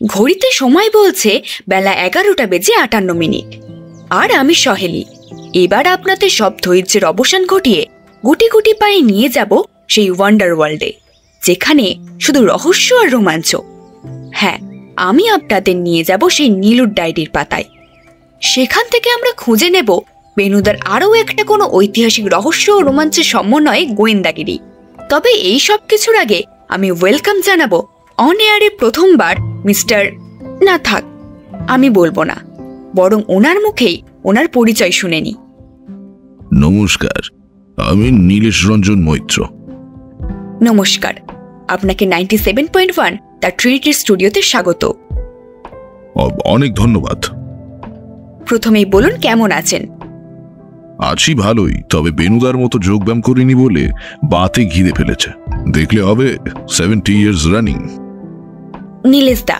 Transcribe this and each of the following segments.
ঘড়িতে সময় বলছে বেলা 11:58। আর আমি সহেলি। এবার আপনাদের সব ধৈর্যের অবসান ঘটিয়ে গুটি গুটি পায়ে নিয়ে যাব সেই ওয়ান্ডার ওয়ার্ল্ডে, যেখানে শুধু রহস্য আর রোমাঞ্চ। হ্যাঁ, আমি আপনাদের নিয়ে যাব সেই নীলুর ডায়েরির পাতায়। সেখান থেকে আমরা খুঁজে নেব বেনুদার আরও একটা কোনো ঐতিহাসিক রহস্য ও রোমাঞ্চের সমন্বয়ে গোয়েন্দাগিরি। তবে এই সব কিছুর আগে আমি ওয়েলকাম জানাবো অন এয়ারে প্রথমবার মিস্টার, না থাক, আমি বলবো না, বরং ওনার মুখেই ওনার পরিচয় শুনে নি। নমস্কার, আমি নীলেশ রঞ্জন মৈত্র। নমস্কার, আপনাকে 97.1 দ্য ট্রিনিটি স্টুডিওতে স্বাগত। অনেক ধন্যবাদ। প্রথমেই বলুন, কেমন আছেন? আছি ভালোই, তবে বেনুদার মতো যোগব্যায়াম করিনি বলে বাতে ঘিরে ফেলেছে। দেখলে হবে 70 ইয়ার্স রানিং। নীলেশ দা,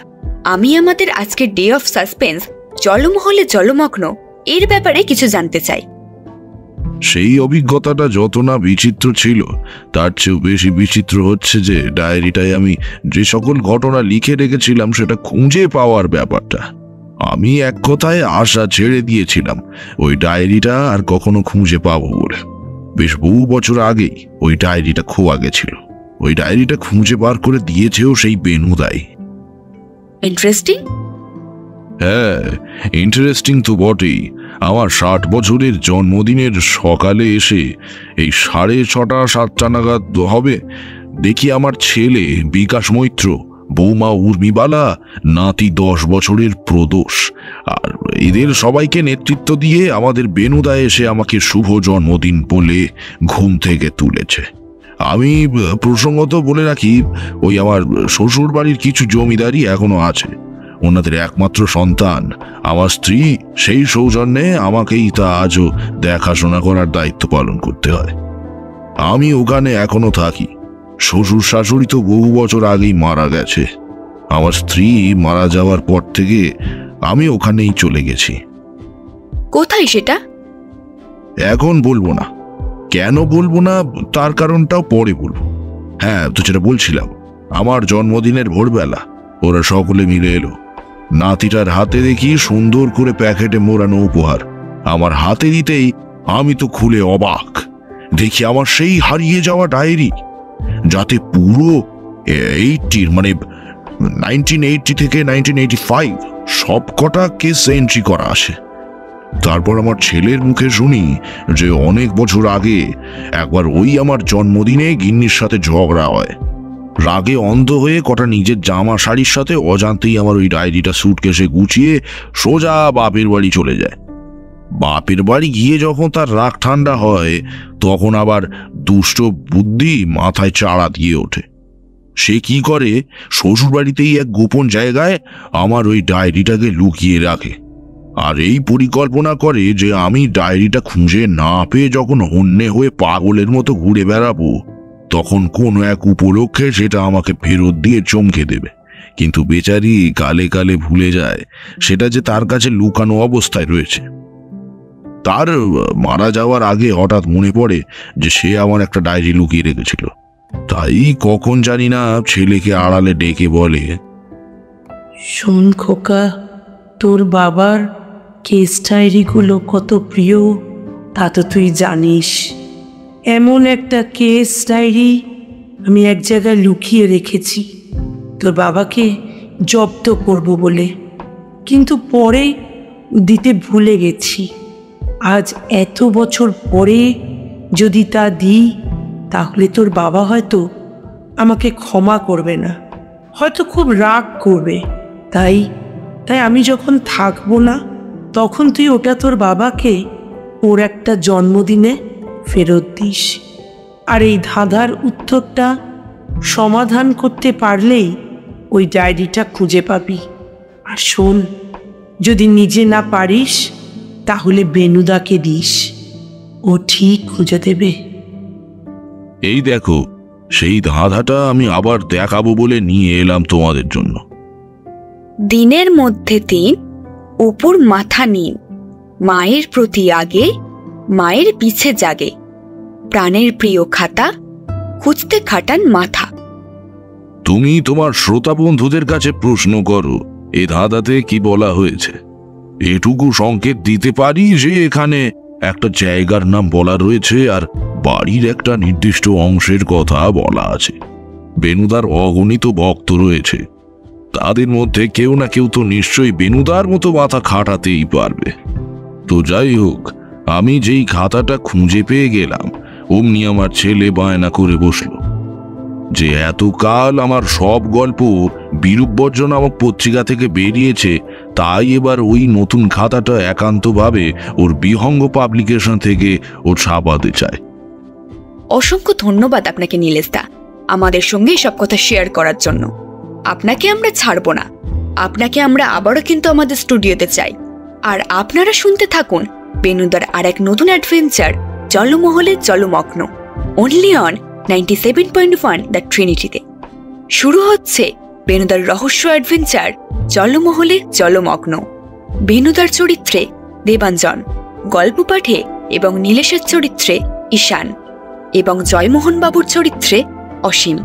আমি আমাদের আজকের ডে অফ সাসপেন্স জলমহলে জলমগ্ন এর ব্যাপারে কিছু জানতে চাই। সেই অভিজ্ঞতাটা যত না বিচিত্র ছিল, তার চেয়েও বেশি বিচিত্র হচ্ছে যে ডায়েরিটায় আমি যে সকল ঘটনা লিখে রেখেছিলাম সেটা খুঁজে পাওয়ার ব্যাপারটা। আমি এক কথায় আশা ছেড়ে দিয়েছিলাম ওই ডায়েরিটা আর কখনো খুঁজে পাবো বলে। বেশ বহু বছর আগেই ওই ডায়েরিটা খোয়া গেছিল। ওই ডায়েরিটা খুঁজে বার করে দিয়েছেও সেই বেনুদাই। ইন্টারেস্টিং? হ্যাঁ, ইন্টারেস্টিং তো বটেই। আমার 60 বছরের জন্মদিনের সকালে এসে এই 6:30-7টা নাগাদ হবে দেখি আমার ছেলে বিকাশ মৈত্র, বৌমা উর্মিবালা, নাতি 10 বছরের প্রদোষ, আর এদের সবাইকে নেতৃত্ব দিয়ে আমাদের বেনুদা এসে আমাকে শুভ জন্মদিন বলে ঘুম থেকে তুলেছে। আমি প্রসঙ্গত বলে রাখি, ওই আমার শ্বশুর বাড়ির কিছু জমিদারি এখনো আছে। ওনাদের একমাত্র সন্তান আমার স্ত্রী, সেই সৌজন্যে আমাকেই তা আজও দেখাশোনা করার দায়িত্ব পালন করতে হয়। আমি ওখানে এখনো থাকি। শ্বশুর শাশুড়ি তো বহু বছর আগেই মারা গেছে। আমার স্ত্রী মারা যাওয়ার পর থেকে আমি ওখানেই চলে গেছি। কোথায় সেটা? এখন বলবো না। কেন বলবো না তার কারণটাও পরে বলবো। হ্যাঁ, তো যেটা বলছিলাম, আমার জন্মদিনের ভোরবেলা ওরা সকলে মিলে এলো। নাতিটার হাতে দেখি সুন্দর করে প্যাকেটে মোড়ানো উপহার আমার হাতে দিতেই আমি তো খুলে অবাক। দেখি আমার সেই হারিয়ে যাওয়া ডায়েরি, যাতে পুরো 1980 থেকে 1985 সব কটা কেস এন্ট্রি করা আছে। তারপর আমার ছেলের মুখে শুনি যে অনেক বছর আগে একবার ওই আমার জন্মদিনে গিন্নির সাথে ঝগড়া হয়। রাগে অন্ধ হয়ে কটা নিজের জামা শাড়ির সাথে অজান্তেই আমার ওই ডায়েরিটা সুটকেসে গুছিয়ে সোজা বাপের বাড়ি চলে যায়। বাপের বাড়ি গিয়ে যখন তার রাগ ঠান্ডা হয়, তখন আবার দুষ্ট বুদ্ধি মাথায় চাড়া দিয়ে ওঠে। সে কি করে, শ্বশুর বাড়িতেই এক গোপন জায়গায় আমার ওই ডায়েরিটাকে লুকিয়ে রাখে, আর এই পরিকল্পনা করে যে আমি ডায়েরিটা খুঁজে না পেয়ে যখন হন্যে হয়ে পাগলের মতো ঘুরে বেড়াবো, তখন কোনো এক উপলক্ষে সেটা আমাকে ফেরত দিয়ে চমকে দেবে। কিন্তু বেচারি কালে কালে ভুলে যায় সেটা যে তার কাছে লুকানো অবস্থায় রয়েছে। তার মারা যাওয়ার আগে হঠাৎ মনে পড়ে যে সে আমার একটা ডায়েরি লুকিয়ে রেখেছিল। তাই কখন জানি না ছেলেকে আড়ালে ডেকে বলে, শোন খোকা, তোর বাবার কেস ডায়েরিগুলো কত প্রিয় তা তো তুই জানিস। এমন একটা কেস ডায়েরি আমি এক জায়গায় লুকিয়ে রেখেছি তোর বাবাকে জব্দ করব বলে, কিন্তু পরে দিতে ভুলে গেছি। আজ এত বছর পরে যদি তা দিই, তাহলে তোর বাবা হয়তো আমাকে ক্ষমা করবে না, হয়তো খুব রাগ করবে। তাই আমি যখন থাকবো না, তখন তুই ওটা তোর বাবাকে ওর একটা জন্মদিনে ফেরত দিস। আর এই ধাঁধার উত্তরটা সমাধান করতে পারলেই ওই ডায়েরিটা খুঁজে পাবি। আর শোন, যদি নিজে না পারিস তাহলে বেনুদাকে দিস, ও ঠিক খুঁজে দেবে। এই দেখো, সেই ধাঁধাটা আমি আবার দেখাবো বলে নিয়ে এলাম তোমাদের জন্য। দিনের মধ্যে দিন, উপর মাথা নিন, মায়ের প্রতি আগে, মায়ের পিছে জাগে, প্রাণের প্রিয় খাতা, খুঁজতে খাটান মাথা। তুমি তোমার শ্রোতা বন্ধুদের কাছে প্রশ্ন করো এ ধাঁধাতে কি বলা হয়েছে? এটুকু সংকেত দিতে পারি যে এখানে একটা জায়গার নাম বলা রয়েছে আর বাড়ির একটা নির্দিষ্ট অংশের কথা বলা আছে। বেনুদার অগণিত ভক্ত রয়েছে, তাদের মধ্যে কেউ না কেউ তো নিশ্চয়ই বেনুদার মতো মাথা খাটাতেই পারবে। তো যাই হোক, আমি যেই খাতাটা খুঁজে পেয়ে গেলাম অমনি আমার ছেলে বায়না করে বসলো যে এতকাল আমার সব গল্প বিরূপবর্জন নামক পত্রিকা থেকে বেরিয়েছে, তাই এবার ওই নতুন খাতাটা একান্তভাবে ওর বিহঙ্গ পাবলিকেশন থেকে ও ছাপাতে চায়। অসংখ্য ধন্যবাদ আপনাকে নীলেশদা, আমাদের সঙ্গে সব কথা শেয়ার করার জন্য। আপনাকে আমরা ছাড়ব না, আপনাকে আমরা আবারও কিন্তু আমাদের স্টুডিওতে চাই। আর আপনারা শুনতে থাকুন বেনুদার আর এক নতুন অ্যাডভেঞ্চার, জলমহলে জলমগ্ন, অনলি অন 97.1 দ্য ট্রিনিটিতে। শুরু হচ্ছে বেনুদার রহস্য অ্যাডভেঞ্চার, জলমহলে জলমগ্ন। বেনুদার চরিত্রে দেবাঞ্জন, গল্প পাঠে এবং নীলেশের চরিত্রে ঈশান এবং জয়মোহন বাবুর চরিত্রে অসীম।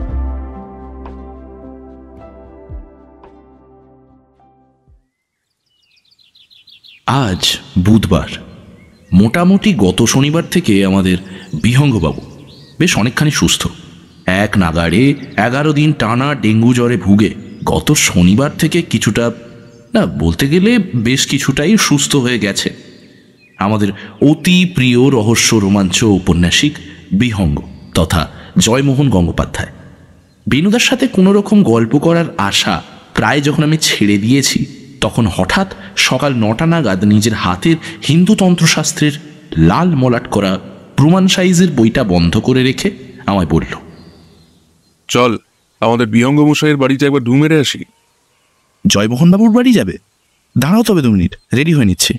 আজ বুধবার, মোটামুটি গত শনিবার থেকে আমাদের বিহঙ্গবাবু বেশ অনেকখানি সুস্থ। এক নাগাড়ে 11 দিন টানা ডেঙ্গু জ্বরে ভুগে গত শনিবার থেকে কিছুটা, না বলতে গেলে বেশ কিছুটাই সুস্থ হয়ে গেছে আমাদের অতি প্রিয় রহস্য রোমাঞ্চ উপন্যাসিক বিহঙ্গ তথা জয়মোহন গঙ্গোপাধ্যায়। বেনুদার সাথে কোনো রকম গল্প করার আশা প্রায় যখন আমি ছেড়ে দিয়েছি, তখন হঠাৎ সকাল 9টা নাগাদ নিজের হাতের হিন্দু তন্ত্রশাস্ত্রের লাল মলাট করা প্রমাণ সাইজের বইটা বন্ধ করে রেখে আমায় বলল, চল আমাদের বিহঙ্গ মশাইয়ের বাড়িতে একবার ঢু মেরে আসি। জয়মোহনবাবুর বাড়ি যাবে? দাঁড়াও তবে 2 মিনিট, রেডি হয়ে নিচ্ছি।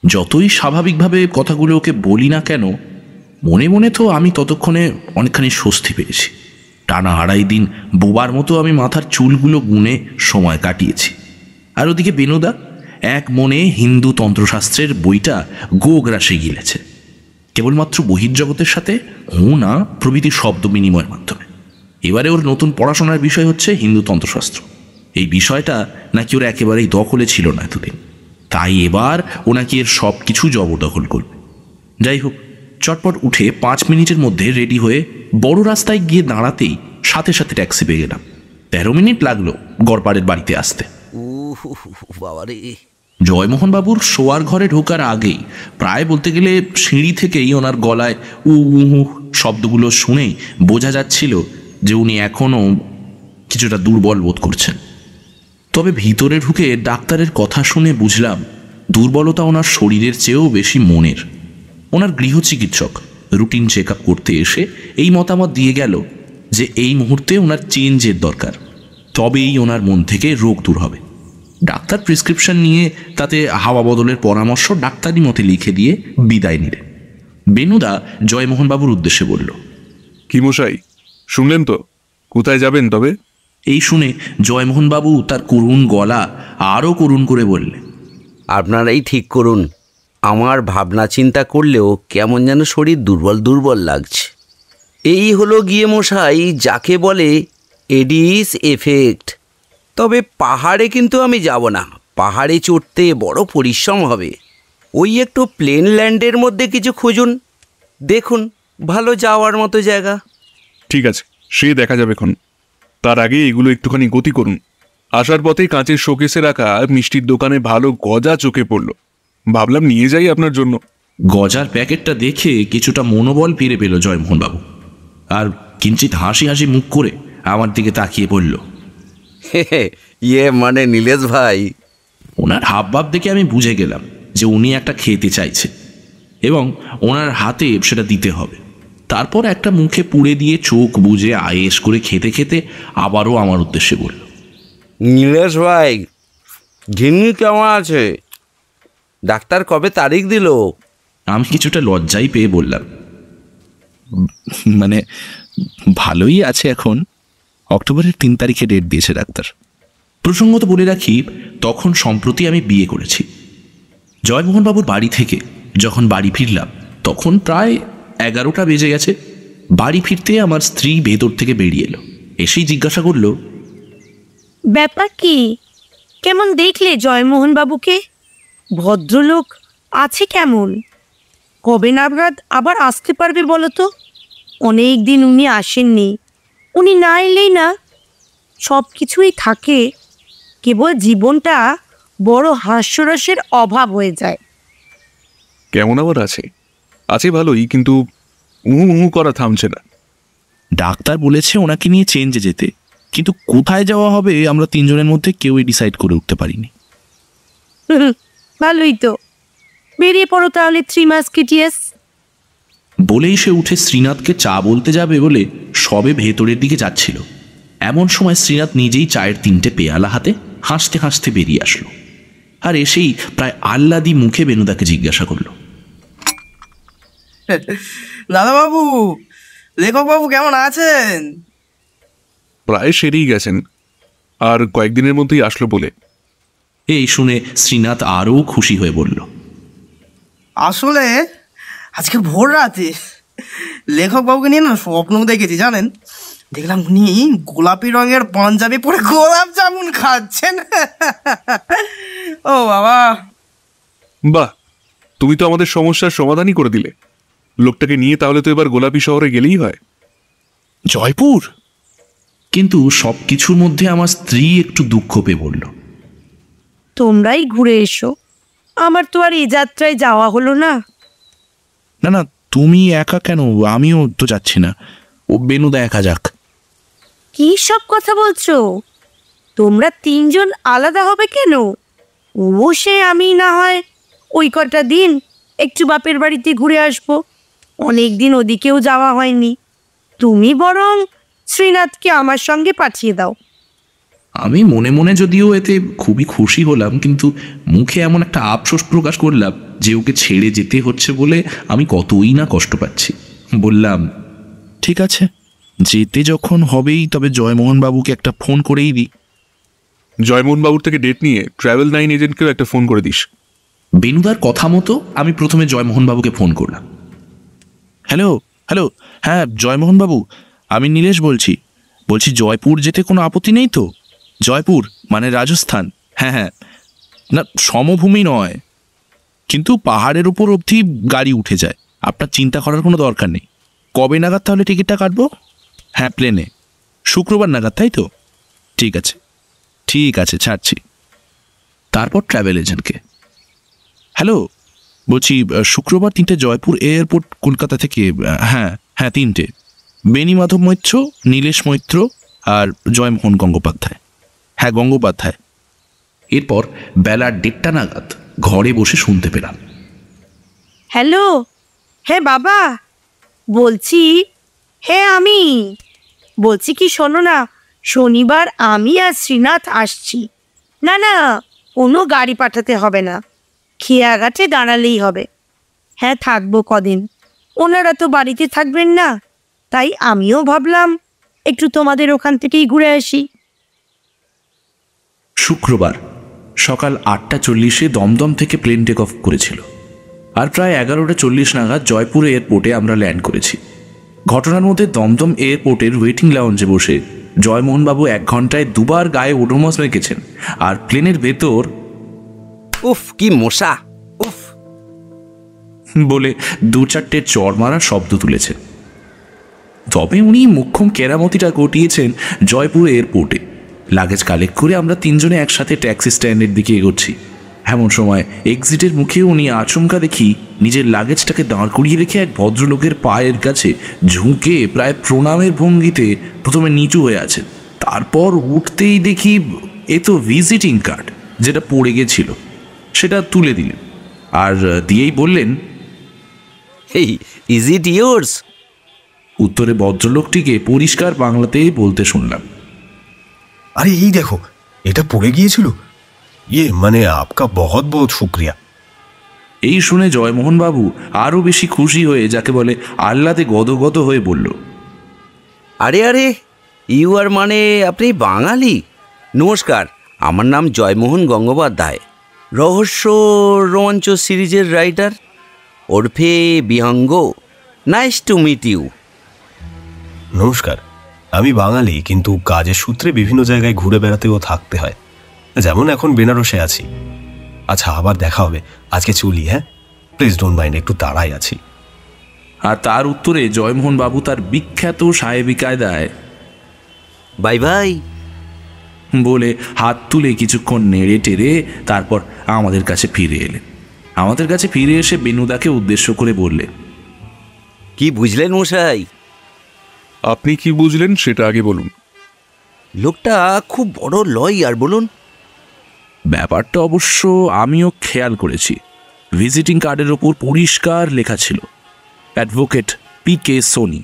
যতই স্বাভাবিকভাবে কথাগুলো ওকে বলি না কেন, মনে মনে তো আমি ততক্ষণে অনেকখানি স্বস্তি পেয়েছি। টানা 2.5 দিন বোবার মতো আমি মাথার চুলগুলো গুনে সময় কাটিয়েছি। আর ওদিকে বেনুদা এক মনে হিন্দু তন্ত্রশাস্ত্রের বইটা গোগ্রাসে গিলেছে, কেবলমাত্র বহির্জগতের সাথে হু না প্রভৃতি শব্দ বিনিময়ের মাধ্যমে। এবারে ওর নতুন পড়াশোনার বিষয় হচ্ছে হিন্দু তন্ত্রশাস্ত্র। এই বিষয়টা নাকি ওর একেবারেই দখলে ছিল না এতদিন, তাই এবার ও নাকি এর সব কিছু জবরদখল করবে। যাই হোক, চটপট উঠে 5 মিনিটের মধ্যে রেডি হয়ে বড় রাস্তায় গিয়ে দাঁড়াতেই সাথে সাথে ট্যাক্সি পেয়ে গেলাম। 13 মিনিট লাগলো গড়পাড়ের বাড়িতে আসতে। জয়মোহনবাবুর শোয়ার ঘরে ঢোকার আগেই প্রায় বলতে গেলে সিঁড়ি থেকেই ওনার গলায় উ শব্দগুলো শুনেই বোঝা যাচ্ছিল যে উনি এখনও কিছুটা দুর্বল বোধ করছেন। তবে ভিতরে ঢুকে ডাক্তারের কথা শুনে বুঝলাম দুর্বলতা ওনার শরীরের চেয়েও বেশি মনের। ওনার গৃহচিকিৎসক রুটিন চেক আপ করতে এসে এই মতামত দিয়ে গেল যে এই মুহূর্তে ওনার চেঞ্জের দরকার, তবেই ওনার মন থেকে রোগ দূর হবে। ডাক্তার প্রেসক্রিপশন নিয়ে তাতে হাওয়া বদলের পরামর্শ ডাক্তারি মতে লিখে দিয়ে বিদায় নিলেন। বেনুদা জয়মোহনবাবুর উদ্দেশ্যে বলল, কি মশাই, শুনলেন তো? কোথায় যাবেন তবে? এই শুনে জয়মোহনবাবু তার করুণ গলা আরও করুণ করে বললেন, আপনারাই ঠিক করুন। আমার ভাবনা চিন্তা করলেও কেমন যেন শরীর দুর্বল দুর্বল লাগছে। এই হলো গিয়ে মশাই যাকে বলে এডিস এফেক্ট। তবে পাহাড়ে কিন্তু আমি যাব না, পাহাড়ে চড়তে বড় পরিশ্রম হবে। ওই একটু প্লেন ল্যান্ডের মধ্যে কিছু খুঁজুন, দেখুন ভালো যাওয়ার মতো জায়গা। ঠিক আছে, সে দেখা যাবে এখন। তার আগে এগুলো একটুখানি গতি করুন। আসার পথে কাঁচের শোকেসে রাখা মিষ্টির দোকানে ভালো গজা চোখে পড়লো, ভাবলাম নিয়ে যাই আপনার জন্য। গজার প্যাকেটটা দেখে কিছুটা মনোবল ফিরে পেল জয়মোহনবাবু, আর কিঞ্চিত হাসি হাসি মুখ করে আমার দিকে তাকিয়ে বলল, ইয়ে মানে নীলেশ ভাই। ওনার হাবভাব দেখে আমি বুঝে গেলাম যে উনি একটা খেতে চাইছে এবং ওনার হাতে সেটা দিতে হবে। তারপর একটা মুখে পুড়ে দিয়ে চোখ বুজে আয়েস করে খেতে খেতে আবারও আমার উদ্দেশ্যে বলল, নীলেশ ভাই, ঘিন্নি কেমন আছে? ডাক্তার কবে তারিখ দিল? আমি কিছুটা লজ্জাই পেয়ে বললাম, মানে ভালোই আছে, এখন অক্টোবরের 3 তারিখে ডেট দিয়েছে ডাক্তার। প্রসঙ্গত বলে রাখি, তখন সম্প্রতি আমি বিয়ে করেছি। জয়মোহনবাবুর বাড়ি থেকে যখন বাড়ি ফিরলাম তখন প্রায় 11টা বেজে গেছে। বাড়ি ফিরতে আমার স্ত্রী ভেতর থেকে বেরিয়ে এলো, এসেই জিজ্ঞাসা করল, ব্যাপার কি? কেমন দেখলে জয়মোহন বাবুকে? ভদ্রলোক আছে কেমন? কবে নাগাদ আবার আসতে পারবে বলো তো? অনেক দিন উনি আসেননি। উনি না এলেই না সব কিছুই থাকে, কেবল জীবনটা বড় হাস্যরসের অভাব হয়ে যায়। কেমন আবার আছে? আছে ভালোই, কিন্তু উহু উহু করা থামছে না। ডাক্তার বলেছে ওনাকে নিয়ে চেঞ্জে যেতে, কিন্তু কোথায় যাওয়া হবে আমরা তিনজনের মধ্যে কেউই ডিসাইড করে উঠতে পারিনি। ভালোই তো, বেরিয়ে পড়ো তাহলে 3 মাস্কেটিয়ার্স। বলেই সে উঠে শ্রীনাথকে চা বলতে যাবে বলে সবে ভেতরের দিকে যাচ্ছিল। এমন সময় শ্রীনাথ নিজেই চায়ের 3টে পেয়ালা হাতে হাসতে হাসতে বেরিয়ে আসলো, আর এসেই প্রায় আহ্লাদি মুখে বেনুদাকে জিজ্ঞাসা করলো, দাদাবাবু, লেখকবাবু কেমন আছেন? প্রায় সেরেই গেছেন, আর কয়েকদিনের মধ্যেই আসলো বলে। এই শুনে শ্রীনাথ আরও খুশি হয়ে বলল, আসলে আজকে ভোর রাতে লেখকবাবুকে নিয়ে না স্বপ্ন দেখেছি জানেন। দেখলাম উনি গোলাপি রঙের পাঞ্জাবি পরে গোলাপ জামুন খাচ্ছেন। ও বাবা! বাহ, তুমি তো আমাদের সমস্যার সমাধানই করে দিলে। লোকটাকে নিয়ে তাহলে তো এবার গোলাপি শহরে গেলেই হয়। জয়পুর? কিন্তু সব কিছুর মধ্যে আমার স্ত্রী একটু দুঃখ পেয়ে বলল, তোমরাই ঘুরে এসো, আমার তো আর এই যাত্রায় যাওয়া হলো না। না না, তুমি একা কেন? আমিও তো যাচ্ছি না, ও বেনুদা একা যাক। কি সব কথা বলছো? তোমরা 3 জন আলাদা হবে কেন? ও সে আমি না হয় ওই কটা দিন একটু বাপের বাড়িতে ঘুরে আসবো, অনেক দিন ওদিকেও যাওয়া হয়নি। তুমি বরং শ্রীনাথকে আমার সঙ্গে পাঠিয়ে দাও। আমি মনে মনে যদিও এতে খুবই খুশি হলাম, কিন্তু মুখে এমন একটা আফসোস প্রকাশ করলাম যে ওকে ছেড়ে যেতে হচ্ছে বলে আমি কতই না কষ্ট পাচ্ছি। বললাম, ঠিক আছে, যেতে যখন হবেই তবে জয়মোহন বাবুকে একটা ফোন করেই দিই। জয়মোহন বাবুর থেকে ডেট নিয়ে ট্রাভেল 9 এজেন্টকেও একটা ফোন করে দিস। বেনুদার কথা মতো আমি প্রথমে জয়মোহন বাবুকে ফোন করলাম। হ্যালো হ্যালো, হ্যাঁ জয়মোহন বাবু, আমি নীলেশ বলছি। জয়পুর যেতে কোনো আপত্তি নেই তো? জয়পুর মানে রাজস্থান? হ্যাঁ হ্যাঁ, না সমভূমি নয়, কিন্তু পাহাড়ের উপর অবধি গাড়ি উঠে যায়, আপনার চিন্তা করার কোনো দরকার নেই। কবে নাগাদ তাহলে টিকিটটা কাটবো? হ্যাঁ প্লেনে, শুক্রবার নাগাদ, তাই তো? ঠিক আছে ঠিক আছে, ছাড়ছি। তারপর ট্রাভেল এজেন্টকে, হ্যালো বলছি, শুক্রবার 3টে জয়পুর এয়ারপোর্ট কলকাতা থেকে। হ্যাঁ হ্যাঁ 3টে, বেনি মাধব মৈত্র, নীলেশ মৈত্র আর জয়মোহন গঙ্গোপাধ্যায়। হ্যাঁ গঙ্গোপাধ্যায়। এরপর বেলা 1:30 নাগাদ ঘরে বসে শুনতে পেলাম, হ্যালো, হ্যাঁ বাবা বলছি, হ্যাঁ আমি বলছি কি শোনো না, শনিবার আমি আর শ্রীনাথ আসছি। না না, কোনো গাড়ি পাঠাতে হবে না, খেয়াঘাটে দাঁড়ালেই হবে। হ্যাঁ থাকবো কদিন, ওনারা তো বাড়িতে থাকবেন না, তাই আমিও ভাবলাম একটু তোমাদের ওখান থেকেই ঘুরে আসি। শুক্রবার সকাল 8:40 দমদম থেকে প্লেন টেক অফ করেছিল, আর প্রায় 11:40 নাগাদ জয়পুর এয়ারপোর্টে আমরা ল্যান্ড করেছি। ঘটনার মধ্যে দমদম এয়ারপোর্টের ওয়েটিং লাউঞ্জে বসে জয়মোহনবাবু 1 ঘন্টায় 2বার গায়ে ওডোমস মেখেছেন, আর প্লেনের ভেতর উফ কি মশা, উফ বলে 2-4টে চড় মারার শব্দ তুলেছেন। তবে উনি মুখ্যম কেরামতিটা ঘটিয়েছেন জয়পুর এয়ারপোর্টে। লাগেজ কালেক্ট করে আমরা 3 জনে একসাথে ট্যাক্সি স্ট্যান্ডের দিকে এগোচ্ছি। এমন সময় এক্সিটের মুখে উনি আচমকা দেখি নিজের লাগেজটাকে দাঁড় করিয়ে রেখে এক ভদ্রলোকের পায়ের কাছে ঝুঁকে প্রায় প্রণামের ভঙ্গিতে প্রথমে নিচু হয়ে আছেন। তারপর উঠতেই দেখি এ তো ভিজিটিং কার্ড, যেটা পড়ে গেছিল সেটা তুলে দিলেন, আর দিয়েই বললেন, এই ইজ ইট ইয়োর্স? উত্তরে ভদ্রলোকটিকে পরিষ্কার বাংলাতেই বলতে শুনলাম, अरे यही देखो, এটা পড়ে গিয়েছিল। ये মানে आपका बहुत बहुत शुक्रिया। এই শুনে জয়মোহন বাবু আরো বেশি খুশি হয়ে যাকে বলে আহ্লাদে গদগদ হয়ে বলল, আরে আরে, ইউ আর মানে আপনি বাঙালি? নমস্কার, আমার নাম জয়মোহন গঙ্গোপাধ্যায়, রহস্য রোমাঞ্চ সিরিজের রাইটার, ওরফে Bihanga. Nice to meet you. নমস্কার, আমি বাঙালি, কিন্তু কাজের সূত্রে বিভিন্ন জায়গায় ঘুরে বেড়াতেও থাকতে হয়। যেমন এখন বেনারসে আছি। আচ্ছা, আবার দেখা হবে, আজকে চলি। হ্যাঁ, প্লিজ ডোন্ট মাইন্ড, একটু তাড়াই আছি। আর তার উত্তরে জয়মোহন বাবু তার বিখ্যাত সাহেবী কায়দায় বাই বাই বলে হাত তুলে কিছুক্ষণ নেড়ে টেড়ে তারপর আমাদের কাছে ফিরে এলেন। আমাদের কাছে ফিরে এসে বেনুদাকে উদ্দেশ্য করে বললে, কি বুঝলেন মশাই? আপনি কি বুঝলেন সেটা আগে বলুন। লোকটা খুব বড় লয়ার। বলুন। ব্যাপারটা অবশ্য আমিও খেয়াল করেছি। ভিজিটিং কার্ডের ওপর পরিষ্কার লেখা ছিল অ্যাডভোকেট পি.কে. সোনি।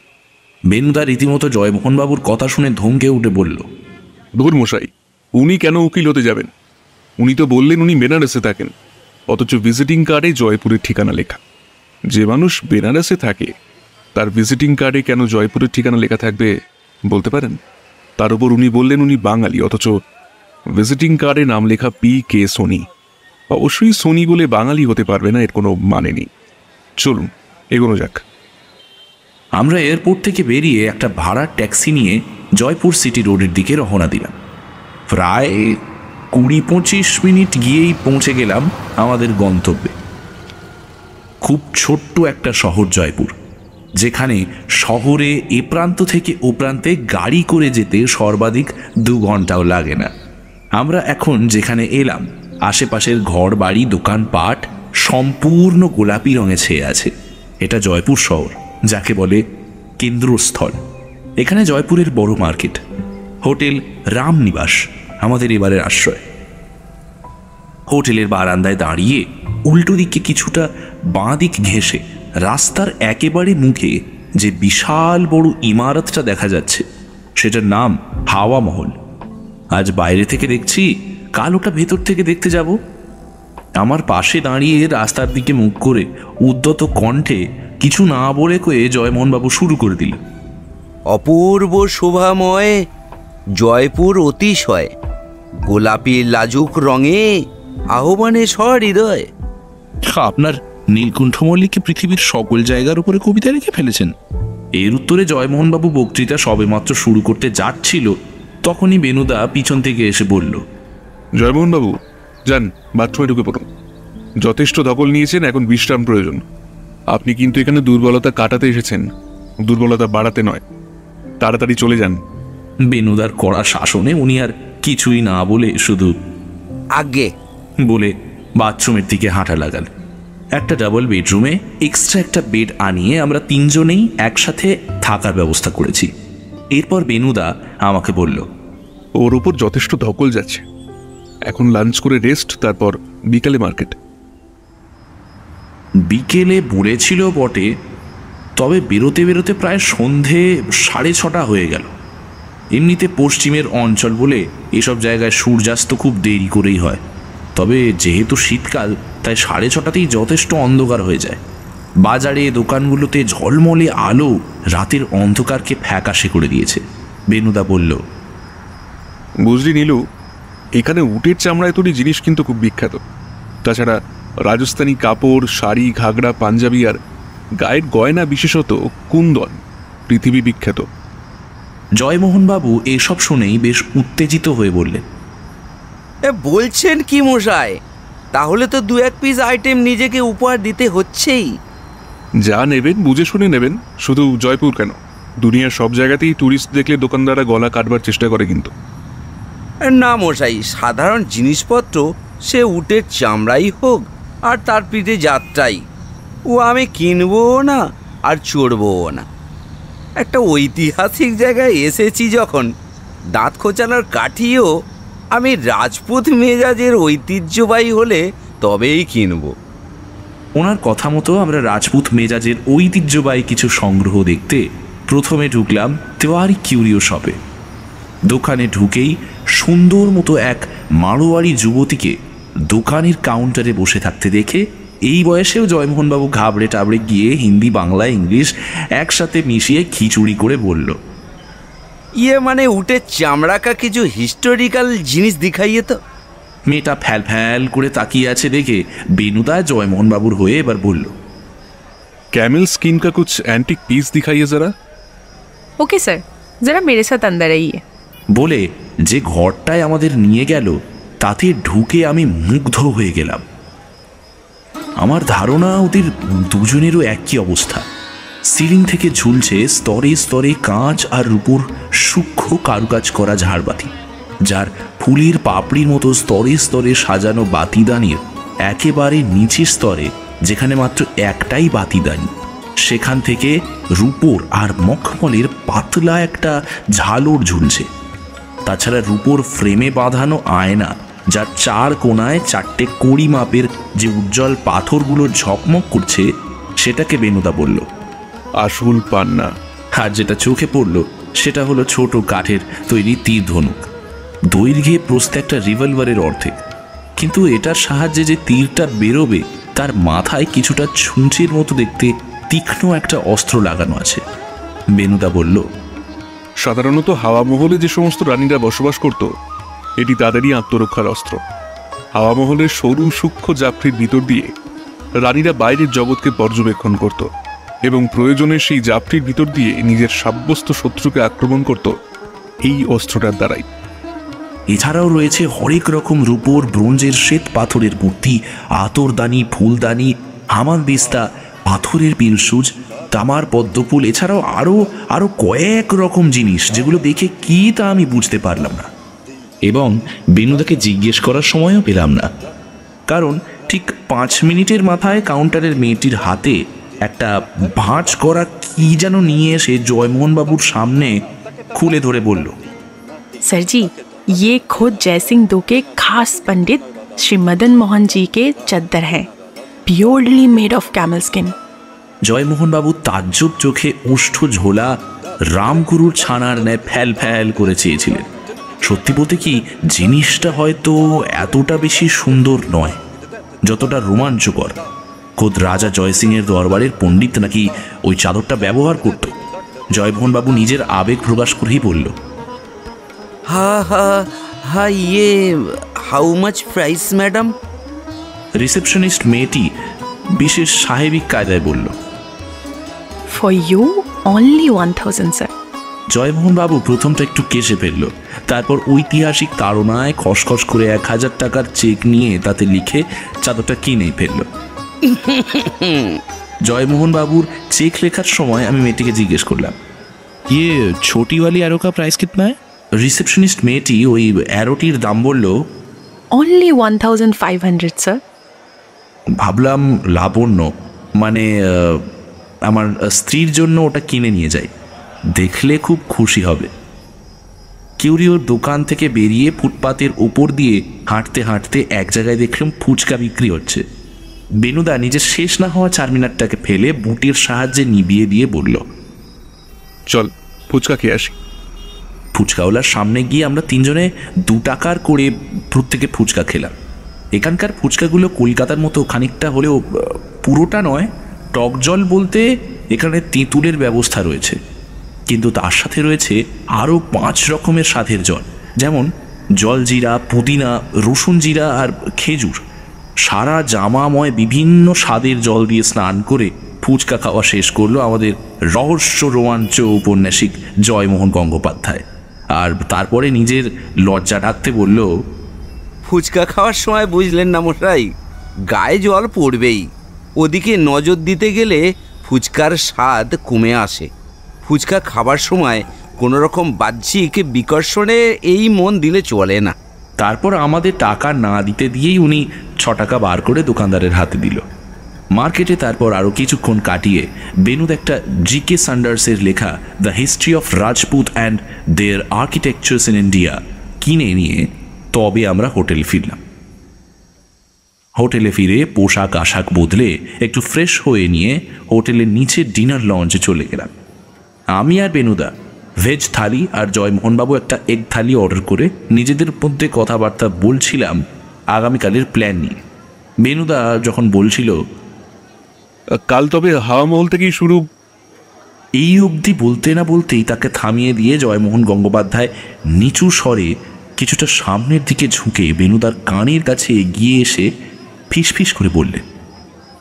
বেনুদা রীতিমতো জয়মোহনবাবুর কথা শুনে ধমকে উঠে বলল, ধুর মশাই, উনি কেন উকিল হতে যাবেন? উনি তো বললেন উনি বেনারসে থাকেন, অথচ ভিজিটিং কার্ডে জয়পুরের ঠিকানা লেখা। যে মানুষ বেনারসে থাকে তার ভিজিটিং কার্ডে কেন জয়পুরের ঠিকানা লেখা থাকবে বলতে পারেন? তার উপর উনি বললেন উনি বাঙালি, অথচ ভিজিটিং কার্ডে নাম লেখা পি.কে. সোনি। অবশ্যই সোনি বলে বাঙালি হতে পারবে না, এর কোনো মানে নেই। চলুন এগোনো যাক। আমরা এয়ারপোর্ট থেকে বেরিয়ে একটা ভাড়ার ট্যাক্সি নিয়ে জয়পুর সিটি রোডের দিকে রওনা দিলাম। প্রায় 20-25 মিনিট গিয়েই পৌঁছে গেলাম আমাদের গন্তব্যে। খুব ছোট্ট একটা শহর জয়পুর, যেখানে শহরে এ প্রান্ত থেকে ও প্রান্তে গাড়ি করে যেতে সর্বাধিক 2 ঘন্টাও লাগে না। আমরা এখন যেখানে এলাম আশেপাশের ঘর বাড়ি দোকানপাট সম্পূর্ণ গোলাপি রঙে ছেয়ে আছে। এটা জয়পুর শহর, যাকে বলে কেন্দ্রস্থল। এখানে জয়পুরের বড় মার্কেট, হোটেল রামনিবাস আমাদের এবারের আশ্রয়। হোটেলের বারান্দায় দাঁড়িয়ে উল্টো দিকে কিছুটা বাঁ দিক ঘেঁষে রাস্তার একেবারে মুখে যে বিশাল বড় ইমারতটা দেখা যাচ্ছে সেটার নাম হাওয়া মহল। আজ বাইরে থেকে দেখছি, কাল ওটা ভেতর থেকে দেখতে যাব। আমার পাশে দাঁড়িয়ে রাস্তার দিকে মুখ করে উদ্যত কণ্ঠে কিছু না বলে কয়ে জয়মোহনবাবু শুরু করে দিল, অপূর্ব শোভাময় জয়পুর অতিশয়, গোলাপি লাজুক রঙে আহ্বানে সহৃদয়। আপনার নীলকণ্ঠ মল্লিককে পৃথিবীর সকল জায়গার উপরে কবিতা লিখে ফেলেছেন। এর উত্তরে জয়মোহনবাবু বক্তৃতা সবেমাত্র শুরু করতে যাচ্ছিল, তখনই বেনুদা পিছন থেকে এসে বলল, জয়মোহনবাবু যান, বাথরুমে ঢুকে পড়ুন। যথেষ্ট ধকল নিয়েছেন, এখন বিশ্রাম প্রয়োজন। আপনি কিন্তু এখানে দুর্বলতা কাটাতে এসেছেন, দুর্বলতা বাড়াতে নয়। তাড়াতাড়ি চলে যান। বেনুদার কড়া শাসনে উনি আর কিছুই না বলে শুধু আগে বলে বাথরুমের দিকে হাঁটা লাগাল। একটা ডাবল বেডরুমে এক্সট্রা একটা বেড আনিয়ে আমরা 3 জনেই একসাথে থাকার ব্যবস্থা করেছি। এরপর বেনুদা আমাকে বলল, ওর উপর যথেষ্ট ধকল যাচ্ছে, এখন লাঞ্চ করে রেস্ট, তারপর বিকালে মার্কেট। বিকেলে বলেছিল বটে, তবে বেরোতে বেরোতে প্রায় সন্ধে 6:30 হয়ে গেল। এমনিতে পশ্চিমের অঞ্চল বলে এসব জায়গায় সূর্যাস্ত খুব দেরি করেই হয়, তবে যেহেতু শীতকাল তাই 6:30তেই যথেষ্ট অন্ধকার হয়ে যায়। বাজারে দোকানগুলোতে ঝলমলে আলো রাতের অন্ধকারকে ফ্যাকাশে করে দিয়েছে। বেনুদা বলল, বুঝলি নীলু, এখানে উটের চামড়ায় তৈরি জিনিস কিন্তু খুব বিখ্যাত। তাছাড়া রাজস্থানী কাপড়, শাড়ি, ঘাগরা, পাঞ্জাবি আর গায়ের গয়না, বিশেষত কুন্দন পৃথিবী বিখ্যাত। জয়মোহনবাবু এসব শুনেই বেশ উত্তেজিত হয়ে বললেন, বলছেন কি মশাই? তাহলে তো 2-1 পিস আইটেম নিজেকে উপহার দিতে হচ্ছেই। যা নেবেন বুঝে শুনে নেবেন। শুধু জয়পুর কেন, দুনিয়ার সব জায়গাতেই ট্যুরিস্ট দেখলে দোকানদাররা গলা কাটবার চেষ্টা করে। কিন্তু না মশাই, সাধারণ জিনিসপত্র, সে উটের চামড়াই হোক আর তার পিঠে যাত্রাই, ও আমি কিনবো না আর চড়বও না। একটা ঐতিহাসিক জায়গায় এসেছি যখন, দাঁত খোঁচানোর কাঠিও আমি রাজপুত মেজাজের ঐতিহ্যবাহী হলে তবেই কিনব। ওনার কথা মতো আমরা রাজপুত মেজাজের ঐতিহ্যবাহী কিছু সংগ্রহ দেখতে প্রথমে ঢুকলাম তেওয়ারি কিউরিও শপে। দোকানে ঢুকেই সুন্দর মতো এক মারোয়ারি যুবতীকে দোকানের কাউন্টারে বসে থাকতে দেখে এই বয়সেও জয়মোহনবাবু ঘাবড়ে টাবড়ে গিয়ে হিন্দি, বাংলা, ইংলিশ একসাথে মিশিয়ে খিচুড়ি করে বলল, মানে উটের চামড়াকা কিছু হিস্টোরিক্যাল জিনিস দেখাইয়ে তো। মেয়েটা ফ্যাল ফ্যাল করে তাকিয়ে আছে দেখে বেনুদা জয়মোহনবাবুর হয়ে এবার বলল, कैमल स्किन का कुछ एंटिक पीस दिखाइए जरा। ओके सर, जरा मेरे साथ अंदर आइए। বলে যে ঘরটায় আমাদের নিয়ে গেল তাতে ঢুকে আমি মুগ্ধ হয়ে গেলাম। আমার ধারণা ওদের দুজনেরও একই অবস্থা। সিলিং থেকে ঝুলছে স্তরে স্তরে কাঁচ আর রূপোর সূক্ষ্ম কারুকাজ করা ঝাড়বাতি, যার ফুলের পাপড়ির মতো স্তরে স্তরে সাজানো বাতিদানির একেবারে নিচের স্তরে, যেখানে মাত্র একটাই বাতিদানি, সেখান থেকে রূপোর আর মখমলের পাতলা একটা ঝালর ঝুলছে। তাছাড়া রূপোর ফ্রেমে বাঁধানো আয়না, যার চার কোণায় চারটে কড়ি মাপের যে উজ্জ্বল পাথরগুলো ঝকমক করছে, সেটাকে বেনুদা বলল আসল পান্না। আর যেটা চোখে পড়ল সেটা হলো ছোট কাঠের তৈরি তীর ধনুক, দৈর্ঘ্যে প্রস্থে একটা রিভলভারের অর্ধেক। কিন্তু এটার সাহায্যে যে তীরটা বেরোবে তার মাথায় কিছুটা ছুঞ্চির মতো দেখতে তীক্ষ্ণ একটা অস্ত্র লাগানো আছে। বেনুদা বলল, সাধারণত হাওয়া মহলে যে সমস্ত রানীরা বসবাস করত, এটি তাদেরই আত্মরক্ষার অস্ত্র। হাওয়া মহলের সরু সূক্ষ্ম জাফরির ভিতর দিয়ে রানীরা বাইরের জগৎকে পর্যবেক্ষণ করত এবং প্রয়োজনে সেই জাফরির ভিতর দিয়ে নিজের সাব্যস্ত শত্রুকে আক্রমণ করত এই অস্ত্রটার দ্বারাই। এছাড়াও রয়েছে হরেক রকম রূপোর ব্রোঞ্জের শ্বেত পাথরের মূর্তি, আতরদানি, ফুলদানি, হামানদিস্তা, পাথরের পিলসুজ, তামার পদ্মফুল, এছাড়াও আরো কয়েক রকম জিনিস যেগুলো দেখে কি তা আমি বুঝতে পারলাম না এবং বেনুদাকে জিজ্ঞেস করার সময়ও পেলাম না। কারণ ঠিক 5 মিনিটের মাথায় কাউন্টারের মেয়েটির হাতে একটা ভাঁজ করা কি যেন নিয়ে এসে জয়মোহনবাবুর সামনে খুলে ধরে বলল, सर जी, ये खुद जयसिंह दो के खास पंडित श्री मदन मोहन जी के चद्दर है, purely made of camel skin. জয়মোহনবাবু তাজ্জব চোখে ওষ্ঠ ঝোলা রামগুরুর ছানার ন্যায় ফ্যাল ফ্যাল করে চেয়েছিলেন। সত্যি বলতে কি, জিনিসটা হয়তো এতটা বেশি সুন্দর নয় যতটা রোমাঞ্চকর। খোদ রাজা জয়সিংহের দরবারের পণ্ডিত নাকি ওই চাদরটা ব্যবহার করত। জয়মোহনবাবু নিজের আবেগ প্রকাশ করেই বলল, হা ইয়ে how much price madam? Receptionist মেয়েটি বিশেষ সাহেবিক কায়দায় বলল, फॉर यू ओनली 1000 सर। জয়মোহনবাবু প্রথমটা একটু কেসে ফেলল, তারপর ঐতিহাসিক তাড়নায় খসখস করে 1000 টাকার চেক নিয়ে তাতে লিখে চাদরটা কিনেই ফেলল। জয়মোহনবাবুর চেক লেখার সময় আমি মেয়েটিকে জিজ্ঞেস করলাম, ইয়ে ছোটি वाली एरो का प्राइस कितना है? রিসেপশনিস্ট মেয়েটি ওই অ্যারোটির দাম বলল, ओनली 1500 सर। ভাবলাম লাবণ্য মানে আমার স্ত্রীর জন্য ওটা কিনে নিয়ে যাই, দেখলে খুব খুশি হবে। কিউরিওর দোকান থেকে বেরিয়ে ফুটপাতের উপর দিয়ে হাঁটতে হাঁটতে এক জায়গায় দেখলাম ফুচকা বিক্রি হচ্ছে। বেনুদা নিজের শেষ না হওয়া 4 মিনিটটাকে ফেলে বুটির সাহায্যে নিবিয়ে দিয়ে বলল, চল ফুচকা খেয়ে আসি। ফুচকাওয়ালার সামনে গিয়ে আমরা 3 জনে 2 টাকার করে প্রত্যেকে ফুচকা খেলাম। এখানকার ফুচকাগুলো কলকাতার মতো খানিকটা হলেও পুরোটা নয়। টক জল বলতে এখানে তেঁতুলের ব্যবস্থা রয়েছে, কিন্তু তার সাথে রয়েছে আরও 5 রকমের স্বাদের জল, যেমন জলজিরা, পুদিনা, রসুন জিরা আর খেজুর। সারা জামাময় বিভিন্ন স্বাদের জল দিয়ে স্নান করে ফুচকা খাওয়া শেষ করলো আমাদের রহস্য রোমাঞ্চ ঔপন্যাসিক জয়মোহন গঙ্গোপাধ্যায়। আর তারপরে নিজের লজ্জা ডাকতে বলল, ফুচকা খাওয়ার সময় বুঝলেন না মশাই, গায়ে জল পড়বেই। ওদিকে নজর দিতে গেলে ফুচকার স্বাদ কমে আসে। ফুচকা খাবার সময় কোনো রকম বাহ্যিক বিকর্ষণে এই মন দিলে চলে না। তারপর আমাদের টাকা না দিতে দিয়েই উনি 6 টাকা বার করে দোকানদারের হাতে দিল। মার্কেটে তারপর আরও কিছুক্ষণ কাটিয়ে বেনুদ একটা জিকে সান্ডার্সের লেখা the history of Rajput and their architectures in India কিনে নিয়ে তবে আমরা হোটেল ফিরলাম। হোটেলে ফিরে পোশাক আশাক বদলে একটু ফ্রেশ হয়ে নিয়ে হোটেলের নিচে ডিনার লঞ্চে চলে গেলাম। আমি আর বেনুদা ভেজ থালি আর জয়মোহনবাবু একটা এগ থালি অর্ডার করে নিজেদের মধ্যে কথাবার্তা বলছিলাম আগামীকালের প্ল্যান নিয়ে। বেনুদা যখন বলছিল, কাল তবে হাওয়া মহল থেকেই শুরু, এই অবধি বলতে না বলতেই তাকে থামিয়ে দিয়ে জয়মোহন গঙ্গোপাধ্যায় নিচু স্বরে কিছুটা সামনের দিকে ঝুঁকে বেনুদার কানের কাছে এগিয়ে এসে ফিসফিস করে বললেন,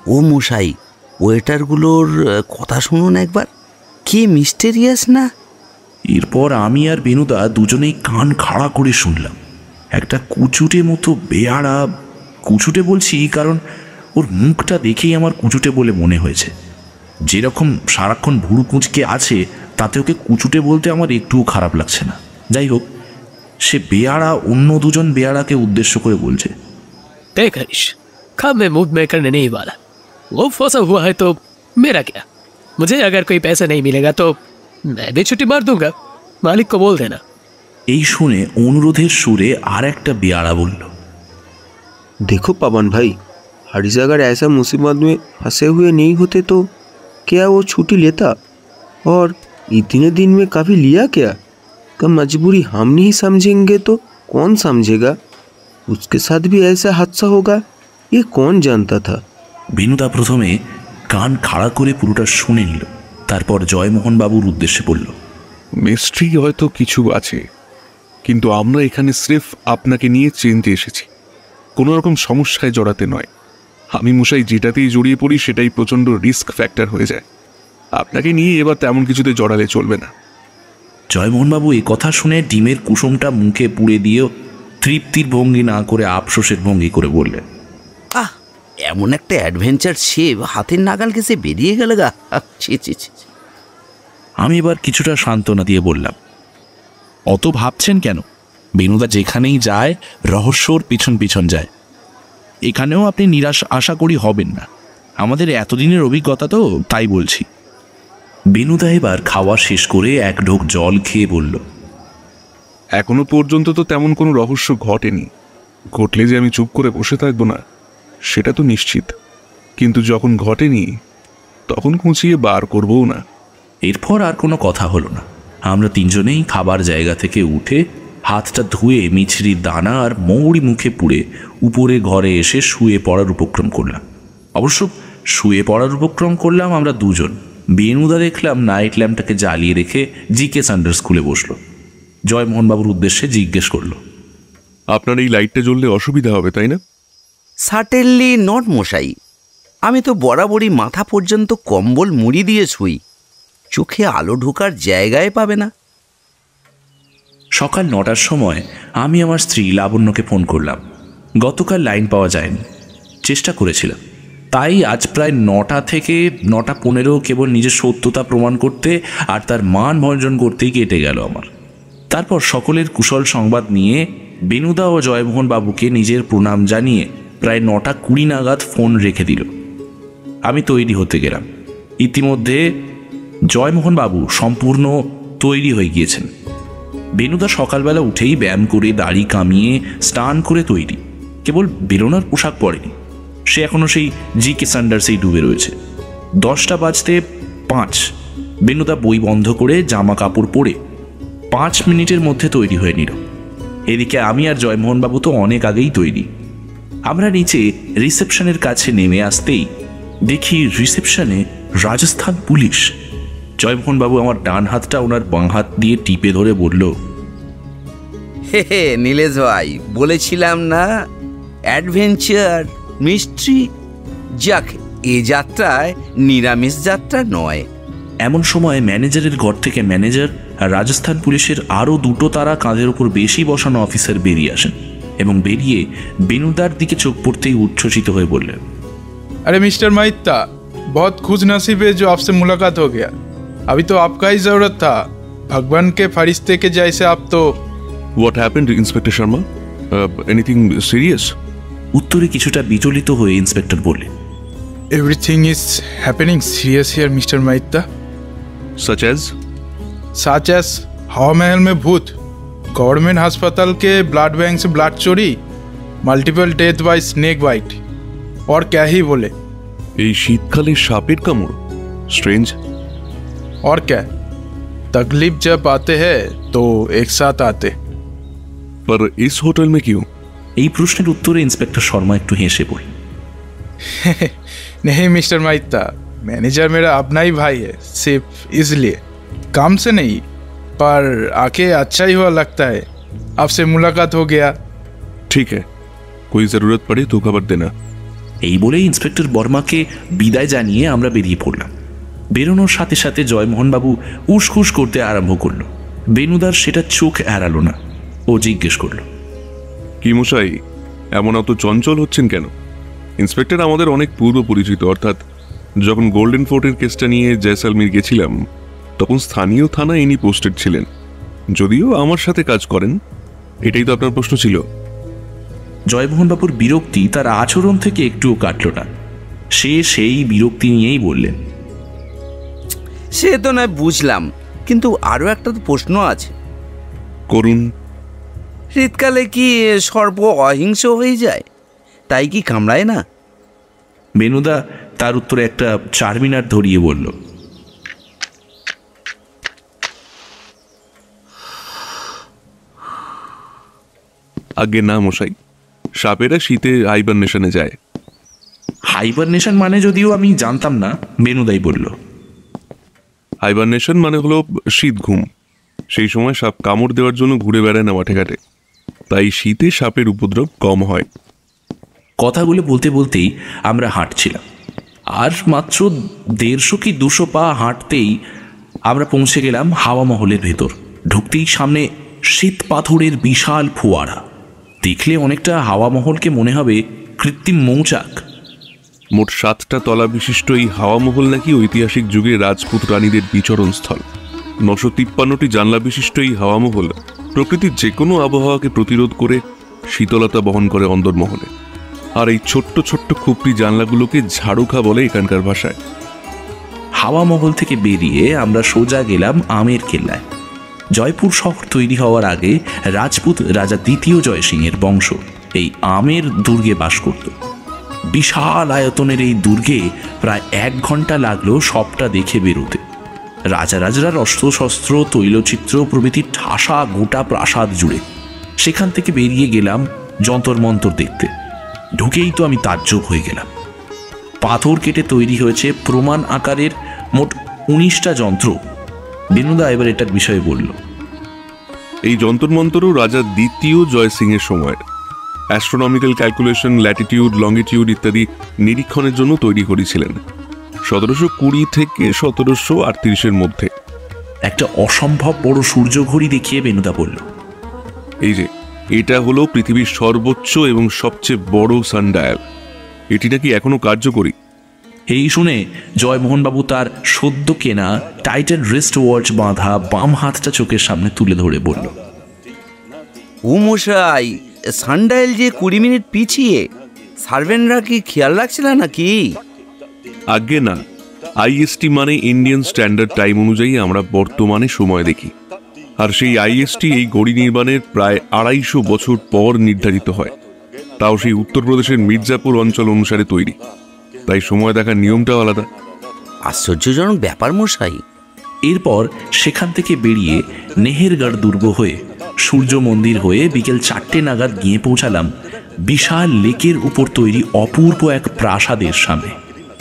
ও মশাই, ওয়েটারগুলোর কথা শুনুন একবার, কি মিস্টেরিয়াস না? এরপর আমি আর বেনুদা দুজনেই কান খাড়া করে শুনলাম। একটা কুচুটে মতো বেয়াড়া, কুচুটে বলছি কারণ ওর মুখটা দেখেই আমার কুচুটে বলে মনে হয়েছে। যেরকম সারাক্ষণ ভুরু কুঁচকে আছে তাতে ওকে কুচুটে বলতে আমার একটুও খারাপ লাগছে না। যাই হোক, সে বেয়াড়া অন্য দুজন বেয়াড়াকে উদ্দেশ্য করে বলছে, देख हरीश, काम में मूड में करने नहीं वाला। वो फंसा हुआ है तो मेरा क्या? मुझे अगर कोई पैसा नहीं मिलेगा तो मैं भी छुट्टी मार दूंगा, मालिक को बोल देना। এই শুনে অনুরোধের সুরে আর একটা বেয়াড়া বলল, देखो पवन भाई, हरीश अगर ऐसा मुसीबत में फंसे हुए नहीं होते तो क्या वो छुट्टी लेता? और इतने दिन में काफ़ी लिया क्या? कब मजबूरी हम नहीं समझेंगे तो कौन समझेगा? उसके साथ भी ऐसा हादसा होगा, ये कौन जानता था? বেনুদা প্রথমে কান খাড়া করে পুরোটা শুনে নিল, তারপর জয়মোহন বাবুর উদ্দেশ্যে বলল, মিস্ট্রি হয়তো কিছু আছে, কিন্তু আমরা এখানে স্রেফ আপনাকে নিয়ে চিনতে এসেছি, কোনো রকম সমস্যায় জড়াতে নয়। আমি মশাই যেটাতেই জড়িয়ে পড়ি সেটাই প্রচণ্ড রিস্ক ফ্যাক্টর হয়ে যায়। আপনাকে নিয়ে এবার তেমন কিছুতে জড়ালে চলবে না। জয়মোহনবাবু এই কথা শুনে ডিমের কুসুমটা মুখে পুড়ে দিয়েও তৃপ্তির ভঙ্গি না করে আফসোসের ভঙ্গি করে বললেন, আহ, এমন একটা অ্যাডভেঞ্চার সেভ হাতের নাগাল ঘেঁষে বেরিয়ে গেল গা। ছি ছি ছি। আমি এবার কিছুটা সান্ত্বনা দিয়ে বললাম, অত ভাবছেন কেন? বেনুদা যেখানেই যায় রহস্যর পিছন পিছন যায়। এখানেও আপনি নিরাশ আশা করি হবেন না, আমাদের এতদিনের অভিজ্ঞতা তো, তাই বলছি। বেনুদা এবার খাওয়া শেষ করে এক ঢোক জল খেয়ে বলল, এখনো পর্যন্ত তো তেমন কোনো রহস্য ঘটেনি। ঘটলে যে আমি চুপ করে বসে থাকবো না সেটা তো নিশ্চিত, কিন্তু যখন ঘটেনি তখন খুঁচিয়ে বার করবও না। এরপর আর কোনো কথা হলো না। আমরা তিনজনেই খাবার জায়গা থেকে উঠে হাতটা ধুয়ে মিছরির দানা আর মৌরি মুখে পুড়ে উপরে ঘরে এসে শুয়ে পড়ার উপক্রম করলাম। অবশ্য শুয়ে পড়ার উপক্রম করলাম আমরা দুজন। বেনুদা দেখলাম নাইট ল্যাম্পটাকে জ্বালিয়ে রেখে জিকে সান্ডার স্কুলে বসলো। জয়মোহনবাবুর উদ্দেশ্যে জিজ্ঞেস করলো, আপনার এই লাইটটা জ্বললে অসুবিধা হবে তাই না? সার্টেনলি নট মশাই, আমি তো বরাবরই মাথা পর্যন্ত কম্বল মুড়ি দিয়ে শুই, চোখে আলো ঢোকার জায়গায় পাবে না। সকাল 9টার সময় আমি আমার স্ত্রী লাবণ্যকে ফোন করলাম। গতকাল লাইন পাওয়া যায়নি, চেষ্টা করেছিলাম, তাই আজ প্রায় 9টা থেকে 9:15 কেবল নিজের সত্যতা প্রমাণ করতে আর তার মান ভঞ্জন করতেই কেটে গেল আমার। তারপর সকলের কুশল সংবাদ নিয়ে বেনুদা ও জয়মোহন বাবুকে নিজের প্রণাম জানিয়ে প্রায় 9:20 নাগাদ ফোন রেখে দিল। আমি তৈরি হতে গেলাম। ইতিমধ্যে জয়মোহন বাবু সম্পূর্ণ তৈরি হয়ে গিয়েছেন। বেনুদা সকালবেলা উঠেই ব্যায়াম করে দাড়ি কামিয়ে স্নান করে তৈরি, কেবল বেরোনোর পোশাক পরেনি। সে এখনও সেই জিকে সান্ডার্সেই ডুবে রয়েছে। 10টা বাজতে 5 বেনুদা বই বন্ধ করে জামা কাপড় পরে 5 মিনিটের মধ্যে তৈরি হয়ে নিল। এদিকে আমি আর জয়মোহনবাবু তো অনেক আগেই তৈরি। আমরা নিচে রিসেপশনের কাছে নেমে আসতেই দেখি রিসেপশনে রাজস্থান পুলিশ। জয়মোহনবাবু আমার ডান হাতটা ওনার বাঁ হাত দিয়ে টিপে ধরে বলল, হে হে নীলেশ ভাই, বলেছিলাম না অ্যাডভেঞ্চার মিস্ট্রি। যাক, এ যাত্রায় নিরামিষ যাত্রা নয়। এমন সময় ম্যানেজারের ঘর থেকে ম্যানেজার আর রাজস্থান পুলিশের আরও 2 তারা কাঁধের উপর বেশি বসানো অফিসার বেরিয়ে আসেন এবং বেরিয়ে বেনুদার দিকে চোখ পড়তেই উচ্ছ্বসিত হয়ে বললেন, अरे मिस्टर महित्ता, बहुत खुश नसीब है जो आपसे मुलाकात हो गया। अभी तो आपका ही जरूरत था, भगवान के फरिश्ते के जैसे आप तो। What happened, Inspector Sharma? Anything serious? উত্তরে কিছুটা বিচলিত হয়ে ইন্সপেক্টর বললেন, Everything is happening serious here, Mr. महित्ता। Such as? हवा महल में भूत, गवर्नमेंट अस्पताल के ब्लड बैंक से ब्लड चोरी, multiple death by snake bite, और क्या ही बोले। এই শীতকালে সাপের কামড়, স্ট্রেঞ্জ। और क्या, तकलीफ जब आते हैं तो एक साथ आते। पर इस होटल में क्यों? এই প্রশ্নের উত্তরে ইন্সপেক্টর শর্মা একটু হেসে বললেন, नहीं मिस्टर महित्ता, मैनेजर मेरा अपना ही भाई है, सिर्फ इसलिए, काम से नहीं, पर आके अच्छा ही हुआ लगता है, आपसे मुलाकात हो गया। ठीक है, कोई जरूरत पड़े तो खबर देना। এই বলে ইন্সপেক্টর বর্মাকে বিদায় জানিয়ে আমরা বেরিয়ে পড়লাম। বেরোনোর সাথে সাথে জয়মোহনবাবু উসখুস করতে আরম্ভ করল। বেনুদার সেটা চোখ এড়ালো না। ও জিজ্ঞেস করল, কি মশাই, এমন অত চঞ্চল হচ্ছেন কেন? ইন্সপেক্টর আমাদের অনেক পূর্ব পরিচিত, অর্থাৎ যখন গোল্ডেন ফোর্টের কেসটা নিয়ে জয়সালমীর গেছিলাম তখন স্থানীয় থানা ইনি পোস্টেড ছিলেন, যদিও আমার সাথে কাজ করেন। এটাই তো আপনার প্রশ্ন ছিল। জয়মোহনবাবুর বিরক্তি তার আচরণ থেকে একটুও কাটল না। সে সেই বিরক্তি নিয়েই বললেন, সে তো নয় বুঝলাম, কিন্তু আরও একটা তো প্রশ্ন আছে। করুন। শীতকালে কি সর্প অহিংস হয়ে যায়? তাই কি কামড়ায় না? বেনুদা তার উত্তরে একটা চারমিনার ধরিয়ে বলল, আগে না মশাই, সাপেরা শীতে হাইবারনেশনে যায়। হাইবারনেশন মানে যদিও আমি জানতাম না, বেনুদাই বলল। হাইবারনেশন মানে হলো শীত ঘুম। সেই সময় সাপ কামড় দেওয়ার জন্য ঘুরে বেড়ায় না মাঠে ঘাটে, তাই শীতে সাপের উপদ্রব কম হয়। কথাগুলো বলতে বলতেই আমরা হাঁটছিলাম, আর মাত্র 150 কি 200 পা হাঁটতেই আমরা পৌঁছে গেলাম হাওয়া মহলের ভেতর। ঢুকতেই সামনে শ্বেত পাথরের বিশাল ফোয়ারা। দেখলে অনেকটা হাওয়া মহলকে মনে হবে কৃত্রিম মৌচাক। মোট 7টা তলা বিশিষ্ট এই হাওয়া মহল নাকি ঐতিহাসিক যুগে রাজপুত রানীদের বিচরণ স্থল। 953টি জানলা বিশিষ্ট এই হাওয়া মহল প্রকৃতির যে কোনো আবহাওয়াকে প্রতিরোধ করে শীতলতা বহন করে অন্দরমহলে। আর এই ছোট্ট ছোট্ট খুপড়ি জানলাগুলোকে ঝাড়ুখা বলে এখানকার ভাষায়। হাওয়া মহল থেকে বেরিয়ে আমরা সোজা গেলাম আমের কেল্লায়। জয়পুর শহর তৈরি হওয়ার আগে রাজপুত রাজা 2য় জয়সিংহের বংশ এই আমের দুর্গে বাস করত। বিশাল আয়তনের এই দুর্গে প্রায় 1 ঘন্টা লাগলো সবটা দেখে বেরোতে। রাজারাজরার অস্ত্রশস্ত্র, তৈলচিত্র প্রভৃতি ঠাসা গোটা প্রাসাদ জুড়ে। সেখান থেকে বেরিয়ে গেলাম যন্তর মন্তর দেখতে। ঢুকেই তো আমি তাজ্জব হয়ে গেলাম। পাথর কেটে তৈরি হয়েছে প্রমাণ আকারের মোট 19টা যন্ত্র। বেনুদা এবার এটার বিষয়ে বলল, এই যন্তর মন্তরও রাজা 2য় জয়সিংহের সময়ের। অ্যাস্ট্রোনমিক্যাল ক্যালকুলেশন, ল্যাটিটিউড, লঙ্গিটিউড ইত্যাদি নিরীক্ষণের জন্য তৈরি করেছিলেন 1720 থেকে 1738-এর মধ্যে। একটা অসম্ভব বড় সূর্য ঘড়ি দেখিয়ে বেনুদা বলল, এই যে এটা হলো পৃথিবীর সর্বোচ্চ এবং সবচেয়ে বড় সানডায়াল। এটি নাকি এখনো কার্যকরী। এই শুনে জয়মোহনবাবু তার সদ্য কেনা টাইটান রিস্ট ওয়াচ বাঁধা বাম হাতটা চোখের সামনে তুলে ধরে বলল, ও মশাই, সানডায়াল যে 20 মিনিট পিছিয়ে, সার্ভেন্টরা কি খেয়াল রাখছিল নাকি? আগে না, আইএসটি মানে ইন্ডিয়ান স্ট্যান্ডার্ড টাইম অনুযায়ী আমরা বর্তমানে সময় দেখি। আর সেই আইএসটি এই ঘড়ি নির্মাণের প্রায় 250 বছর পর নির্ধারিত হয়, তাও সেই উত্তরপ্রদেশের মির্জাপুর অঞ্চল অনুসারে তৈরি। তাই সময় দেখার নিয়মটাও আলাদা। আশ্চর্যজনক ব্যাপার মশাই। এরপর সেখান থেকে বেরিয়ে নেহেরগড় দুর্গ হয়ে সূর্য মন্দির হয়ে বিকেল 4টে নাগাদ গিয়ে পৌঁছালাম বিশাল লেকের উপর তৈরি অপূর্ব এক প্রাসাদের সামনে।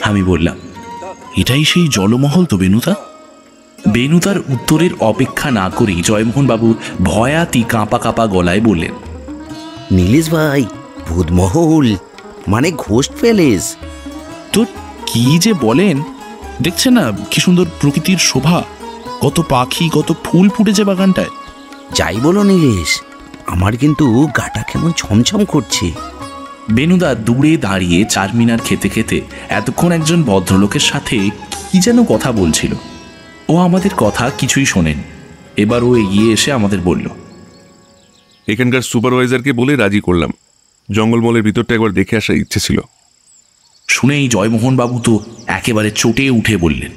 আমি বললাম, এটাই সেই জলমহল তো বেনুদা? বেনুদার উত্তরের অপেক্ষা না করেই জয়মোহনবাবু ভয়াতি কাঁপা কাঁপা গলায় বললেন, নীলেশ ভাই, ভূতমহল মানে ঘোস্ট প্যালেস। তো কি যে বলেন! দেখছেন না কি সুন্দর প্রকৃতির শোভা, কত পাখি, কত ফুল ফুটেছে বাগানটায়। যাই বলো নীলেশ, আমার কিন্তু গাটা কেমন ছমছম করছে। বেনুদা দূরে দাঁড়িয়ে চারমিনার খেতে খেতে এতক্ষণ একজন ভদ্রলোকের সাথে কি যেন কথা বলছিল। ও আমাদের কথা কিছুই শোনেন। এবার ও এগিয়ে এসে আমাদের বলল, এখানকার সুপারভাইজারকে বলে রাজি করলাম। জঙ্গলমহলের ভিতরটা একবার দেখে আসার ইচ্ছে ছিল। শুনেই জয়মোহনবাবু তো একেবারে চটে উঠে বললেন,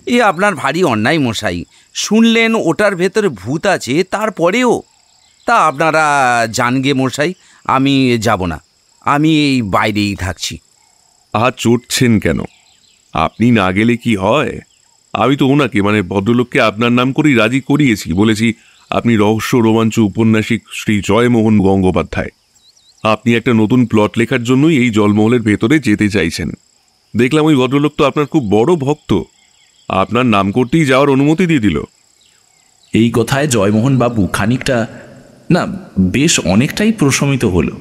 এ আপনার ভারী অন্যায় মশাই। শুনলেন ওটার ভেতরে ভূত আছে, তারপরেও তা আপনারা জানগে মশাই, আমি যাব না, আমি এই বাইরেই থাকছি। চটছেন কেন? আপনি না গেলে কি হয়? আমি তো ওনাকে মানে ভদ্রলোককে আপনার নাম করেই রাজি করিয়েছি। বলেছি আপনি রহস্য রোমাঞ্চ উপন্যাসিক শ্রী জয়মোহন গঙ্গোপাধ্যায়। আপনি একটা নতুন প্লট লেখার জন্যই এই জলমহলের ভেতরে যেতে চাইছেন। দেখলাম ওই ভদ্রলোক তো আপনার খুব বড় ভক্ত, আপনার নাম করতেই যাওয়ার অনুমতি দিয়ে দিল। এই কথায় জয়মোহনবাবু খানিকটা না বেশ অনেকটাই প্রশমিত হলো,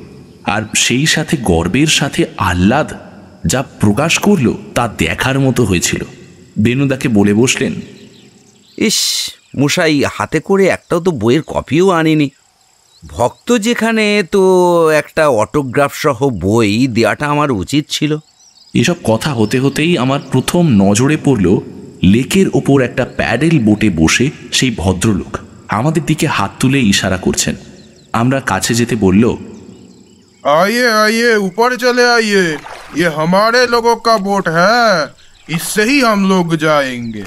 আর সেই সাথে গর্বের সাথে আহ্লাদ যা প্রকাশ করল তা দেখার মতো হয়েছিল। বেনুদাকে বলে বসলেন, ইস মশাই, হাতে করে একটাও তো বইয়ের কপিও আনিনি। ভক্ত যেখানে, তো একটা অটোগ্রাফ সহ বই দেওয়াটা আমার উচিত ছিল। এসব কথা হতে হতেই আমার প্রথম নজরে পড়ল লেকের ওপর একটা প্যাডেল বোটে বসে সেই ভদ্রলোক আমাদের দিকে হাত তুলে ইশারা করছেন। আমরা কাছে যেতে বলল, आइए आइए ऊपर चले आइए, ये हमारे लोगों का बोट है, इससे ही हम लोग जाएंगे।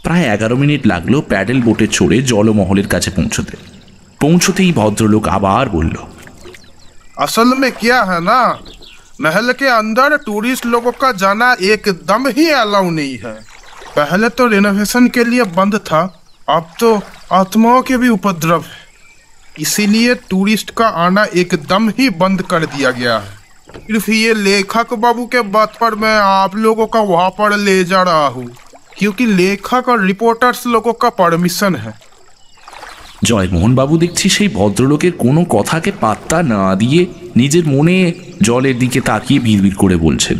প্রায় 11 মিনিট লাগলো প্যাডেল বোটে চড়ে জলমহলের কাছে পৌঁছতেই ভদ্রলোক আবার বলল, असल में क्या है ना, महल के अंदर टूरिस्ट लोगों का जाना एकदम ही अलाउ नहीं है। पहले तो रिनोवेशन के लिए बंद था, अब तो आत्माओं के भी उपद्रव है, इसीलिए टूरिस्ट का आना एकदम ही बंद कर दिया गया है। सिर्फ ये लेखक बाबू के बात पर मैं आप लोगों का वहाँ पर ले जा रहा हूँ, क्योंकि लेखक और रिपोर्टर्स लोगों का परमिशन है। জয়মোহন বাবু দেখছি সেই ভদ্রলোকের কোনো কথাকে পাত্তা না দিয়ে নিজের মনে জলের দিকে তাকিয়ে বিড়বিড় করে বলছেন,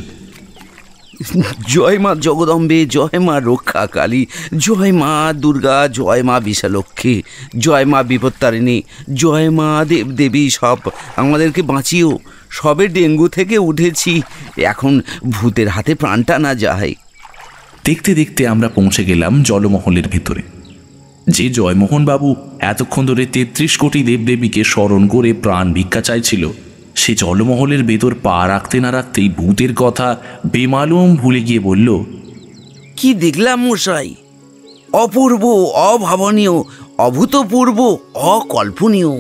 জয় মা জগদম্বে, জয় মা রক্ষা কালী, জয় মা দুর্গা, জয় মা বিশালক্ষী, জয় মা বিপত্তারিণী, জয় মা দেবদেবী, সব আমাদেরকে বাঁচিও। সবে ডেঙ্গু থেকে উঠেছি, এখন ভূতের হাতে প্রাণটা না যায়। দেখতে দেখতে আমরা পৌঁছে গেলাম জলমহলের ভেতরে। যে জয়মোহন বাবু এতক্ষণ ধরে 33 কোটি দেবদেবীকে স্মরণ করে প্রাণ ভিক্ষা চাইছিল, সে জলমহলের ভেতর পা রাখতে না রাখতেই ভূতের কথা বেমালুম ভুলে গিয়ে বলল, কি দেখলাম মশাই, অপূর্ব, অভাবনীয়, অভূতপূর্ব, অকল্পনীয়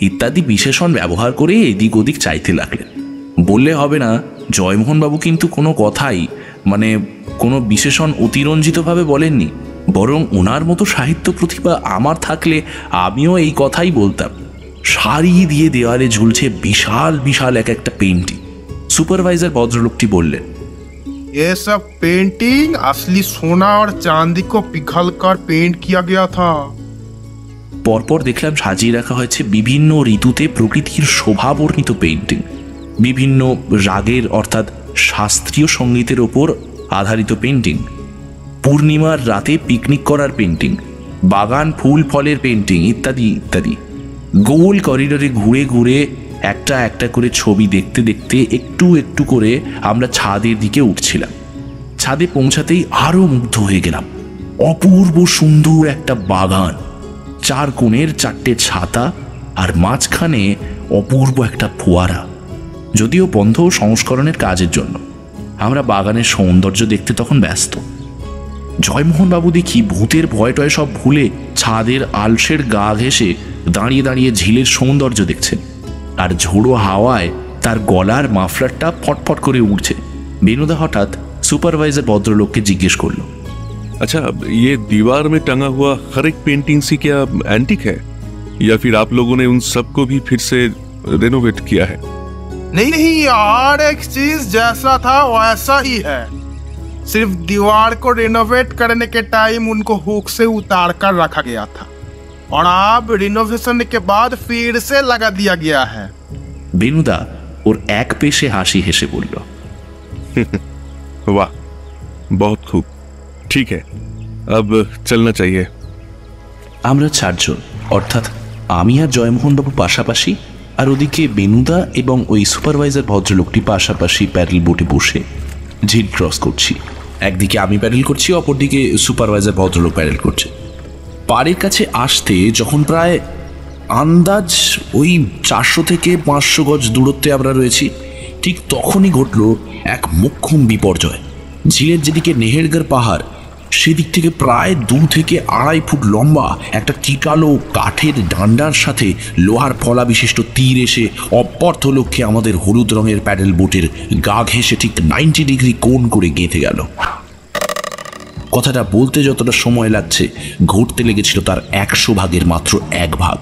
ইত্যাদি বিশেষণ ব্যবহার করে এদিক ওদিক চাইতে লাগলেন। বললে হবে না, জয়মোহনবাবু কিন্তু কোনো কথাই কোনো বিশেষণ অতিরঞ্জিতভাবে বলেননি, বরং ওনার মতো সাহিত্য প্রতিভা আমার থাকলে আমিও এই কথাই বলতাম। সারি দিয়ে দেওয়ালে ঝুলছে বিশাল বিশাল এক একটা পেন্টিং। সুপারভাইজার ভদ্রলোকটি বললেন, ये सब पेंटिंग असली सोना और चांदी को पिघलकर पेंट किया गया था। পরপর দেখলাম সাজিয়ে রাখা হয়েছে বিভিন্ন ঋতুতে প্রকৃতির শোভা বর্ণিত পেন্টিং, বিভিন্ন রাগের অর্থাৎ শাস্ত্রীয় সঙ্গীতের ওপর আধারিত পেন্টিং, পূর্ণিমার রাতে পিকনিক করার পেন্টিং, বাগান ফুল ফলের পেন্টিং ইত্যাদি ইত্যাদি। গোল করিডোরে ঘুরে ঘুরে একটা একটা করে ছবি দেখতে দেখতে একটু একটু করে আমরা ছাদের দিকে উঠছিলাম। ছাদে পৌঁছাতেই আরো মুগ্ধ হয়ে গেলাম। অপূর্ব সুন্দর একটা বাগান, 4 কোণের 4টে ছাতা, আর মাঝখানে অপূর্ব একটা ফোয়ারা। যদিও বন্ধ সংস্করণের কাজের জন্য, আমরা বাগানের সৌন্দর্য দেখতে তখন ব্যস্ত। জয়মোহন বাবু দেখি ভূতের ভয় টয় সব ভুলে ছাদের আলসের গা ঘেঁষে দাঁড়িয়ে দাঁড়িয়ে ঝিলের সৌন্দর্য দেখছেন, আর ঝোড়ো হাওয়ায় তার গলার মাফলারটা ফটফট করে উঠছে। বেনুদা হঠাৎ সুপারভাইজার ভদ্রলোককে জিজ্ঞেস করলো, अच्छा, ये दीवार में टंगा हुआ हर एक पेंटिंग सी क्या एंटिक है, या फिर आप लोगों ने उन सबको भी फिर से रेनोवेट किया है? नहीं नहीं, हर एक चीज जैसा था वैसा ही है, सिर्फ दीवार को रिनोवेट करने के टाइम उनको हुक से उतार कर रखा गया था, और अब रिनोवेशन के बाद फिर से लगा दिया गया है। বেনুদা ওর এক পেশে হাসি হেসে বলল, वाह, बहुत खूब, ठीक है, अब चलना चाहिए। আমরা 4 জন, অর্থাৎ আমি আর জয়মোহনবাবু পাশাপাশি, আর ওদিকে বেনুদা এবং ওই সুপারভাইজার ভদ্রলোকটি পাশাপাশি প্যাডেল বোটে বসে ঝিল ক্রস করছি। একদিকে আমি প্যাডেল করছি, অপরদিকে সুপারভাইজার ভদ্রলোক প্যাডেল করছে। পাড়ের কাছে আসতে যখন প্রায় আন্দাজ ওই 400 থেকে 500 গজ দূরত্বে আমরা রয়েছি, ঠিক তখনই ঘটল এক মোক্ষম বিপর্যয়। ঝিলের যেদিকে নেহেরগড় পাহাড়, সেদিক থেকে প্রায় 2 থেকে 2.5 ফুট লম্বা একটা কিটালো কাঠের ডান্ডার সাথে লোহার ফলা বিশিষ্ট তীর এসে অপর্থ লক্ষ্যে আমাদের হলুদ রঙের প্যাডেল বোটের গা ঘেঁষে ঠিক 90 ডিগ্রি কোণ করে গেঁথে গেল। কথাটা বলতে যতটা সময় লাগছে, ঘটতে লেগেছিল তার 100 ভাগের মাত্র 1 ভাগ,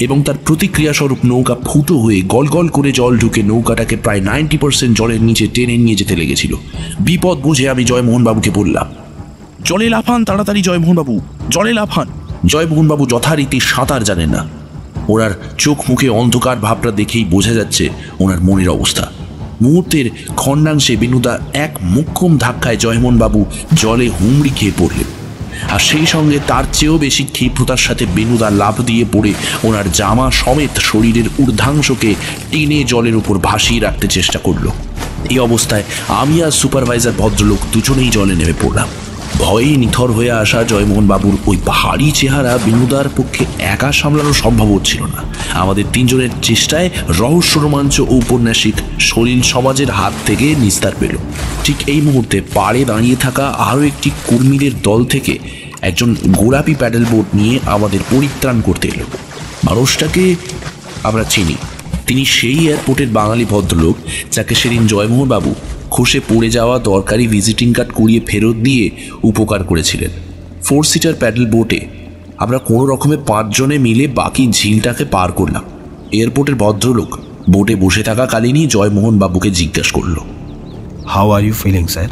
এবং তার প্রতিক্রিয়া স্বরূপ নৌকা ফুটো হয়ে গল গল করে জল ঢুকে নৌকাটাকে প্রায় 90% জলের নিচে টেনে নিয়ে যেতে লেগেছিল। বিপদ বুঝে আমি জয়মোহনবাবুকে বললাম, জলে লাফান তাড়াতাড়ি জয়মোহনবাবু, জলে লাফান। জয়মোহনবাবু যথারীতি সাঁতার জানেন না। ওনার চোখ মুখে অন্ধকার ভাবটা দেখেই বোঝা যাচ্ছে ওনার মনের অবস্থা। মুহূর্তের খণ্ডাংশে বেনুদা এক মোক্ষম ধাক্কায় জয়মোহনবাবু জলে হুমড়ি খেয়ে পড়লেন। আর সেই সঙ্গে তার চেয়েও বেশি ক্ষিপ্রতার সাথে বেনুদা লাফ দিয়ে পড়ে ওনার জামা সমেত শরীরের ঊর্ধ্বাংশকে টেনে জলের উপর ভাসিয়ে রাখতে চেষ্টা করলো। এই অবস্থায় আমি আর সুপারভাইজার ভদ্রলোক দুজনেই জলে নেমে পড়লাম। ভয়ে নিথর হয়ে আসা জয়মোহন বাবুর ওই ভারী চেহারা বেনুদার পক্ষে একা সামলানো সম্ভব হচ্ছিল না। আমাদের তিনজনের চেষ্টায় রহস্য রোমাঞ্চ ঔপন্যাসিক সলিল সমাজের হাত থেকে নিস্তার পেল। ঠিক এই মুহূর্তে পাড়ে দাঁড়িয়ে থাকা আরও একটি কর্মীদের দল থেকে একজন গোলাপি প্যাডেল বোট নিয়ে আমাদের পরিত্রাণ করতে এলো। মানুষটাকে আমরা চিনি, তিনি সেই এয়ারপোর্টের বাঙালি ভদ্রলোক যাকে সেদিন জয়মোহন বাবু খসে পড়ে যাওয়া দরকারি ভিজিটিং কার্ড করিয়ে ফেরত দিয়ে উপকার করেছিলেন। 4 সিটার প্যাডেল বোটে আমরা কোনো রকমে 5 জনে মিলে বাকি ঝিলটাকে পার করলাম। এয়ারপোর্টের ভদ্রলোক বোটে বসে থাকাকালীনই জয়মোহন বাবুকে জিজ্ঞাসা করল, how are you feeling sir?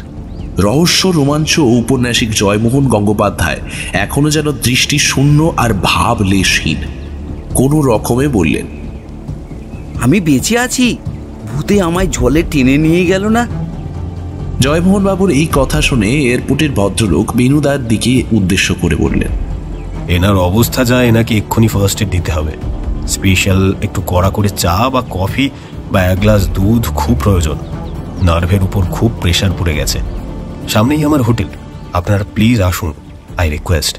রহস্য রোমাঞ্চ ঔপন্যাসিক জয়মোহন গঙ্গোপাধ্যায় এখনো যেন দৃষ্টি শূন্য আর ভাবলেশহীন কোনো রকমে বললেন, আমি বেঁচে আছি, ভূতে আমায় জলে টেনে নিয়ে গেল না। জয়মোহন বাবুর এই কথা শুনে এয়ারপোর্টের ভদ্রলোক বেনুদার দিকে উদ্দেশ্য করে বললেন, এনার অবস্থা যা, এনাকে এক্ষুনি ফার্স্ট এড দিতে হবে। স্পেশাল একটু কড়া করে চা বা কফি বা 1 গ্লাস দুধ খুব প্রয়োজন। নার্ভের উপর খুব প্রেশার পড়ে গেছে। সামনেই আমার হোটেল, আপনারা প্লিজ আসুন, আই রিকোয়েস্ট।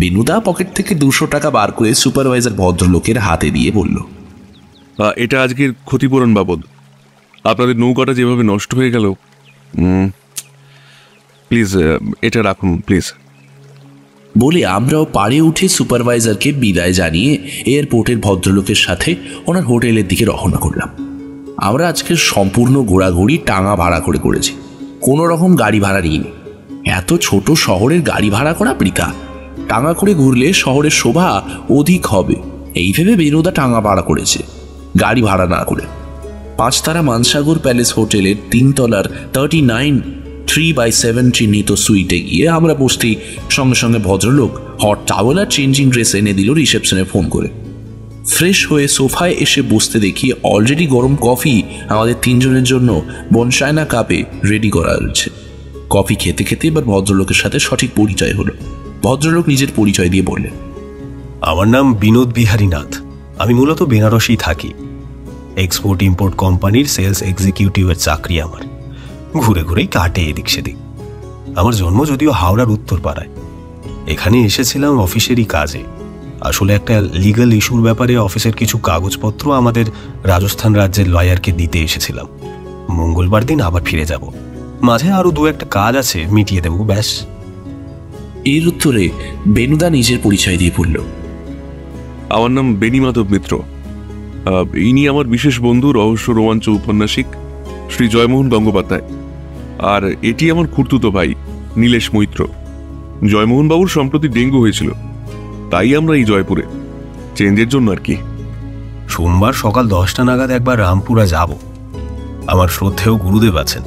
বেনুদা পকেট থেকে 200 টাকা বার করে সুপারভাইজার ভদ্রলোকের হাতে দিয়ে বলল, এটা আজকের ক্ষতিপূরণ বাবদ। আপনাদের নৌকাটা যেভাবে নষ্ট হয়ে গেল, প্লিজ এটা রাখুন প্লিজ। বলে আমরাও পাড়ে উঠে সুপারভাইজারকে বিদায় জানিয়ে এয়ারপোর্টের ভদ্রলোকের সাথে ওনার হোটেলের দিকে রওনা করলাম। আমরা আজকের সম্পূর্ণ ঘোরাঘুরি টাঙা ভাড়া করে করেছি, কোনো রকম গাড়ি ভাড়া নিইনি। এত ছোট শহরের গাড়ি ভাড়া করা বৃথা, টাঙা করে ঘুরলে শহরের শোভা অধিক হবে এই ভেবে বেনুদা টাঙা ভাড়া করেছে, গাড়ি ভাড়া না করে। 5 তারা মানসাগর প্যালেস হোটেলের 3 তলার 39 3/7 চিহ্নিত সুইটে গিয়ে আমরা বসতেই সঙ্গে সঙ্গে ভদ্রলোক হট টাওয়েল আর চেঞ্জিং ড্রেস এনে দিল রিসেপশনে ফোন করে। ফ্রেশ হয়ে সোফায় এসে বসতে দেখি অলরেডি গরম কফি আমাদের 3 জনের জন্য বনসায়না কাপে রেডি করা হয়েছে। কফি খেতে খেতে এবার ভদ্রলোকের সাথে সঠিক পরিচয় হলো। ভদ্রলোক নিজের পরিচয় দিয়ে বললেন, আমার নাম বিনোদ বিহারী নাথ, আমি মূলত বেনারসেই থাকি। এক্সপোর্ট ইম্পোর্ট কোম্পানির সেলস এক্সিকিউটিভের চাকরি আমার। ঘুরে ঘুরেই কাটে এদিক সেদিক। আমার জন্ম যদিও হাওড়ার উত্তরপাড়ায়। এখানে এসেছিলাম অফিসেরই কাজে। আসলে একটা লিগ্যাল ইস্যুর ব্যাপারে অফিসের কিছু কাগজপত্র আমাদের রাজস্থান রাজ্যের লয়ারকে দিতে এসেছিলাম। মঙ্গলবার দিন আবার ফিরে যাব, মাঝে আরো 2-1টা কাজ আছে, মিটিয়ে দেব, ব্যাস। এর উত্তরে বেনুদা নিজের পরিচয় দিয়ে বলল, আমার নাম বেনি মাধব মিত্র। ইনি আমার বিশেষ বন্ধু রহস্য রোমাঞ্চ উপন্যাসিক শ্রী জয়মোহন গঙ্গোপাধ্যায়। আর এটি আমার খুড়তুতো ভাই নীলেশ মৈত্র। জয়মোহন বাবুর সম্প্রতি ডেঙ্গু হয়েছিল, তাই আমরা এই জয়পুরে চেঞ্জের জন্য আর কি। সোমবার সকাল 10টা নাগাদ একবার রামপুরা যাব। আমার শ্রদ্ধেয় গুরুদেব আছেন,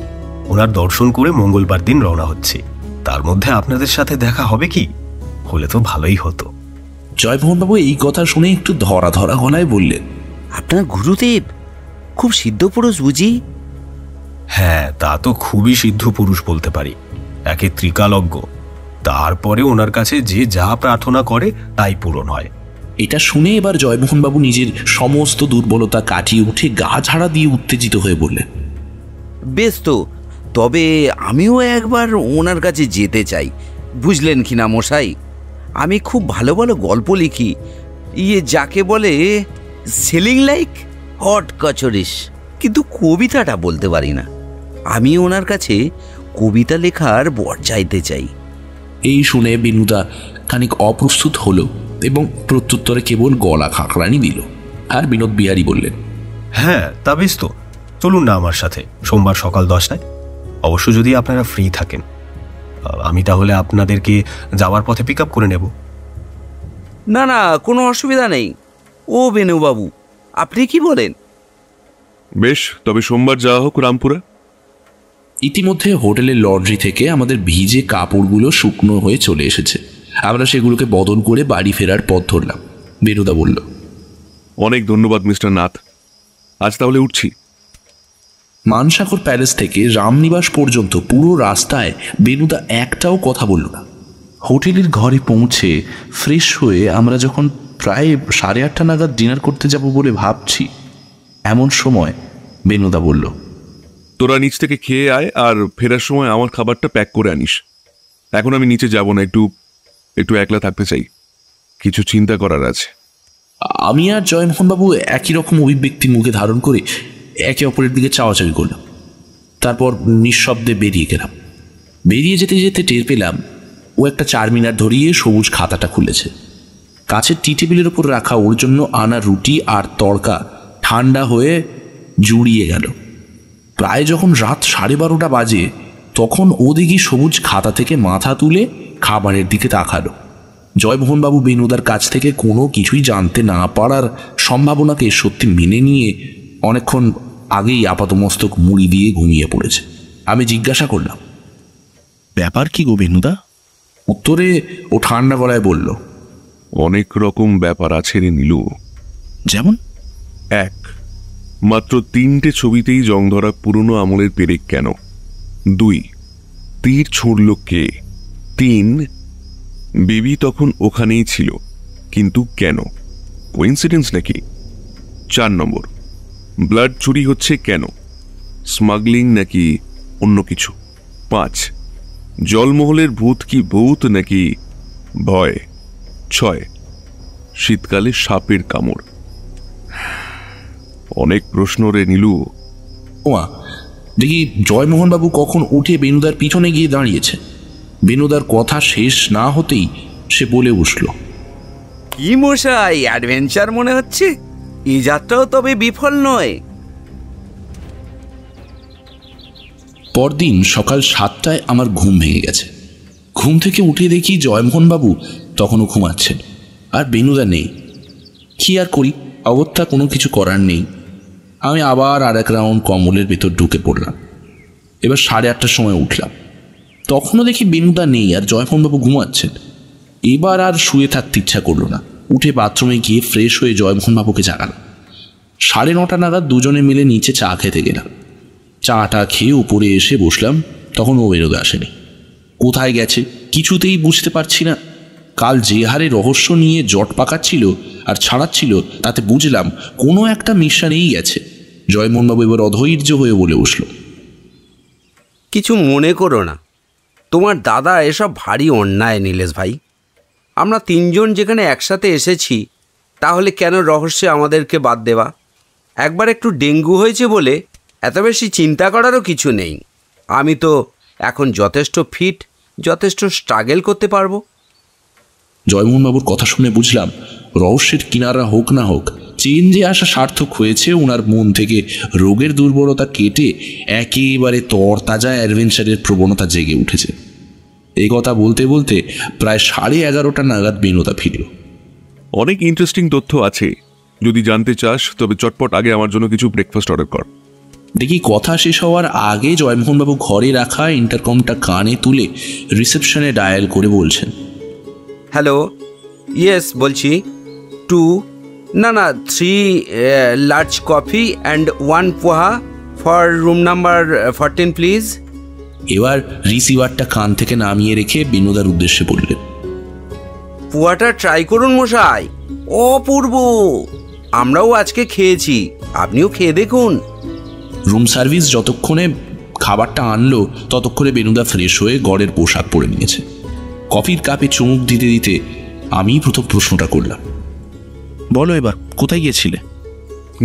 ওনার দর্শন করে মঙ্গলবার দিন রওনা হচ্ছে। তার মধ্যে আপনাদের সাথে দেখা হবে কি? হলে তো ভালোই হতো। জয়মোহনবাবু এই কথা শুনে একটু ধরা ধরা গলায় বললেন, আপনার গুরুদেব খুব সিদ্ধ পুরুষ বুঝি? হ্যাঁ, তা তো খুবই সিদ্ধ পুরুষ বলতে পারি, একে ত্রিকালজ্ঞ। তারপরে ওনার কাছে যে যা প্রার্থনা করে তাই পূরণ হয়। এটা শুনে এবার জয়মোহনবাবু নিজের সমস্ত দুর্বলতা কাটিয়ে উঠে গা ঝাড়া দিয়ে উত্তেজিত হয়ে বললেন, বেশ তো, তবে আমিও একবার ওনার কাছে যেতে চাই, বুঝলেন কি না মশাই। আমি খুব ভালো ভালো গল্প লিখি, যাকে বলে সেলিং লাইক হট কচরিস, কিন্তু কবিতাটা বলতে পারি না। আমি ওনার কাছে কবিতা লেখার বর চাইতে চাই। এই শুনে বেনুদা খানিক অপ্রস্তুত হলো এবং প্রত্যুত্তরে কেবল গলা খাঁকড়ানি দিল। আর বিনোদ বিহারী বললেন, হ্যাঁ তা বেশ তো, চলুন না আমার সাথে সোমবার সকাল 10টায়, অবশ্য যদি আপনারা ফ্রি থাকেন। আমি তাহলে আপনাদেরকে যাওয়ার পথে পিক আপ করে নেব। না না, কোনো অসুবিধা নেই। ও বেনুবাবু, আপনি কি বলেন? বেশ, তবে সোমবার যাওয়া হোক রামপুরা। ইতিমধ্যে হোটেলের লন্ড্রি থেকে আমাদের ভিজে কাপড়গুলো শুকনো হয়ে চলে এসেছে। আমরা সেগুলোকে বদল করে বাড়ি ফেরার পথ ধরলাম। বেনুদা বলল, অনেক ধন্যবাদ মিস্টার নাথ, আজ তাহলে উঠছি। মানসাগর প্যালেস থেকে রামনিবাস পর্যন্ত পুরো রাস্তায় বেনুদা একটাও কথা বলল না। হোটেলের ঘরে পৌঁছে ফ্রেশ হয়ে আমরা যখন প্রায় 8:30 নাগাদ ডিনার করতে যাব বলে ভাবছি, এমন সময় বেনুদা বলল, তোরা নিচ থেকে খেয়ে আয়, আর ফেরার সময় আমার খাবারটা প্যাক করে আনিস। এখন আমি নিচে যাব না, একটু একলা থাকতে চাই, কিছু চিন্তা করার আছে। আমি আর জয়মোহনবাবু একই রকম অভিব্যক্তি মুখে ধারণ করে একে অপরের দিকে চাওয়াচাওয়ি করলাম। তারপর নিঃশব্দে বেরিয়ে গেলাম। বেরিয়ে যেতে যেতে টের পেলাম ও একটা 4 মিনার ধরিয়ে সবুজ খাতাটা খুলেছে। কাছের টি টেবিলের ওপর রাখা ওর জন্য আনা রুটি আর তড়কা ঠান্ডা হয়ে জুড়িয়ে গেল। প্রায় যখন রাত 12:30 বাজে তখন ও দেখি সবুজ খাতা থেকে মাথা তুলে খাবারের দিকে তাকালো। জয়মোহনবাবু বেনুদার কাছ থেকে কোনো কিছুই জানতে না পারার সম্ভাবনাকে সত্যি মেনে নিয়ে অনেকক্ষণ আগেই আপাতমস্তক মুড়ি দিয়ে ঘুমিয়ে পড়েছে। আমি জিজ্ঞাসা করলাম, ব্যাপার কি গো বেনুদা? উত্তরে ও ঠান্ডা গলায় বলল, অনেক রকম ব্যাপার আছে রে নীলু। যেমন? 1, মাত্র 3টে ছবিতেই জং ধরা পুরনো আমলের পেরেক কেন? 2, তীর ছুঁড়ল কে? 3, বেবি তখন ওখানেই ছিল, কিন্তু কেন? কোইন্সিডেন্স নাকি? 4 নম্বর, ব্লাড চুরি হচ্ছে কেন? স্মাগলিং নাকি অন্য কিছু? 5, জলমহলের ভূত কি ভূত নাকি ভয়? 6, শীতকালে সাপের কামড়। অনেক প্রশ্ন রে নীলু। ওমা, দেখি জয়মোহনবাবু কখন উঠে বেনুদার পিছনে গিয়ে দাঁড়িয়েছে। বেনুদার কথা শেষ না হতেই সে বলে উঠল, কি মশাই, অ্যাডভেঞ্চার মনে হচ্ছে। এই যাত্রাও তবে বিফল নয়। পরদিন সকাল 7টায় আমার ঘুম ভেঙে গেছে। ঘুম থেকে উঠে দেখি জয়মোহনবাবু তখনও ঘুমাচ্ছেন, আর বেনুদা নেই। কি আর করি, অগত্যা কোনো কিছু করার নেই। আমি আবার আর এক রাউন্ড কম্বলের ভেতর ঢুকে পড়লাম। এবার 8:30টার সময় উঠলাম। তখনও দেখি বেনুদা নেই আর জয়মোহনবাবু ঘুমাচ্ছেন। এবার আর শুয়ে থাকতে ইচ্ছা করলো না। উঠে বাথরুমে গিয়ে ফ্রেশ হয়ে জয়মোহনবাবুকে জাগালাম। 9:30 নাগাদ দুজনে মিলে নিচে চা খেতে গেলাম। চাটা খেয়ে উপরে এসে বসলাম, তখন ও বেরোতে আসেনি। কোথায় গেছে কিছুতেই বুঝতে পারছি না। কাল যে হারে রহস্য নিয়ে জট পাকাচ্ছিল আর ছাড়াচ্ছিল, তাতে বুঝলাম কোনো একটা মিশনেই গেছে। জয়মোহনবাবু এবার অধৈর্য হয়ে বলে উঠল, কিছু মনে করো না, তোমার দাদা এসব ভারী অন্যায় নীলেশ ভাই। আমরা 3 জন যেখানে একসাথে এসেছি, তাহলে কেন রহস্যে আমাদেরকে বাদ দেওয়া? একবার একটু ডেঙ্গু হয়েছে বলে এত বেশি চিন্তা করারও কিছু নেই। আমি তো এখন যথেষ্ট ফিট, যথেষ্ট স্ট্রাগল করতে পারবো। জয়মোহনবাবুর কথা শুনে বুঝলাম রহস্যের কিনারা হোক না হোক, চেঞ্জে আসা সার্থক হয়েছে। ওনার মন থেকে রোগের দুর্বলতা কেটে একেবারে তরতাজা অ্যাডভেঞ্চারের প্রবণতা জেগে উঠেছে। এই কথা বলতে বলতে প্রায় 11:30 নাগাদ বেনুদা ফিরল। অনেক ইন্টারেস্টিং তথ্য আছে, যদি জানতে চাস তবে চটপট আগে আমার জন্য কিছু ব্রেকফাস্ট অর্ডার কর। দেখি কথা শেষ হওয়ার আগে জয়মোহনবাবু ঘরে রাখা ইন্টারকমটা কানে তুলে রিসেপশনে ডায়াল করে বলছেন, হ্যালো, ইয়েস বলছি। 2 না 3 large coffee and 1 poha for room number 14 please. এবার রিসিভারটা কান থেকে নামিয়ে রেখে বেনুদার উদ্দেশ্যে বললেন, পোহাটা ট্রাই করুন মশাই, অপূর্ব। আমরাও আজকে খেয়েছি, আপনিও খেয়ে দেখুন। রুম সার্ভিস যতক্ষণে খাবারটা আনলো ততক্ষণে বেনুদা ফ্রেশ হয়ে গড়ের পোশাক পরে নিয়েছে। কফির কাপে চুমুক দিতে দিতে আমি প্রথম প্রশ্নটা করলাম, বলো এবার কোথায় গিয়েছিলে?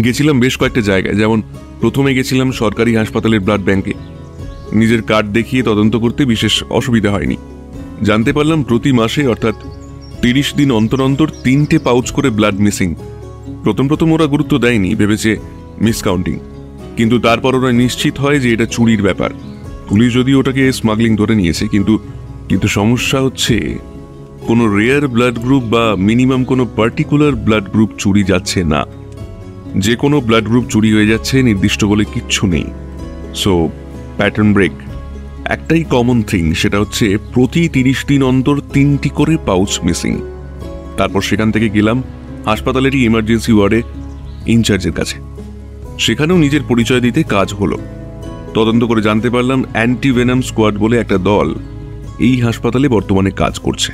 গেছিলাম বেশ কয়েকটা জায়গায়, যেমন প্রথমে গেছিলাম সরকারি হাসপাতালের ব্লাড ব্যাংকে। নিজের কার্ড দেখিয়ে তদন্ত করতে বিশেষ অসুবিধা হয়নি। জানতে পারলাম প্রতি মাসে অর্থাৎ 30 দিন অন্তর অন্তর 3টে পাউচ করে ব্লাড মিসিং। প্রথম ওরা গুরুত্ব দেয়নি, ভেবেছে মিসকাউন্টিং, কিন্তু তারপর ওরা নিশ্চিত হয় যে এটা চুরির ব্যাপার। পুলিশ যদি ওটাকে স্মাগলিং ধরে নিয়েছে, কিন্তু সমস্যা হচ্ছে কোনো রেয়ার ব্লাড গ্রুপ বা মিনিমাম কোনো পার্টিকুলার ব্লাড গ্রুপ চুরি যাচ্ছে না। যে কোনো ব্লাড গ্রুপ চুরি হয়ে যাচ্ছে, নির্দিষ্ট বলে কিচ্ছু নেই। So pattern break. একটাই কমন থিং, সেটা হচ্ছে প্রতি 30 দিন অন্তর 3টি করে পাউচ মিসিং। তারপর সেখান থেকে গেলাম হাসপাতালেরই ইমার্জেন্সি ওয়ার্ডে ইনচার্জের কাছে। সেখানেও নিজের পরিচয় দিতে কাজ হলো। তদন্ত করে জানতে পারলাম অ্যান্টি ভেনাম স্কোয়াড বলে একটা দল এই হাসপাতালে বর্তমানে কাজ করছে।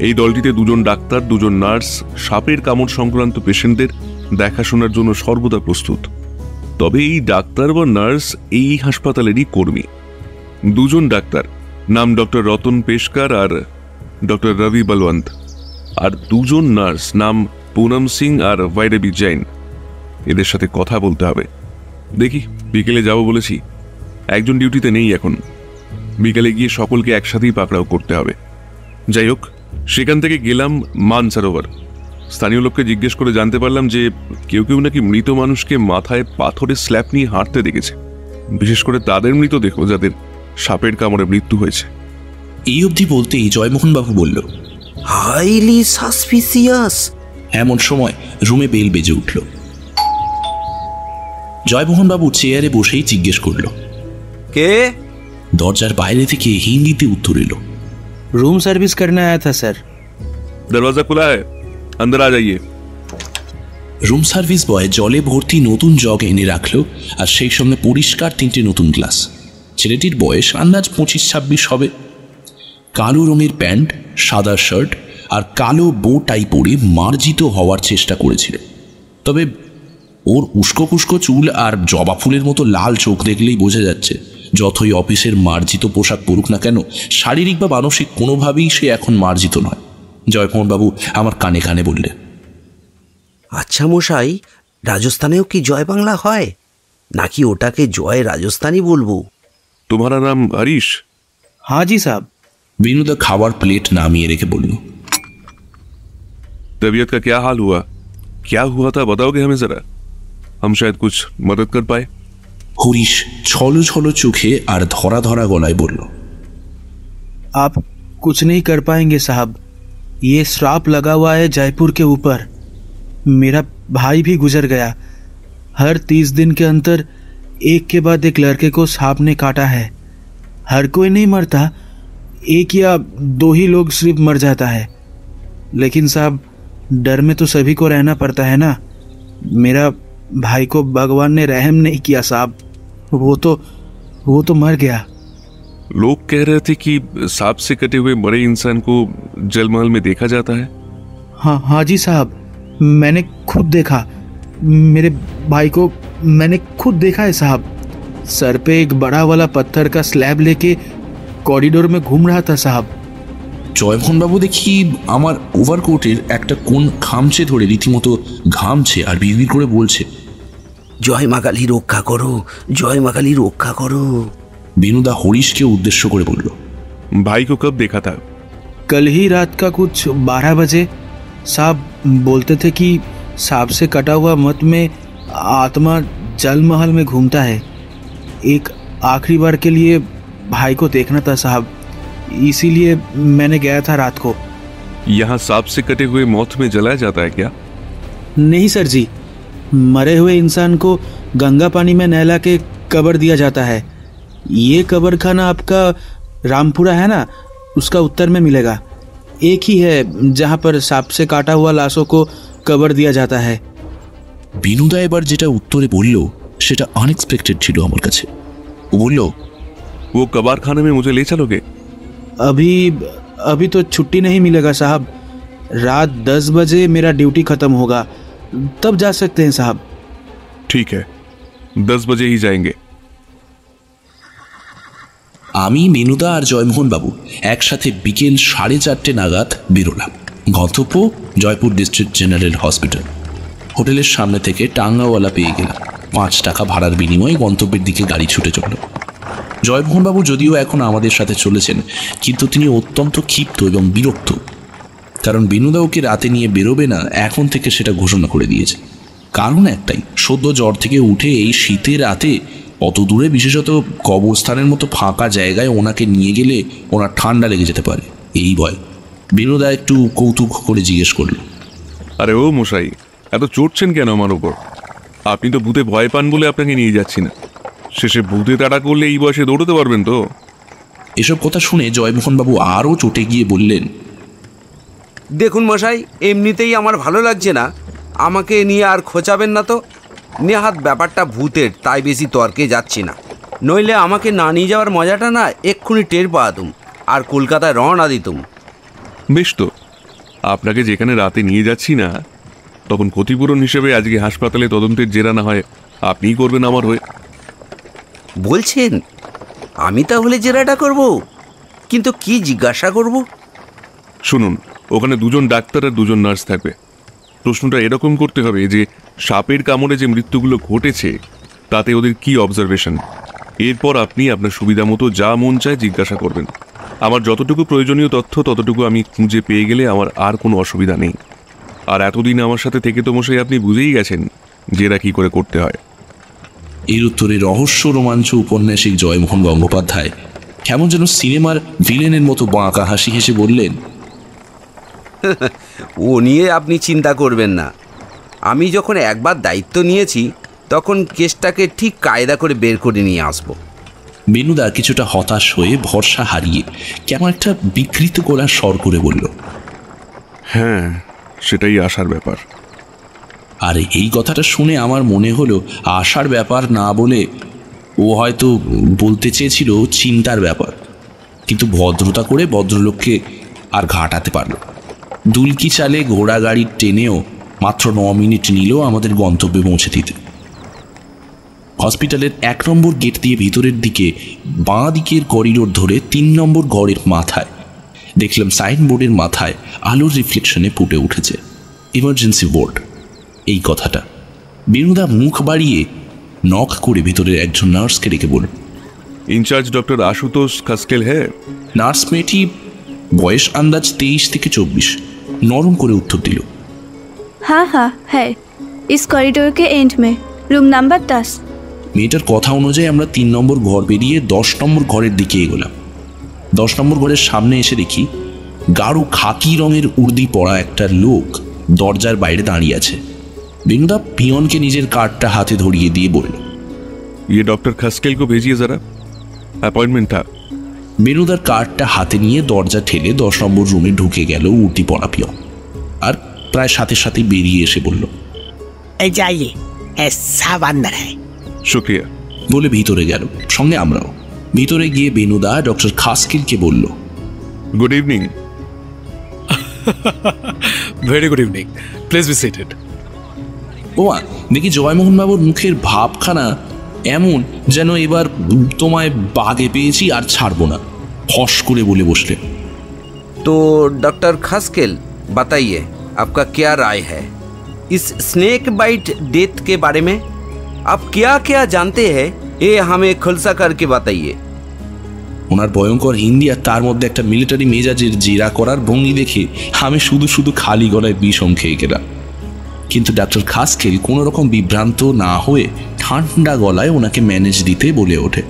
এই দলটিতে 2 জন ডাক্তার, 2 জন নার্স সাপের কামড় সংক্রান্ত পেশেন্টদের দেখাশোনার জন্য সর্বদা প্রস্তুত। তবে এই ডাক্তার বা নার্স এই হাসপাতালেরই কর্মী। 2 জন ডাক্তার নাম ডক্টর রতন পেশকার আর ডক্টর রবি বলবন্ত, আর 2 জন নার্স নাম পুনম সিং আর ভাইরবি জৈন। এদের সাথে কথা বলতে হবে। দেখি, বিকেলে যাব বলেছি, একজন ডিউটিতে নেই এখন। বিকেলে গিয়ে সকলকে একসাথেই পাকড়াও করতে হবে। যাই হোক, সেখান থেকে গেলাম মানসরোবর। স্থানীয় লোককে জিজ্ঞেস করে জানতে পারলাম যে কেউ কেউ নাকি মৃত মানুষকে মাথায় পাথরের স্ল্যাব নিয়ে হাঁটতে দেখেছে, বিশেষ করে তাদের মৃতদেহ যাদের সাপের কামড়ে মৃত্যু হয়েছে। এই অবধি বলতেই জয়মোহন বাবু বলল, হাইলি সাসপিসিয়াস। এমন সময় রুমে বেল বেজে উঠল। জয়মোহন বাবু চেয়ারে বসেই জিজ্ঞেস করল, কে? দরজার বাইরে থেকে হিন্দিতে উত্তর এলো, रूम सर्विस करने आया था सर। दरवाजा खुला है, अंदर आ जाइए। রুম সার্ভিস বয় জলে ভর্তি নতুন জগ এনে রাখলো, আর সেই সঙ্গে পরিষ্কার 3টে নতুন গ্লাস। ছেলেটির বয়স আন্দাজ 25-26 হবে। কালো রঙের প্যান্ট, সাদা শার্ট আর কালো বো টাই পরে মার্জিত হওয়ার চেষ্টা করেছিল। তবে ওর উস্কো কুস্কো চুল আর জবা ফুলের মতো লাল চোখ দেখলেই বোঝা যাচ্ছে, যতই অফিসের মার্জিত পোশাক পরুক না কেন, শারীরিক বা মানসিক কোনোভাবেই সে এখন মার্জিত নয়। জয়মোহনবাবু আমার কানে কানে বললেন, আচ্ছা মশাই, রাজস্থানেও কি জয় বাংলা হয়, নাকি ওটাকে জয় রাজস্থানী বলবো? तुम्हारा नाम हरीश? हाँ जी साहब। বিনুদা খাবার প্লেট নামিয়ে রেখে বলল, तबीयत का क्या हाल हुआ? क्या हुआ था बताओगे हमें जरा, हम शायद कुछ मदद कर पाए। হরিশ ছলো ছলো চোখে আর ধরা ধরা গলায় বলল, आप कुछ नहीं कर पाएंगे साहब, ये श्राप लगा हुआ है जयपुर के ऊपर। मेरा भाई भी गुजर गया। हर 30 दिन के अंतर एक के बाद एक लड़के को सांप ने काटा है। हर कोई नहीं मरता, 1 या 2 ही लोग सिर्फ मर जाता है। लेकिन साहब, डर में तो सभी को रहना पड़ता है ना। मेरा भाई को भगवान ने रहम नहीं किया साहब, वो तो मर गया। लोग कह रहे थे कि सांप से कटे हुए मरे इंसान को जलमहल में देखा जाता है। हाँ जी साहब, मैंने खुद देखा। मेरे भाई को मैंने खुद देखा है साहब। सर पे एक बड़ा वाला पत्थर का स्लैब लेके कॉरिडोर में घूम रहा था साहब। জয়মোহনবাবু দেখি আমার ওভারকোটের একটা কোণ খামচে ধরে রীতিমতো ঘামছে আর বিড়বিড় করে বলছে, জয় মা কালী রক্ষা করো, জয় মা কালী রক্ষা করো। বিনুদা হরিশকে উদ্দেশ্য করে বলল, भाई को कब देखा था? कल ही रात का कुछ 12 बजे। साहब बोलते थे कि सांप से कटा हुआ मत में आत्मा जल महल में घूमता है। एक आखिरी बार के लिए भाई को देखना था साहब, इसीलिए मैंने गया था रात को। यहाँ सांप से कटे हुए मौत में जलाया जाता है क्या? नहीं सर जी, मरे हुए इंसान को गंगा पानी में नहला के कब्र दिया जाता है। ये कब्र खाना आपका रामपुरा है ना, उसका उत्तर में मिलेगा। एक ही है जहाँ पर सांप से काटा हुआ लाशों को कब्र दिया जाता है। বিনুদা এবার যেটা উত্তরে বলল সেটা আনএক্সপেক্টেড ছিল আমার কাছে। ও বলল, वो कबार खाने में मुझे ले चलोगे? अभी तो छुट्टी नहीं मिलेगा साहब। रात 10 बजे मेरा ड्यूटी खत्म होगा, तब जा सकते हैं साहब। ठीक है, 10 बजे ही जाएंगे। আমি বিনুদা আর জয়মোহনবাবু একসাথে বিকেল 4:30 নাগাদ বেরোলাম। গন্তব্য জয়পুর ডিস্ট্রিক্ট জেনারেল হসপিটাল। হোটেলের সামনে থেকে টাঙ্গাওয়ালা পেয়ে গেলাম। 5 টাকা ভাড়ার বিনিময়ে গন্তব্যের দিকে গাড়ি ছুটে চলল। জয়মোহনবাবু যদিও এখন আমাদের সাথে চলেছেন, কিন্তু তিনি অত্যন্ত ক্ষিপ্ত এবং বিরক্ত, কারণ বিনুদা ওকে রাতে নিয়ে বেরোবে না এখন থেকে সেটা ঘোষণা করে দিয়েছে। কারণ একটাই, সদ্য জ্বর থেকে উঠে এই শীতের রাতে অত দূরে, বিশেষত কবরস্থানের মতো ফাঁকা জায়গায় ওনাকে নিয়ে গেলে ওনার ঠান্ডা লেগে যেতে পারে, এই ভয়। বিনুদা একটু কৌতুক করে জিজ্ঞেস করল, আরে ও মশাই, এত চড়ছেন কেন আমার ওপর? আপনি তো ভূতে ভয় পান বলে আপনাকে নিয়ে যাচ্ছি না। শেষে ভূতে তাড়া করলে এই বয়সে দৌড়তে পারবেন তো? এসব কথা শুনে জয়মোহনবাবু আরও চটে গিয়ে বললেন, দেখুন মশাই, এমনিতেই আমার ভালো লাগছে না, আমাকে নিয়ে আর খোঁচাবেন না তো। নেহাত ব্যাপারটা ভূতের, তাই বেশি তর্কে যাচ্ছি না। নইলে আমাকে না নিয়ে যাওয়ার মজাটা না এক্ষুনি টের পাতুম। আর কলকাতায় রওনা দিতুম। বেশ, তো আপনাকে যেখানে রাতে নিয়ে যাচ্ছি না, তখন ক্ষতিপূরণ হিসেবে আজকে হাসপাতালে তদন্তের জেরা না হয় আপনিই করবেন আমার হয়ে। বলছেন আমি তাহলে জেরাটা করব? কিন্তু কি জিজ্ঞাসা করব? শুনুন, ওখানে 2জন ডাক্তার আর 2জন নার্স থাকবে। প্রশ্নটা এরকম করতে হবে যে সাপের কামড়ে যে মৃত্যুগুলো ঘটেছে তাতে ওদের কি অবজারভেশন। এরপর আপনি আপনার সুবিধা মতো যা মন চায় জিজ্ঞাসা করবেন। আমার যতটুকু প্রয়োজনীয় তথ্য ততটুকু আমি খুঁজে পেয়ে গেলে আমার আর কোনো অসুবিধা নেই। আর এতদিন আমার সাথে থেকে তো মশাই আপনি বুঝেই গেছেন যে এরা কি করে করতে হয়। এর উত্তরে রহস্য রোমাঞ্চ উপন্যাসিক জয়মোহন গঙ্গোপাধ্যায় কেমন যেন সিনেমার ভিলেনের মতো বাঁকা হাসি হেসে বললেন, ও নিয়ে আপনি চিন্তা করবেন না। আমি যখন একবার দায়িত্ব নিয়েছি তখন কেসটাকে ঠিক কায়দা করে বের করে নিয়ে আসবো। বেনুদা কিছুটা হতাশ হয়ে ভরসা হারিয়ে কেমন একটা বিকৃত গলার স্বর করে বলল, হ্যাঁ, সেটাই আশার ব্যাপার। আর এই কথাটা শুনে আমার মনে হলো আশার ব্যাপার না বলে ও হয়তো বলতে চেয়েছিল চিন্তার ব্যাপার, কিন্তু ভদ্রতা করে ভদ্রলোককে আর ঘাটাতে পারল। দুলকি চালে ঘোড়া গাড়ির ট্রেনেও মাত্র 9 মিনিট নিল আমাদের গন্তব্যে পৌঁছে দিতে। হসপিটালের 1 নম্বর গেট দিয়ে ভিতরের দিকে বাঁ দিকের করিডোর ধরে 3 নম্বর ঘরের মাথায় দেখলাম সাইনবোর্ডের মাথায় আলোর রিফ্লেকশনে ফুটে উঠেছে ইমার্জেন্সি ওয়ার্ড। এই কথাটা বেনুদা মুখ বাড়িয়ে নক করে ভিতরের একজন নার্সকে ডেকে বলল, ইনচার্জ ডক্টর আশুতোষ খাসকেল হ্যাঁ? নার্স মেয়েটি বয়স আন্দাজ 23 থেকে 24 নরম করে উত্তর দিল, हाँ हाँ है, इस कॉरिडोर के एंड में, रूम नंबर 10। মেয়েটার কথা অনুযায়ী আমরা 3 নম্বর ঘর পেরিয়ে 10 নম্বর ঘরের দিকে এগোলাম। 10 নম্বর ঘরের সামনে এসে দেখি গাঢ় খাকি রঙের উর্দি পরা একটা লোক দরজার বাইরে দাঁড়িয়ে আছে। বেনুদা পিয়নকে নিজের কার্ডটা হাতে ধরিয়ে দিয়ে বলল, ये डॉक्टर खसकेल को भेजिए जरा, अपॉइंटमेंट था। বেনুদার কার্ডটা হাতে নিয়ে দরজা ঠেলে 10 নম্বর রুমে ঢুকে গেল উর্দি পরা পিয়ন, আর প্রায় সাথে সাথে বেরিয়ে এসে বলল, जाइए, सब अंदर है। शुक्रिया বলে ভিতরে গেল। সঙ্গে আমরাও। ভিতরে গিয়ে বেনুদা ডক্টর খাসকেলকে বলল, good evening. Very good evening, please be seated. ওমা, দেখি জয়মোহন বাবুর মুখের ভাবখানা এমন যেন এবার তোমায় বাগে পেয়েছি আর ছাড়বো না। ফস করে বলে বসলে, तो डॉक्टर खासकेल बताइए आपका क्या राय है इस स्नेक बाइट डेथ के बारे में? आप क्या क्या जानते हैं ये हमें खुलसा करके बताइए। ওনার ভয়ঙ্কর হিন্দি আর তার মধ্যে একটা মিলিটারি মেজাজের জেরা করার ভঙ্গি দেখে আমি শুধু শুধু খালি গলায় বিষম খেয়ে গেলাম। কিন্তু ডাক্তার খাসকেল কোনো রকম বিভ্রান্ত না হয়ে ঠান্ডা গলায় ওনাকে ম্যানেজ দিতে বলে ওঠে,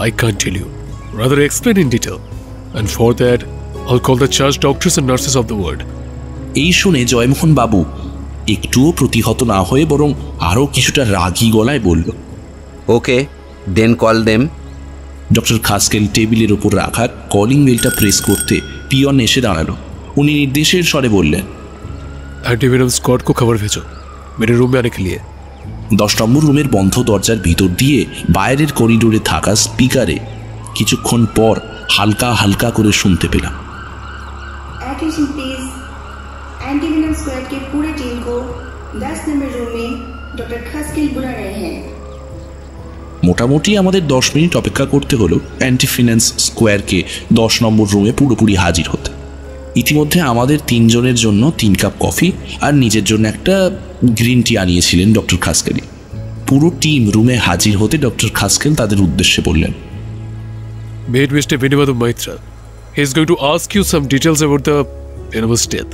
I can't tell you. Rather explain in detail. And for that, I'll call the charge doctors and nurses of the ward. এই শুনে জয়মোহন বাবু একটুও প্রতিহত না হয়ে বরং আরও কিছুটা রাগী গলায় বলল, ওকে, দেন কল দেম। ডক্টর খাসকেল টেবিলের ওপর রাখা কলিং বেলটা প্রেস করতে পিয়ন এসে দাঁড়ালো। উনি নির্দেশের স্বরে বললেন, एंटीवेनम स्क्वाड को खबर भेजो मेरे रूम में आने के लिए। 10 নম্বর রুমের বন্ধ দরজার ভিতর দিয়ে বাইরের করিডোরে থাকা স্পিকারে কিছুক্ষণ পর হালকা হালকা করে শুনতে পেলাম, अटेंशन प्लीज, एंटीवेनम स्क्वाड के पूरे टीम को 10 नंबर रूम में डॉक्टर खासकेल बुला रहे हैं। মোটামুটি আমাদের 10 মিনিট অপেক্ষা করতে হলো অ্যান্টিফিন্যান্স স্কোয়ারকে 10 নম্বর রুমে পুরোপুরি হাজির হতে। ইতিমধ্যে আমাদের 3 জনের জন্য 3 কাপ কফি আর নিজের জন্য একটা গ্রিন টি আনিয়েছিলেন ডক্টর খাসকেলি। পুরো টিম রুমে হাজির হতে ডক্টর খাসকেল তাদের উদ্দেশ্যে বললেন, Meet Mr. Vinivadu Maitra. He is going to ask you some details about the venomous death.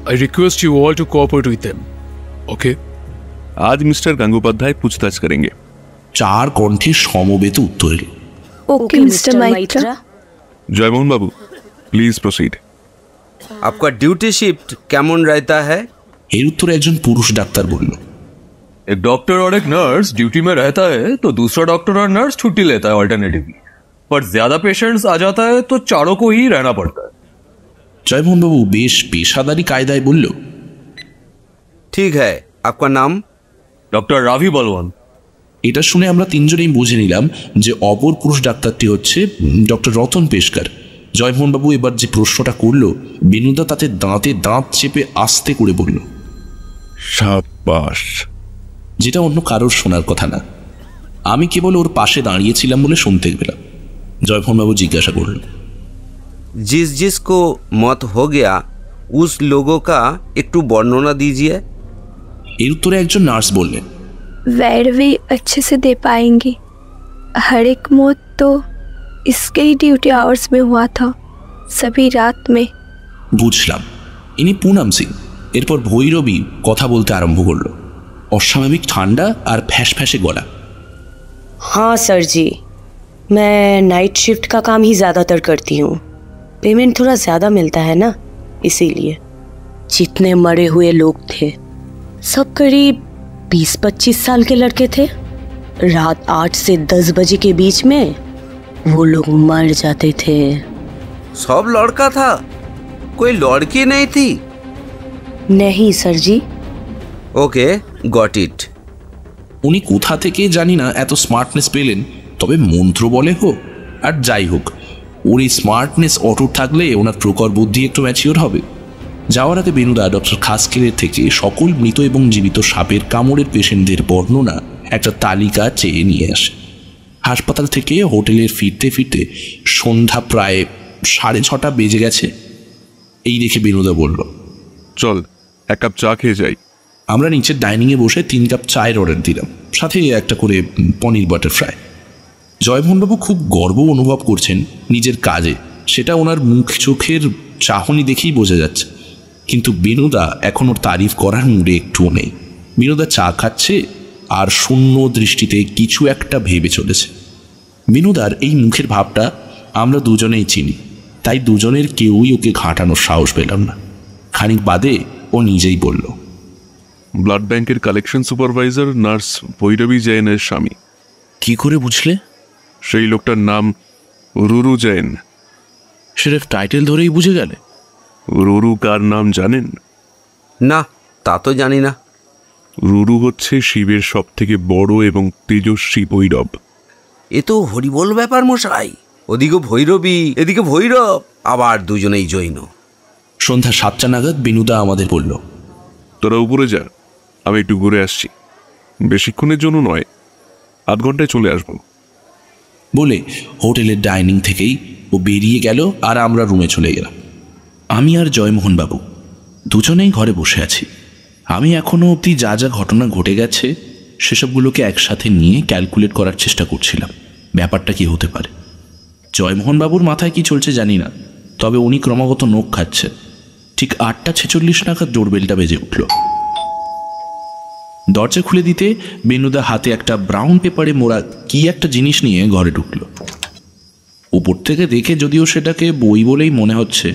I request you all to cooperate with them. Okay? आज मिस्टर गंगोपाध्याय पूछताछ करेंगे। 4 কণ্ঠে সমবেত উত্তর এলো, okay mister Maitra. Jeyamohan Babu please proceed. आपका duty shift কেমন रहता है? এর উত্তরে একজন পুরুষ ডাক্তার বলল, एक डॉक्टर और एक नर्स ड्यूटी में रहता है तो दूसरा डॉक्टर और नर्स छुट्टी लेता है ऑल्टरनेटिवली, पर ज्यादा पेशेंट्स आ जाता है तो चारों को ही रहना पड़ता है। জয়মোহন বাবু বেশ পেশাদারি কায়দায় বলল, ठीक है, आपका नाम? डॉक्टर रावी बलवान। এটা শুনে আমরা তিনজনেই বুঝে নিলাম যে অপর পুরুষ ডাক্তারটি হচ্ছে ডক্টর রতন পেশকার। জয়মোহনবাবু এবার যে প্রশ্নটা করল, বেনুদা তাতে দাঁতে দাঁত চেপে আস্তে করে বলল, সাবাস। যেটা অন্য কারোর শোনার কথা না। আমি কেবল ওর পাশে দাঁড়িয়েছিলাম বলে শুনতে পেলাম। জয়মোহনবাবু জিজ্ঞাসা করল, जिसको मौत हो गया उस लोगों का একটু বর্ণনা दीजिए। এর উত্তরে একজন নার্স বললেন, वैरवी अच्छे से दे पाएंगी। हर एक मौत तो इसके ही ड्यूटी आवर्स में हुआ था, सभी रात में। বুঝলাম, ইনি পুনাম সিং। এরপর ভৈরবী কথা বলতে আরম্ভ করল, অস্বাভাবিক ঠান্ডা আর ফ্যাস ফ্যাসে গলা। हाँ सर जी, मैं नाइट शिफ्ट का काम ही ज़्यादातर करती हूँ। पेमेंट थोड़ा ज़्यादा मिलता है ना, इसीलिए। जितने मरे हुए लोग थे सब करीब 20-25 साल के लड़के थे। रात 8 से 10 बजे के बीच में वो लोग मर जाते थे। सब लड़का था, कोई लड़की नहीं थी? नहीं sir ji. Okay, got it. উনি কোথা থেকে জানি না এত স্মার্টনেস পেলেন, তবে মন্ত্র বলে হোক আর যাই হোক, ওর এই স্মার্টনেস অটুট থাকলে ওনার প্রখর বুদ্ধি একটু ম্যাচিওর হবে। যাওয়ার আগে বেনুদা ডক্টর খাসকেলের থেকে সকল মৃত এবং জীবিত সাপের কামড়ের পেশেন্টদের বর্ণনা একটা তালিকা চেয়ে নিয়ে আসে। হাসপাতাল থেকে হোটেলের ফিরতে ফিরতে সন্ধ্যা প্রায় 6:30 বেজে গেছে। এই দেখে বেনুদা বলল, চল এক কাপ চা খেয়ে যাই। আমরা নিচের ডাইনিংয়ে বসে 3 কাপ চায়ের অর্ডার দিলাম, সাথে একটা করে পনির বাটার ফ্রাই। জয়মোহনবাবু খুব গর্ব অনুভব করছেন নিজের কাজে, সেটা ওনার মুখ চোখের চাহনি দেখেই বোঝা যাচ্ছে। কিন্তু বেনুদা এখন ওর তারিফ করার মুডে একটুও নেই। বেনুদা চা খাচ্ছে আর শূন্য দৃষ্টিতে কিছু একটা ভেবে চলেছে। বেনুদার এই মুখের ভাবটা আমরা দুজনেই চিনি, তাই দুজনের কেউই ওকে ঘাঁটানোর সাহস পেলাম না। খানিক বাদে ও নিজেই বলল, ব্লাড ব্যাংকের কালেকশন সুপারভাইজার নার্স ভৈরবী জৈনের স্বামী। কি করে বুঝলে? সেই লোকটার নাম রুরু জৈন। সিরেফ টাইটেল ধরেই বুঝে গেলে? রুরু কার নাম জানেন? না, তা তো জানি না। রুরু হচ্ছে শিবের সব থেকে বড় এবং তেজস্বী ভৈরব। এ তো হরিবোল ব্যাপার মশাই। ওদিকে ভৈরবী, এদিকে ভৈরব, আবার দুজনেই জৈন। সন্ধ্যা 7টা নাগাদ বেনুদা আমাদের বলল, তোরা উপরে যা, আমি একটু ঘুরে আসছি। বেশিক্ষণের জন্য নয়, আধ ঘন্টায় চলে আসবো। বলে হোটেলের ডাইনিং থেকেই ও বেরিয়ে গেল আর আমরা রুমে চলে গেলাম। আমি আর জয়মোহনবাবু দুজনেই ঘরে বসে আছি। আমি এখনও অবধি যা যা ঘটনা ঘটে গেছে সেসবগুলোকে একসাথে নিয়ে ক্যালকুলেট করার চেষ্টা করছিলাম, ব্যাপারটা কি হতে পারে। জয়মোহনবাবুর মাথায় কি চলছে জানি না, তবে উনি ক্রমাগত নখ খাচ্ছে। ঠিক 8:46 নাগাদ ডোরবেলটা বেজে উঠল। দরজা খুলে দিতে বেনুদা হাতে একটা ব্রাউন পেপারে মোড়া কি একটা জিনিস নিয়ে ঘরে ঢুকলো। উপর থেকে দেখে যদিও সেটাকে বই বলেই মনে হচ্ছে,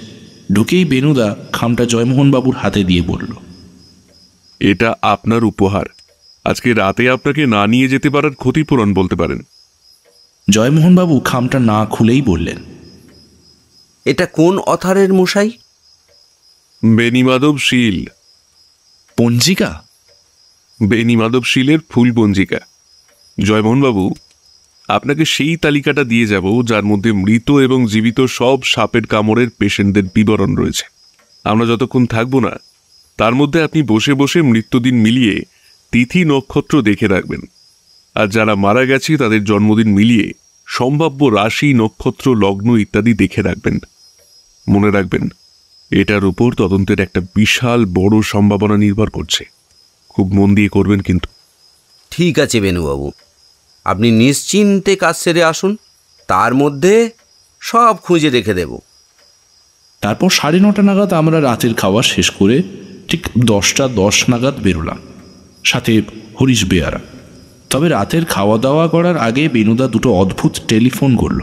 ঢুকেই বেনুদা খামটা জয়মোহনবাবুর হাতে দিয়ে বলল, এটা আপনার উপহার। আজকে রাতে আপনাকে না নিয়ে যেতে পারার ক্ষতিপূরণ বলতে পারেন। জয়মোহনবাবু খামটা না খুলেই বললেন, এটা কোন অথারের মশাই? বেনিমাধব শীল। পঞ্জিকা? বেনিমাধব শীলের ফুল পঞ্জিকা। জয়মোহনবাবু, আপনাকে সেই তালিকাটা দিয়ে যাব যার মধ্যে মৃত এবং জীবিত সব সাপের কামড়ের পেশেন্টদের বিবরণ রয়েছে। আমরা যতক্ষণ থাকবো না, তার মধ্যে আপনি বসে বসে মৃত্যুদিন মিলিয়ে তিথি নক্ষত্র দেখে রাখবেন। আর যারা মারা গেছে তাদের জন্মদিন মিলিয়ে সম্ভাব্য রাশি, নক্ষত্র, লগ্ন ইত্যাদি দেখে রাখবেন। মনে রাখবেন, এটার উপর তদন্তের একটা বিশাল বড় সম্ভাবনা নির্ভর করছে। খুব মন দিয়ে করবেন কিন্তু। ঠিক আছে বেনুবাবু, আপনি নিশ্চিন্তে কাজ সেরে আসুন, তার মধ্যে সব খুঁজে রেখে দেব। তারপর 9:30 নাগাদ আমরা রাতের খাওয়া শেষ করে ঠিক 10:10 নাগাদ বেরোলাম, সাথে হরিশ বেয়ারা। তবে রাতের খাওয়া দাওয়া করার আগে বেনুদা দুটো অদ্ভুত টেলিফোন করল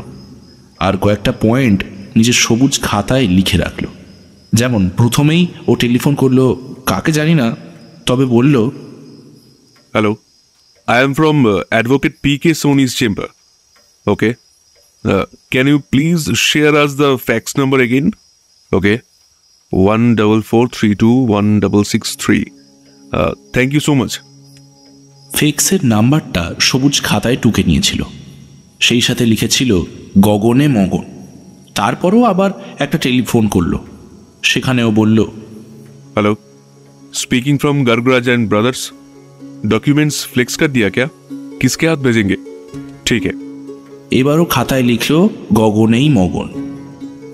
আর কয়েকটা পয়েন্ট নিজের সবুজ খাতায় লিখে রাখল। যেমন প্রথমেই ও টেলিফোন করলো কাকে জানি না, তবে বলল, hello, I am from Advocate P.K. Sony's chamber. Okay. Can you please share us the fax number again? Okay. 144321663. Thank you so much. ফেক্সের নাম্বারটা সবুজ খাতায় টুকে নিয়েছিল, সেই সাথে লিখেছিল গগনে মগন। তারপরও আবার একটা টেলিফোন করলো, সেখানেও বলল, hello, speaking from Gargaraj and brothers. Documents flex कर दिया क्या? किसके हाथ भेजेंगे? ठीक है। এবারও খাতায় লিখল গগনেই মগন।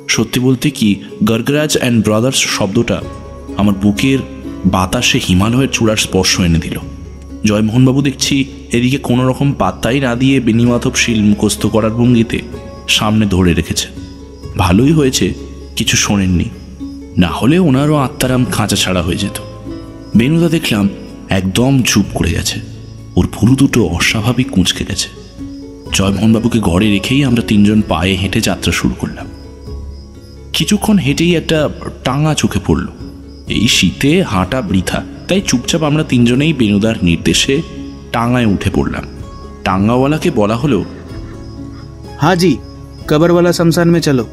সত্যি বলতে কি, গর্গরাজ অ্যান্ড ব্রাদার্স শব্দটা আমার বুকের বাতাসে হিমালয়ের চূড়ার স্পর্শ এনে দিল। জয়মোহনবাবু দেখছি এদিকে কোনো রকম পাত্তাই না দিয়ে বেণীমাধবশীল মুখস্থ করার ভঙ্গিতে সামনে ধরে রেখেছে। ভালোই হয়েছে কিছু শোনেননি, না হলে ওনারও আত্মারাম খাঁচা ছাড়া হয়ে যেত। বেণুদা দেখলাম একদম চুপ করে গেছে, ওর ভুরু দুটো অস্বাভাবিক কুঁচকে গেছে। জয়মোহনবাবুকে ঘরে রেখেই আমরা তিনজন পায়ে হেঁটে যাত্রা শুরু করলাম। কিছুক্ষণ হেঁটেই একটা টাঙা চোখে পড়ল। এই শীতে হাঁটা বৃথা, তাই চুপচাপ আমরা তিনজনেই বেণুদার নির্দেশে টাঙায় উঠে পড়লাম। টাঙ্গাওয়ালাকে বলা হলো, हाँ जी, कबर वाला शमशान में चलो।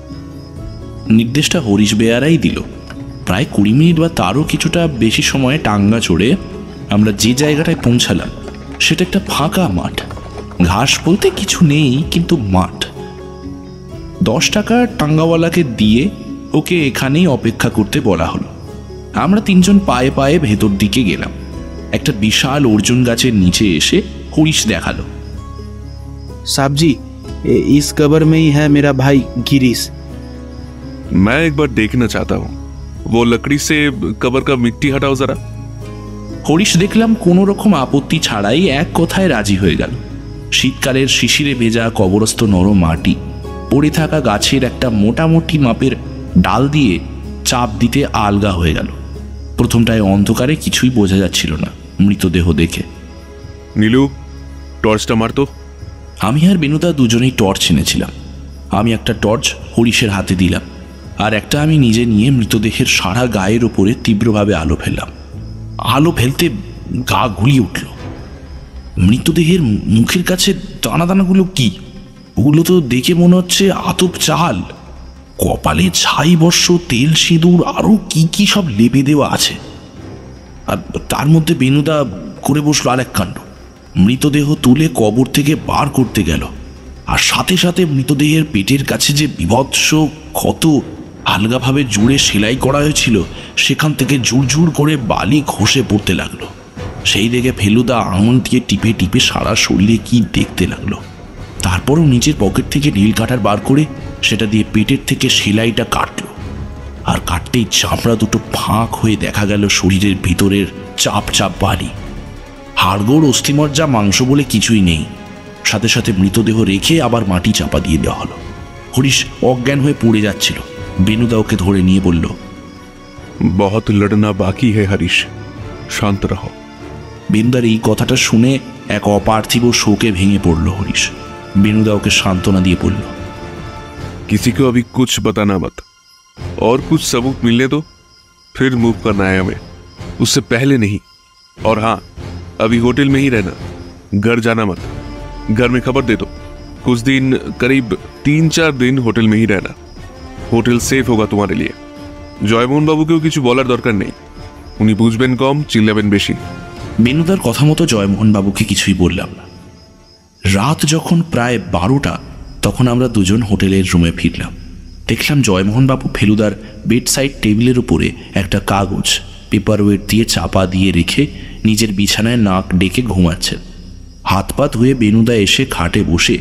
নির্দেশটা হরিশ বেয়ারাই দিল। প্রায় 20 মিনিট বা তারও কিছুটা বেশি সময়ে টাঙ্গা চড়ে আমরা যে জায়গাটায় পৌঁছালাম সেটা একটা ফাঁকা মাঠ। ঘাস বলতে কিছু নেই, কিন্তু মাঠ। 10 টাকা টাঙ্গাওয়ালাকে দিয়ে ওকে এখানেই অপেক্ষা করতে বলা হলো। আমরা তিনজন পায়ে পায়ে ভেতর দিকে গেলাম। একটা বিশাল অর্জুন গাছের নিচে এসে হরিশ দেখালো, साहब जी, इस कबर में ही है मेरा भाई गिरीश। मैं एक बार देखना चाहता हूँ, वो लकड़ी से कबर का मिट्टी हटाओ जरा। হরিশ দেখলাম কোনো রকম আপত্তি ছাড়াই এক কথায় রাজি হয়ে গেল। শীতকালের শিশিরে ভেজা কবরস্থ নরম মাটি, পড়ে থাকা গাছের একটা মোটামুটি মাপের ডাল দিয়ে চাপ দিতে আলগা হয়ে গেল। প্রথমটায় অন্ধকারে কিছুই বোঝা যাচ্ছিল না মৃতদেহ দেখে। নীলু, টর্চটা মারতো। আমি আর বেণুদা দুজনেই টর্চ এনেছিলাম। আমি একটা টর্চ হরিশের হাতে দিলাম, আর একটা আমি নিজে নিয়ে মৃতদেহের সারা গায়ের ওপরে তীব্রভাবে আলো ফেললাম। আলো ফেলতে গা গুলিয়ে উঠল। মৃতদেহের মুখের কাছে দানা দানাগুলো কি? ওগুলো তো দেখে মনে হচ্ছে আতপ চাল। কপালে ছাই বর্ষ, তেল, সিঁদুর, আরো কি কি সব লেপে দেওয়া আছে। আর তার মধ্যে বেণুদা করে বসলো আর এক কাণ্ড। মৃতদেহ তুলে কবর থেকে বার করতে গেল, আর সাথে সাথে মৃতদেহের পেটের কাছে যে বিভৎস ক্ষত আলগাভাবে জুড়ে সেলাই করা হয়েছিল, সেখান থেকে জুড় করে বালি খসে পড়তে লাগলো। সেই দেখে ফেলুদা আঙুল দিয়ে টিপে টিপে সারা শরীরে কি দেখতে লাগলো। তারপরও নিজের পকেট থেকে নীল কাটার বার করে সেটা দিয়ে পেটের থেকে সেলাইটা কাটলো, আর কাটতেই চামড়া দুটো ফাঁক হয়ে দেখা গেল শরীরের ভিতরের চাপ চাপ বালি। হাড়গোড়, অস্থিমজ্জা, মাংস বলে কিছুই নেই। সাথে সাথে মৃতদেহ রেখে আবার মাটি চাপা দিয়ে দেওয়া হলো। হরিশ অজ্ঞান হয়ে পড়ে যাচ্ছিল। বেণুদা ওকে ধরে নিয়ে বলল, बहुत लड़ना बाकी है हरीश, शांत रहो। বেণুদার এই কথাটা শুনে এক অপার্থিব শোকে ভেঙে পড়ল হরিশ। বেণুদা ওকে সান্ত্বনা দিয়ে বলল, किसी को अभी कुछ बताना मत, और कुछ सबूत मिलने दो, फिर मूव करना है हमें, उससे पहले नहीं। और हाँ, अभी होटल में ही रहना, घर जाना मत। घर में खबर दे दो, कुछ दिन, करीब 3-4 दिन होटल में ही रहना। হোটেল সেফ হোগা তোমার লিয়ে। জয়মোহন বাবুকেও কিছু বলার দরকার নেই, উনি বুঝবেন কম, চিল্লাবেন বেশি। বেণুদার কথা মতো জয়মোহন বাবুকে কিছুই বললাম না। রাত যখন প্রায় 12টা, তখন আমরা দুজন হোটেলের রুমে ফিরলাম। দেখলাম জয়মোহন বাবু ফেলুদার বেডসাইড টেবিলের উপরে একটা কাগজ পেপার ওয়েট দিয়ে চাপা দিয়ে রেখে নিজের বিছানায় নাক ডেকে ঘুমাচ্ছেন। হাত পা ধুয়ে বেণুদা এসে খাটে বসে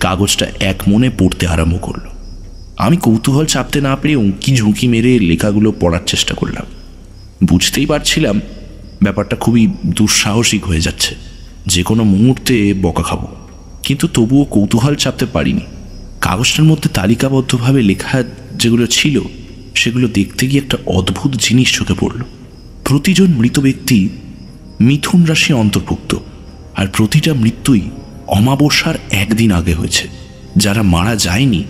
কাগজটা এক মনে পড়তে আরম্ভ করল। আমি কৌতূহল চাপতে না পেরে উঁকি ঝুঁকি মেরে লেখাগুলো পড়ার চেষ্টা করলাম। বুঝতেই পারছিলাম ব্যাপারটা খুবই দুঃসাহসিক হয়ে যাচ্ছে, যে কোনো মুহূর্তে বকা খাবো, কিন্তু তবুও কৌতূহল চাপতে পারিনি। কাগজটার মধ্যে তালিকাবদ্ধভাবে লেখা যেগুলো ছিল, সেগুলো দেখতে গিয়ে একটা অদ্ভুত জিনিস চোখে পড়ল। প্রতিজন মৃত ব্যক্তি মিথুন রাশি অন্তর্ভুক্ত, আর প্রতিটা মৃত্যুই অমাবস্যার একদিন আগে হয়েছে। যারা মারা যায়নি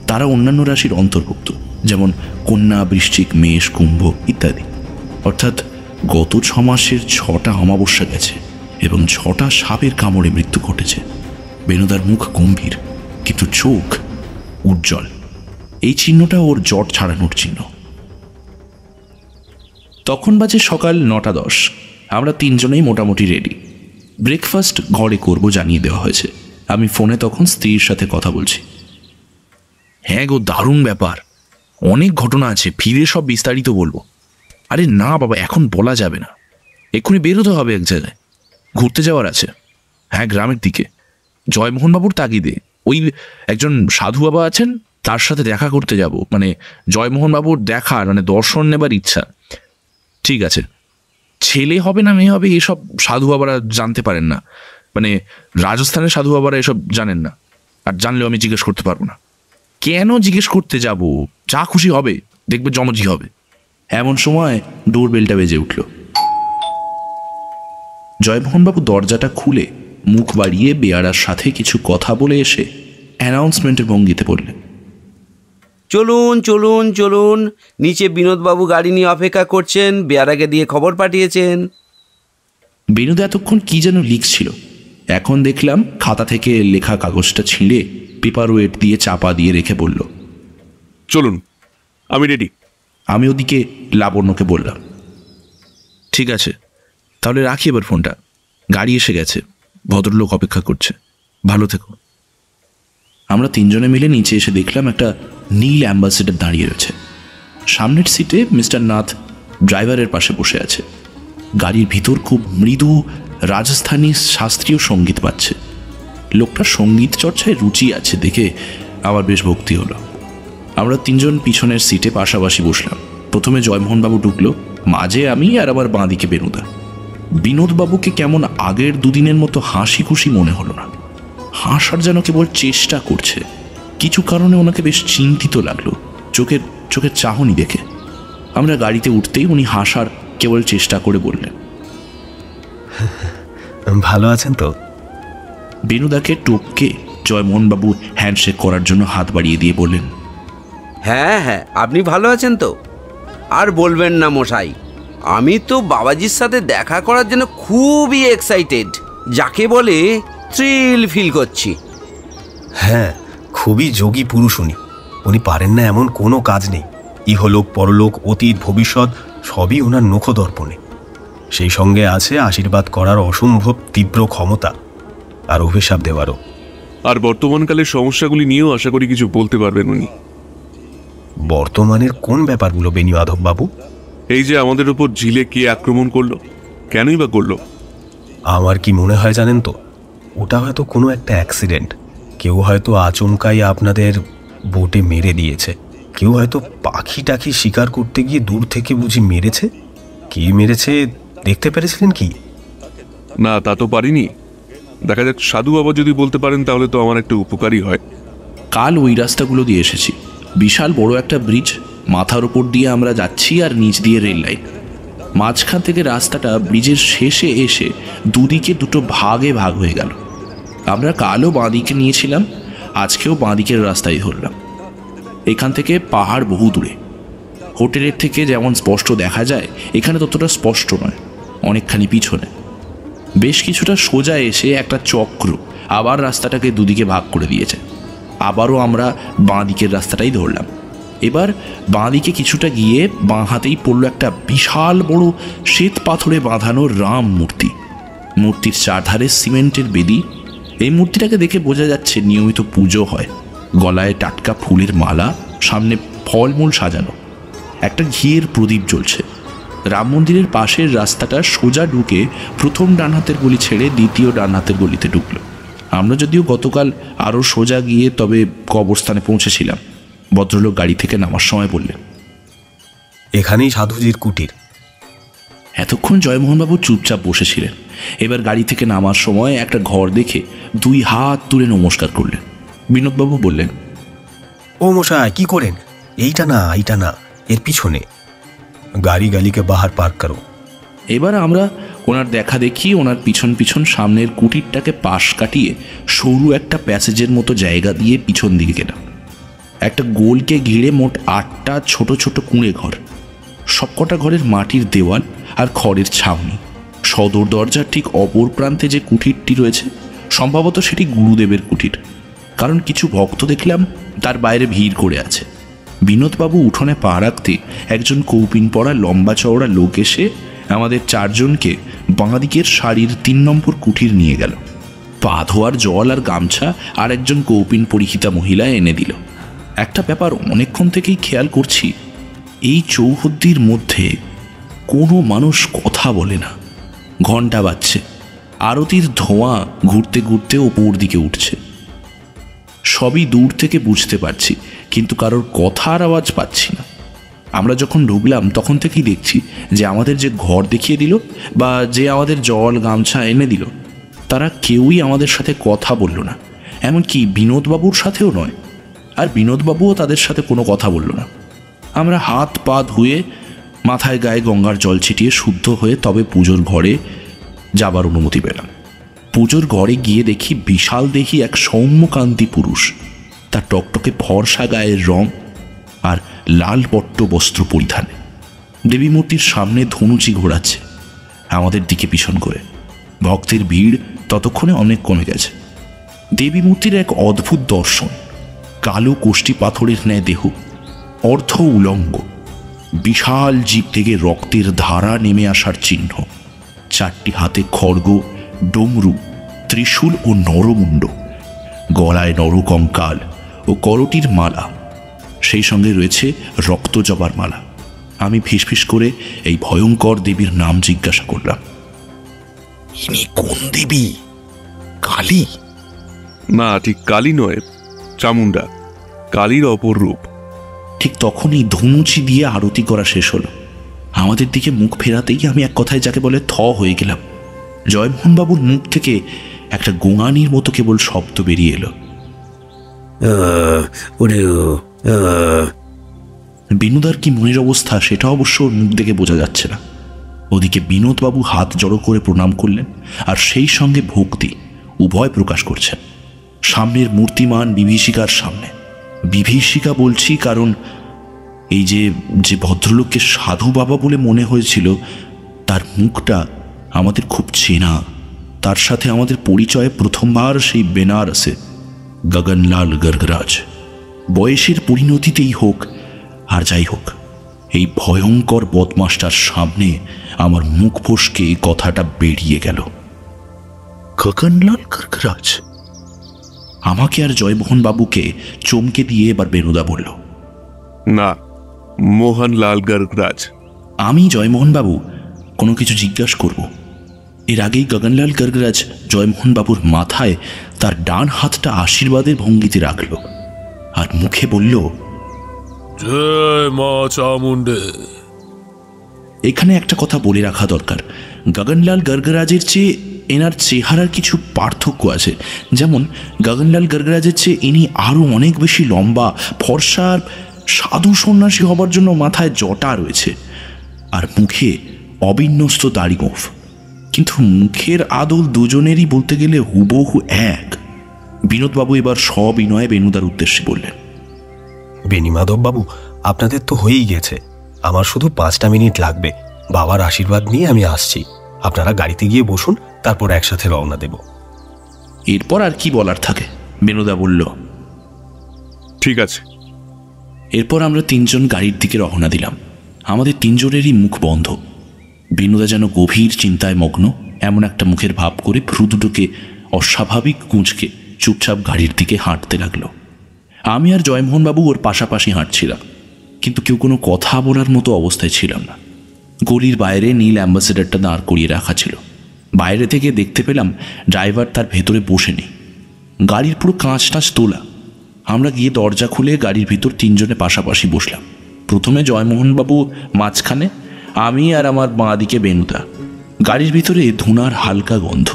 তারা অন্যান্য রাশির অন্তর্ভুক্ত, যেমন কন্যা, বৃশ্চিক, মেষ, কুম্ভ ইত্যাদি। অর্থাৎ গত 6 মাসের 6টা অমাবস্যা গেছে এবং 6টা সাপের কামড়ে মৃত্যু ঘটেছে। বেণুদার মুখ গম্ভীর, কিন্তু চোখ উজ্জ্বল। এই চিহ্নটা ওর জট ছাড়ানোর চিহ্ন। তখন বাজে সকাল 9টা 10। আমরা তিনজনেই মোটামুটি রেডি। ব্রেকফাস্ট ঘরে করব জানিয়ে দেওয়া হয়েছে। আমি ফোনে তখন স্ত্রীর সাথে কথা বলছি। হ্যাঁ গো, দারুণ ব্যাপার, অনেক ঘটনা আছে, ফিরে সব বিস্তারিত বলবো। আরে না বাবা, এখন বলা যাবে না, এক্ষুনি বেরোতে হবে এক জায়গায়, ঘুরতে যাওয়ার আছে। হ্যাঁ, গ্রামের দিকে, জয়মোহনবাবুর তাগিদে। ওই একজন সাধু বাবা আছেন, তার সাথে দেখা করতে যাব, মানে জয়মোহনবাবুর দেখার মানে দর্শন নেবার ইচ্ছা। ঠিক আছে, ছেলে হবে না মেয়ে হবে এসব সাধু বাবারা জানতে পারেন না, মানে রাজস্থানের সাধু বাবারা এসব জানেন না, আর জানলেও আমি জিজ্ঞেস করতে পারবো না। কেন জিজ্ঞেস করতে যাব, যা খুশি হবে, দেখবে জমজি হবে। এমন সময় ডোরবেলটা বেজে উঠল। জয়মোহনবাবু দরজাটা খুলে মুখ বাড়িয়ে বেয়ারার সাথে কিছু কথা বলে এসে অ্যানাউন্সমেন্টের ভঙ্গিতে বললেন, চলুন চলুন চলুন, নিচে বিনোদবাবু গাড়ি নিয়ে অপেক্ষা করছেন, বেয়ারাকে দিয়ে খবর পাঠিয়েছেন। বিনোদ এতক্ষণ কি যেন লিখছিল, এখন দেখলাম খাতা থেকে লেখা কাগজটা ছিঁড়ে পেপার ওয়েট দিয়ে চাপা দিয়ে রেখে বলল, চলুন, আমি রেডি। আমি ওদিকে লাবণ্যকে বললাম, ঠিক আছে তাহলে রাখি এবার ফোনটা, গাড়ি এসে গেছে, ভদ্রলোক অপেক্ষা করছে, ভালো থেকো। আমরা তিনজনে মিলে নিচে এসে দেখলাম একটা নীল অ্যাম্বাসেডর দাঁড়িয়ে রয়েছে। সামনের সিটে মিস্টার নাথ ড্রাইভারের পাশে বসে আছে। গাড়ির ভিতর খুব মৃদু রাজস্থানী শাস্ত্রীয় সঙ্গীত পাচ্ছে। লোকটার সঙ্গীত চর্চায় রুচি আছে দেখে আমার বেশ ভক্তি হলো। আমরা তিনজন পিছনের সিটে পাশাপাশি বসলাম। প্রথমে জয়মোহনবাবু ঢুকলো, মাঝে আমি, আর আবার বাঁদিকে বেনুদা। বিনোদবাবুকে কেমন আগের দুদিনের মতো হাসি খুশি মনে হলো না, হাসার যেন কেবল চেষ্টা করছে। কিছু কারণে ওনাকে বেশ চিন্তিত লাগলো চোখের চাহনি দেখে। আমরা গাড়িতে উঠতেই উনি হাসার কেবল চেষ্টা করে বললেন, ভালো আছেন তো? বেনুদাকে টপকে জয়মোহনবাবু হ্যান্ডশেক করার জন্য হাত বাড়িয়ে দিয়ে বললেন, হ্যাঁ হ্যাঁ, আপনি ভালো আছেন তো? আর বলবেন না মশাই, আমি তো বাবাজির সাথে দেখা করার জন্য খুবই এক্সাইটেড, যাকে বলে থ্রিল ফিল করছি। হ্যাঁ, খুবই যোগী পুরুষ উনি পারেন না এমন কোনো কাজ নেই। ইহলোক পরলোক অতীত ভবিষ্যৎ সবই ওনার নখদর্পণে। সেই সঙ্গে আছে আশীর্বাদ করার অসম্ভব তীব্র ক্ষমতা, আর অভিশাপ দেওয়ারও। আর বর্তমানকালের সমস্যাগুলি নিয়েও আশা করি কিছু বলতে পারবেন উনি। বর্তমানের কোন ব্যাপারগুলো বেনি মাধব বাবু? এই যে আমাদের উপর ঝিলে কে আক্রমণ করলো, কেনই বা করলো? আমার কি মনে হয় জানেন তো, ওটা হয়তো কোনো একটা অ্যাক্সিডেন্ট। কেউ হয়তো আচমকাই আপনাদের বোটে মেরে দিয়েছে, কেউ হয়তো পাখি টাখি শিকার করতে গিয়ে দূর থেকে বুঝি মেরেছে। কে মেরেছে দেখতে পেরেছিলেন কি? না, তা তো পারিনি। দেখা যাক, সাধু বাবা যদি বলতে পারেন তাহলে তো আমার একটা উপকারই হয়। কাল ওই রাস্তাগুলো দিয়ে এসেছি, বিশাল বড় একটা ব্রিজ, মাথার ওপর দিয়ে আমরা যাচ্ছি, আর নিচ দিয়ে রেল লাইন। মাঝখান থেকে রাস্তাটা ব্রিজের শেষে এসে দুদিকে দুটো ভাগে ভাগ হয়ে গেল। আমরা কালও বাঁদিকে নিয়েছিলাম, আজকেও বাঁদিকের রাস্তায় ধরলাম। এখান থেকে পাহাড় বহু দূরে, হোটেলের থেকে যেমন স্পষ্ট দেখা যায় এখানে ততটা স্পষ্ট নয়, অনেকখানি পিছনে। বেশ কিছুটা সোজা এসে একটা চক্র আবার রাস্তাটাকে দুদিকে ভাগ করে দিয়েছে। আবারও আমরা বাঁ দিকের রাস্তাটাই ধরলাম। এবার বাঁ দিকে কিছুটা গিয়ে বাঁ হাতেই পড়ল একটা বিশাল বড় শ্বেত পাথরে বাঁধানো রাম মূর্তি। মূর্তির চারধারে সিমেন্টের বেদি। এই মূর্তিটাকে দেখে বোঝা যাচ্ছে নিয়মিত পুজো হয়। গলায় টাটকা ফুলের মালা, সামনে ফলমূল সাজানো, একটা ঘিয়ের প্রদীপ জ্বলছে। রাম মন্দিরের পাশের রাস্তাটা সোজা ঢুকে প্রথম ডান হাতের গলি ছেড়ে দ্বিতীয় ডান হাতের গলিতে ঢুকলো। আমরা যদিও গতকাল আরও সোজা গিয়ে তবে কবরস্থানে পৌঁছেছিলাম। ভদ্রলোক গাড়ি থেকে নামার সময় বললেন, এখানেই সাধুজির কুটির। এতক্ষণ জয়মোহনবাবু চুপচাপ বসেছিলেন। এবার গাড়ি থেকে নামার সময় একটা ঘর দেখে দুই হাত তুলে নমস্কার করলেন। বিনোদবাবু বললেন, ও মশাই কি করেন? এইটা না, এর পিছনে। গাড়ি গালিকে বাহার পার্ক করো। এবার আমরা ওনার দেখা দেখি ওনার পিছন পিছন সামনের কুটিরটাকে পাশ কাটিয়ে সরু একটা প্যাসেজের মতো জায়গা দিয়ে পিছন দিকে গেলাম। একটা গোলকে ঘিরে মোট 8টা ছোট ছোট কুঁড়ে ঘর। সবকটা ঘরের মাটির দেওয়াল আর খড়ের ছাউনি। সদর দরজার ঠিক অপর প্রান্তে যে কুঠিরটি রয়েছে সম্ভবত সেটি গুরুদেবের কুঠির, কারণ কিছু ভক্ত দেখলাম তার বাইরে ভিড় করে আছে। বিনোদবাবু উঠোনে পা রাখতে একজন কৌপিন পরা লম্বা চওড়া লোক এসে আমাদের চারজনকে বাঁদিকের শাড়ির 3 নম্বর কুঠির নিয়ে গেল। পা ধোয়ার জল আর গামছা আর একজন কৌপিন পরিহিতা মহিলা এনে দিল। একটা ব্যাপার অনেকক্ষণ থেকেই খেয়াল করছি, এই চৌহদ্দির মধ্যে কোনো মানুষ কথা বলে না। ঘণ্টা বাজছে, আরতির ধোঁয়া ঘুরতে ঘুরতে ওপর দিকে উঠছে। সবই দূর থেকে বুঝতে পারছি, কিন্তু কারোর কথার আওয়াজ পাচ্ছি না। আমরা যখন ঢুকলাম তখন থেকেই দেখছি যে আমাদের যে ঘর দেখিয়ে দিল বা যে আমাদের জল গামছা এনে দিল, তারা কেউই আমাদের সাথে কথা বলল না, এমনকি বিনোদবাবুর সাথেও নয়। আর বিনোদবাবুও তাদের সাথে কোনো কথা বলল না। আমরা হাত পা ধুয়ে মাথায় গায়ে গঙ্গার জল ছিটিয়ে শুদ্ধ হয়ে তবে পুজোর ঘরে যাবার অনুমতি পেলাম। পুজোর ঘরে গিয়ে দেখি বিশাল দেহি এক সৌম্যকান্তি পুরুষ, তার টকটকে ফর্সা গায়ের রং আর লাল পট্ট বস্ত্র পরিধানে দেবী মূর্তির সামনে ধনুচি ঘোরাচ্ছে আমাদের দিকে পিছন করে। ভক্তের ভিড় ততক্ষণে অনেক কমে গেছে। দেবী মূর্তির এক অদ্ভুত দর্শন, কালো কোষ্ঠী পাথরের ন্যায় দেহ, অর্ধ উলঙ্গ, বিশাল জিভ থেকে রক্তের ধারা নেমে আসার চিহ্ন, 4টি হাতে খড়গ, ডমরু, ত্রিশূল ও নরমুণ্ড, গলায় নরকঙ্কাল ও করটির মালা, সেই সঙ্গে রয়েছে রক্তজবার মালা। আমি ফিসফিস করে এই ভয়ঙ্কর দেবীর নাম জিজ্ঞাসা করলাম। ইনি কোন দেবী? কালী? না, ঠিক কালী নয়, চামুন্ডা, কালীর অপর রূপ। ঠিক তখনই ধনুচি দিয়ে আরতি করা শেষ হলো। আমাদের দিকে মুখ ফেরাতেই আমি এক কথায় যাকে বলে থ হয়ে গেলাম। জয়মোহনবাবুর মুখ থেকে একটা গোঙানির মতো কেবল শব্দ বেরিয়ে এলো। বিনোদার কি মনের অবস্থা সেটা অবশ্য ওর মুখ দেখে বোঝা যাচ্ছে না। ওদিকে বিনোদবাবু হাত জড়ো করে প্রণাম করলেন আর সেই সঙ্গে ভক্তি উভয় প্রকাশ করছেন সামনের মূর্তিমান বিভীষিকার সামনে। বিভীষিকা বলছি কারণ এই যে ভদ্রলোককে সাধু বাবা বলে মনে হয়েছিল, তার মুখটা আমাদের খুব চেনা। তার সাথে আমাদের পরিচয় প্রথমবার সেই বেনারসে গগনলাল গর্গরাজ। বয়সের পরিণতিতেই হোক আর যাই হোক, এই ভয়ঙ্কর বদমাসটার সামনে আমার মুখ ফসকে কথাটা বেরিয়ে গেল। গগনলাল গর্গরাজ? আমাকে আর জয়মোহন বাবুকে চমকে দিয়ে এবার বেনুদা বলল, না, মোহনলাল গর্গরাজ। আমি জয়মোহন বাবু কোনো কিছু জিজ্ঞাসা করব এর আগেই গগনলাল গর্গরাজ জয়মোহন বাবুর মাথায় তার ডান হাতটা আশীর্বাদের ভঙ্গিতে রাখল আর মুখে বলল, জয় মা চামুণ্ডে। এখানে একটা কথা বলে রাখা দরকার, গগনলাল গর্গরাজের চেয়ে এনার চেহারার কিছু পার্থক্য আছে। যেমন গগনলাল গর্গরাজের চেয়ে ইনি আরও অনেক বেশি লম্বা, ফর্সার, সাধু সন্ন্যাসী হবার জন্য মাথায় জটা রয়েছে আর মুখে অবিন্যস্ত দাড়ি গোঁফ। কিন্তু মুখের আদল দুজনেরই বলতে গেলে হুবহু এক। বিনোদবাবু এবার সবিনয়ে বেনুদার উদ্দেশ্যে বললেন, বেণীমাধব বাবু, আপনাদের তো হয়েই গেছে, আমার শুধু 5টা মিনিট লাগবে। বাবার আশীর্বাদ নিয়ে আমি আসছি। আপনারা গাড়িতে গিয়ে বসুন, তারপর একসাথে রওনা দেব। এরপর আর কি বলার থাকে? বেনুদা বলল, ঠিক আছে। এরপর আমরা 3 জন গাড়ির দিকে রওনা দিলাম। আমাদের 3 জনেরই মুখ বন্ধ। বেনুদা যেন গভীর চিন্তায় মগ্ন, এমন একটা মুখের ভাব করে ভ্রু দুটোকে অস্বাভাবিক কুঁচকে চুপচাপ গাড়ির দিকে হাঁটতে লাগলো। আমি আর জয়মোহনবাবু ওর পাশাপাশি হাঁটছিলাম, কিন্তু কেউ কোনো কথা বলার মতো অবস্থায় ছিলাম না। গলির বাইরে নীল অ্যাম্বাসেডারটা দাঁড় করিয়ে রাখা ছিল। বাইরে থেকে দেখতে পেলাম ড্রাইভার তার ভেতরে বসে নেই, গাড়ির পুরো কাঁচ টাচ তোলা। আমরা গিয়ে দরজা খুলে গাড়ির ভিতর 3 জনে পাশাপাশি বসলাম। প্রথমে জয়মোহনবাবু মাঝখানে, আমি আর আমার বাঁ দিকে বেনুদা। গাড়ির ভিতরে ধুনার হালকা গন্ধ।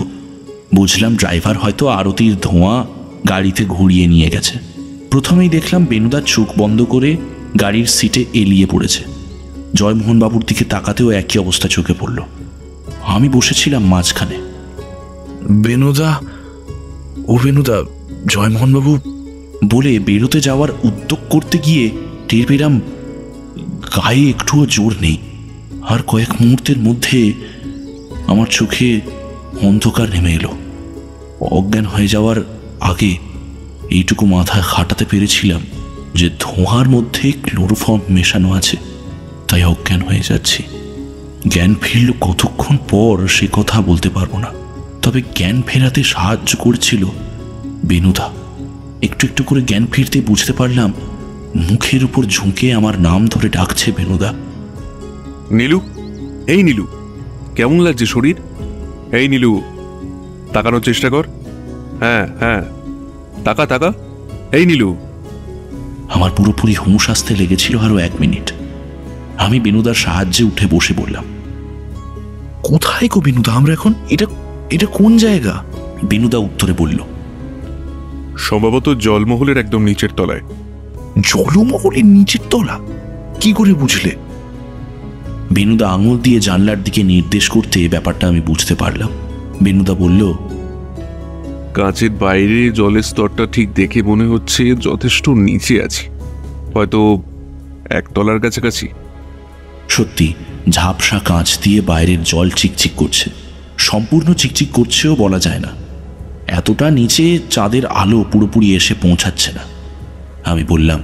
বুঝলাম ড্রাইভার হয়তো আরতির ধোঁয়া গাড়িতে ঘুরিয়ে নিয়ে গেছে। প্রথমেই দেখলাম বেনুদা চোখ বন্ধ করে গাড়ির সিটে এলিয়ে পড়েছে। জয়মোহনবাবুর দিকে তাকাতেও একই অবস্থা চোখে পড়ল। আমি বসেছিলাম মাঝখানে। বেনুদা, ও বেনুদা, জয়মোহনবাবু বলে বেরোতে যাওয়ার উদ্যোগ করতে গিয়ে টের পেলাম গায়ে একটুও জোর নেই। আর কয়েক মুহূর্তের মধ্যে আমার চোখে অন্ধকার নেমে এলো। অজ্ঞান হয়ে যাওয়ার আগে এইটুকু মাথায় খাটাতে পেরেছিলাম যে ধোঁয়ার মধ্যে ক্লোরোফর্ম মেশানো আছে, তাই অজ্ঞান হয়ে যাচ্ছি। জ্ঞান ফিরল কতক্ষণ পর সে কথা বলতে পারবো না, তবে জ্ঞান ফেরাতে সাহায্য করছিল বেনুদা। একটু একটু করে জ্ঞান ফিরতে বুঝতে পারলাম মুখের উপর ঝুঁকে আমার নাম ধরে ডাকছে বেনুদা। নীলু, এই নীলু, কেমন লাগছে শরীর? এই নীলু, তাকানোর চেষ্টা কর। হ্যাঁ হ্যাঁ, তাকা তাকা। এই নীলু। আমার পুরোপুরি হুঁশ আসতে লেগেছিল আরো 1 মিনিট। আমি বেনুদার সাহায্যে উঠে বসে বললাম, কোথায় গো বেনুদা আমরা এখন? এটা কোন জায়গা? বেনুদা উত্তরে বলল, সম্ভবত জলমহলের একদম নিচের তলায়। জলমহলের নিচের তলা? কি করে বুঝলে? বেনুদা আঙুল দিয়ে জানলার দিকে নির্দেশ করতে ব্যাপারটা আমি বুঝতে পারলাম। বেনুদা বলল, কাঁচের বাইরে জলের স্তরটা ঠিক দেখে মনে হচ্ছে যথেষ্ট নিচে আছি, হয়তো 1 তলার কাছাকাছি। সত্যি ঝাপসা কাঁচ দিয়ে বাইরের জল চিকচিক করছে। সম্পূর্ণ চিকচিক করছেও বলা যায় না, এতটা নিচে চাঁদের আলো পুরোপুরি এসে পৌঁছাচ্ছে না। আমি বললাম,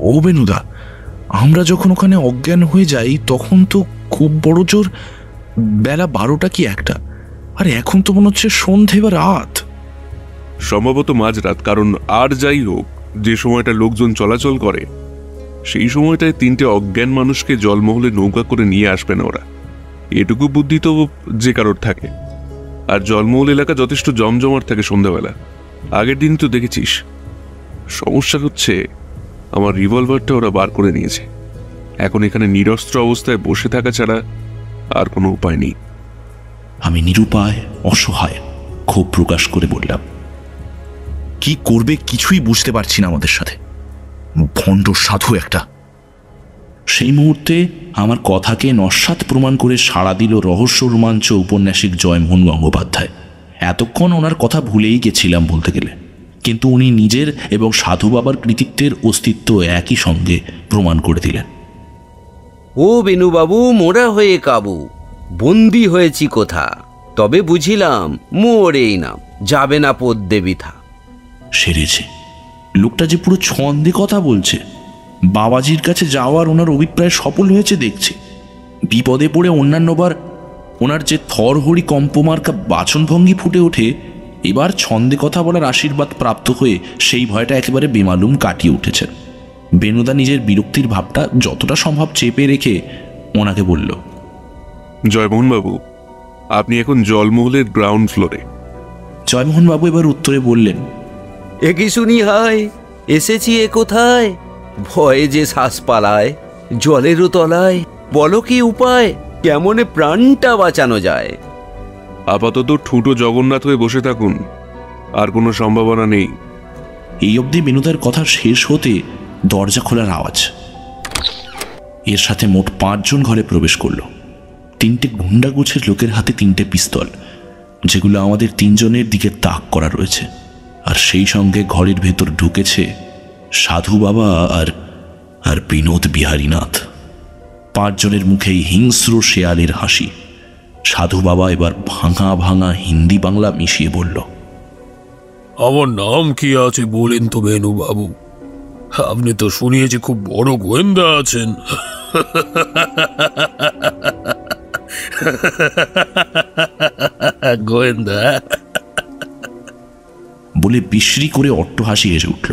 ও বেনুদা, আমরা যখন ওখানে অজ্ঞান হয়ে যাই তখন তো খুব বড় জোর বেলা 12টা কি 1টা, আর এখন তো মনে হচ্ছে সন্ধে বা রাত। সম্ভবত মাঝরাত, কারণ আর যাই হোক যে সময়টা লোকজন চলাচল করে সেই সময়টায় 3টে অজ্ঞান মানুষকে জলমহলে নৌকা করে নিয়ে আসবে না ওরা। এটুকু বুদ্ধি তো যে কারোর থাকে। আর জলমহল এলাকা যথেষ্ট জমজমাট থাকে সন্ধ্যাবেলা। আগের দিন তো দেখেছিস। সমস্যা হচ্ছে আমার রিভলভারটা ওরা বার করে নিয়েছে। এখন এখানে নিরস্ত্র অবস্থায় বসে থাকা ছাড়া আর কোনো উপায় নেই। আমি নিরুপায়, অসহায় ক্ষোভ প্রকাশ করে বললাম, কি করবে কিছুই বুঝতে পারছি না আমাদের সাথে, ভণ্ড সাধু একটা। সেই মুহূর্তে আমার কথাকে নস্যাৎ প্রমাণ করে সাড়া দিল রহস্য রোমাঞ্চ উপন্যাসিক জয়মোহন গঙ্গোপাধ্যায়। এতক্ষণ ওনার কথা ভুলেই গেছিলাম বলতে গেলে, কিন্তু উনি নিজের এবং সাধু বাবার কৃতিত্বের অস্তিত্ব একই সঙ্গে প্রমাণ করে দিলেন। ও বেনুবাবু, মোরা হয়ে কাবু, বন্দি হয়েছি কোথা, তবে বুঝিলাম মোরেই নাম, যাবে না পদ্মে বিথা। সেরেছে লোকটা, যে পুরো ছন্দে কথা বলছে। বাবাজির কাছে যাওয়ার ওনার অভিপ্রায় সফল হয়েছে দেখছি। বিপদে পড়ে অন্যান্যবার ওনার যে থরহরি কম্পমার্কা বাচনভঙ্গি ফুটে ওঠে, এবার ছন্দে কথা বলার আশীর্বাদ প্রাপ্ত হয়ে সেই ভয়টা একেবারে বেমালুম কাটিয়ে উঠেছেন। বেনুদা নিজের বিরক্তির ভাবটা যতটা সম্ভব চেপে রেখে ওনাকে বলল, জয়মোহন বাবু, আপনি এখন জলমহলের গ্রাউন্ড ফ্লোরে। জয়মোহন বাবু এবার উত্তরে বললেন, এ কি শুনি হায়, এসেছি এ কোথায়, ভয়ে যে শ্বাস পালায়, জলেরও তলায়, বলো কি উপায়, কেমনে প্রাণটা বাঁচানো যায়? আপাতত ঠুটো জগন্নাথ হয়ে বসে থাকুন, আর কোনো সম্ভাবনা নেই। এই অবধি বেনুদার কথা শেষ হতে দরজা খোলার আওয়াজ। এর সাথে মোট 5 জন ঘরে প্রবেশ করল। 3টে গুন্ডা গোছের লোকের হাতে 3টে পিস্তল, যেগুলো আমাদের 3 জনের দিকে তাক করা রয়েছে। আর সেই সঙ্গে ঘরের ভেতর ঢুকেছে সাধু বাবা আর বিনোদ বিহারীনাথ। 5 জনের মুখেই হিংস্র শেয়ালের হাসি। সাধু বাবা এবার ভাঙা ভাঙা হিন্দি বাংলা মিশিয়ে বলল, আমার নাম কি আছে বলেন তো বেনু বাবু? আপনি তো শুনিয়েছি খুব বড় গোয়েন্দা আছেন। গোয়েন্দা বলে বিশ্রী করে অট্টহাসি হেসে উঠল।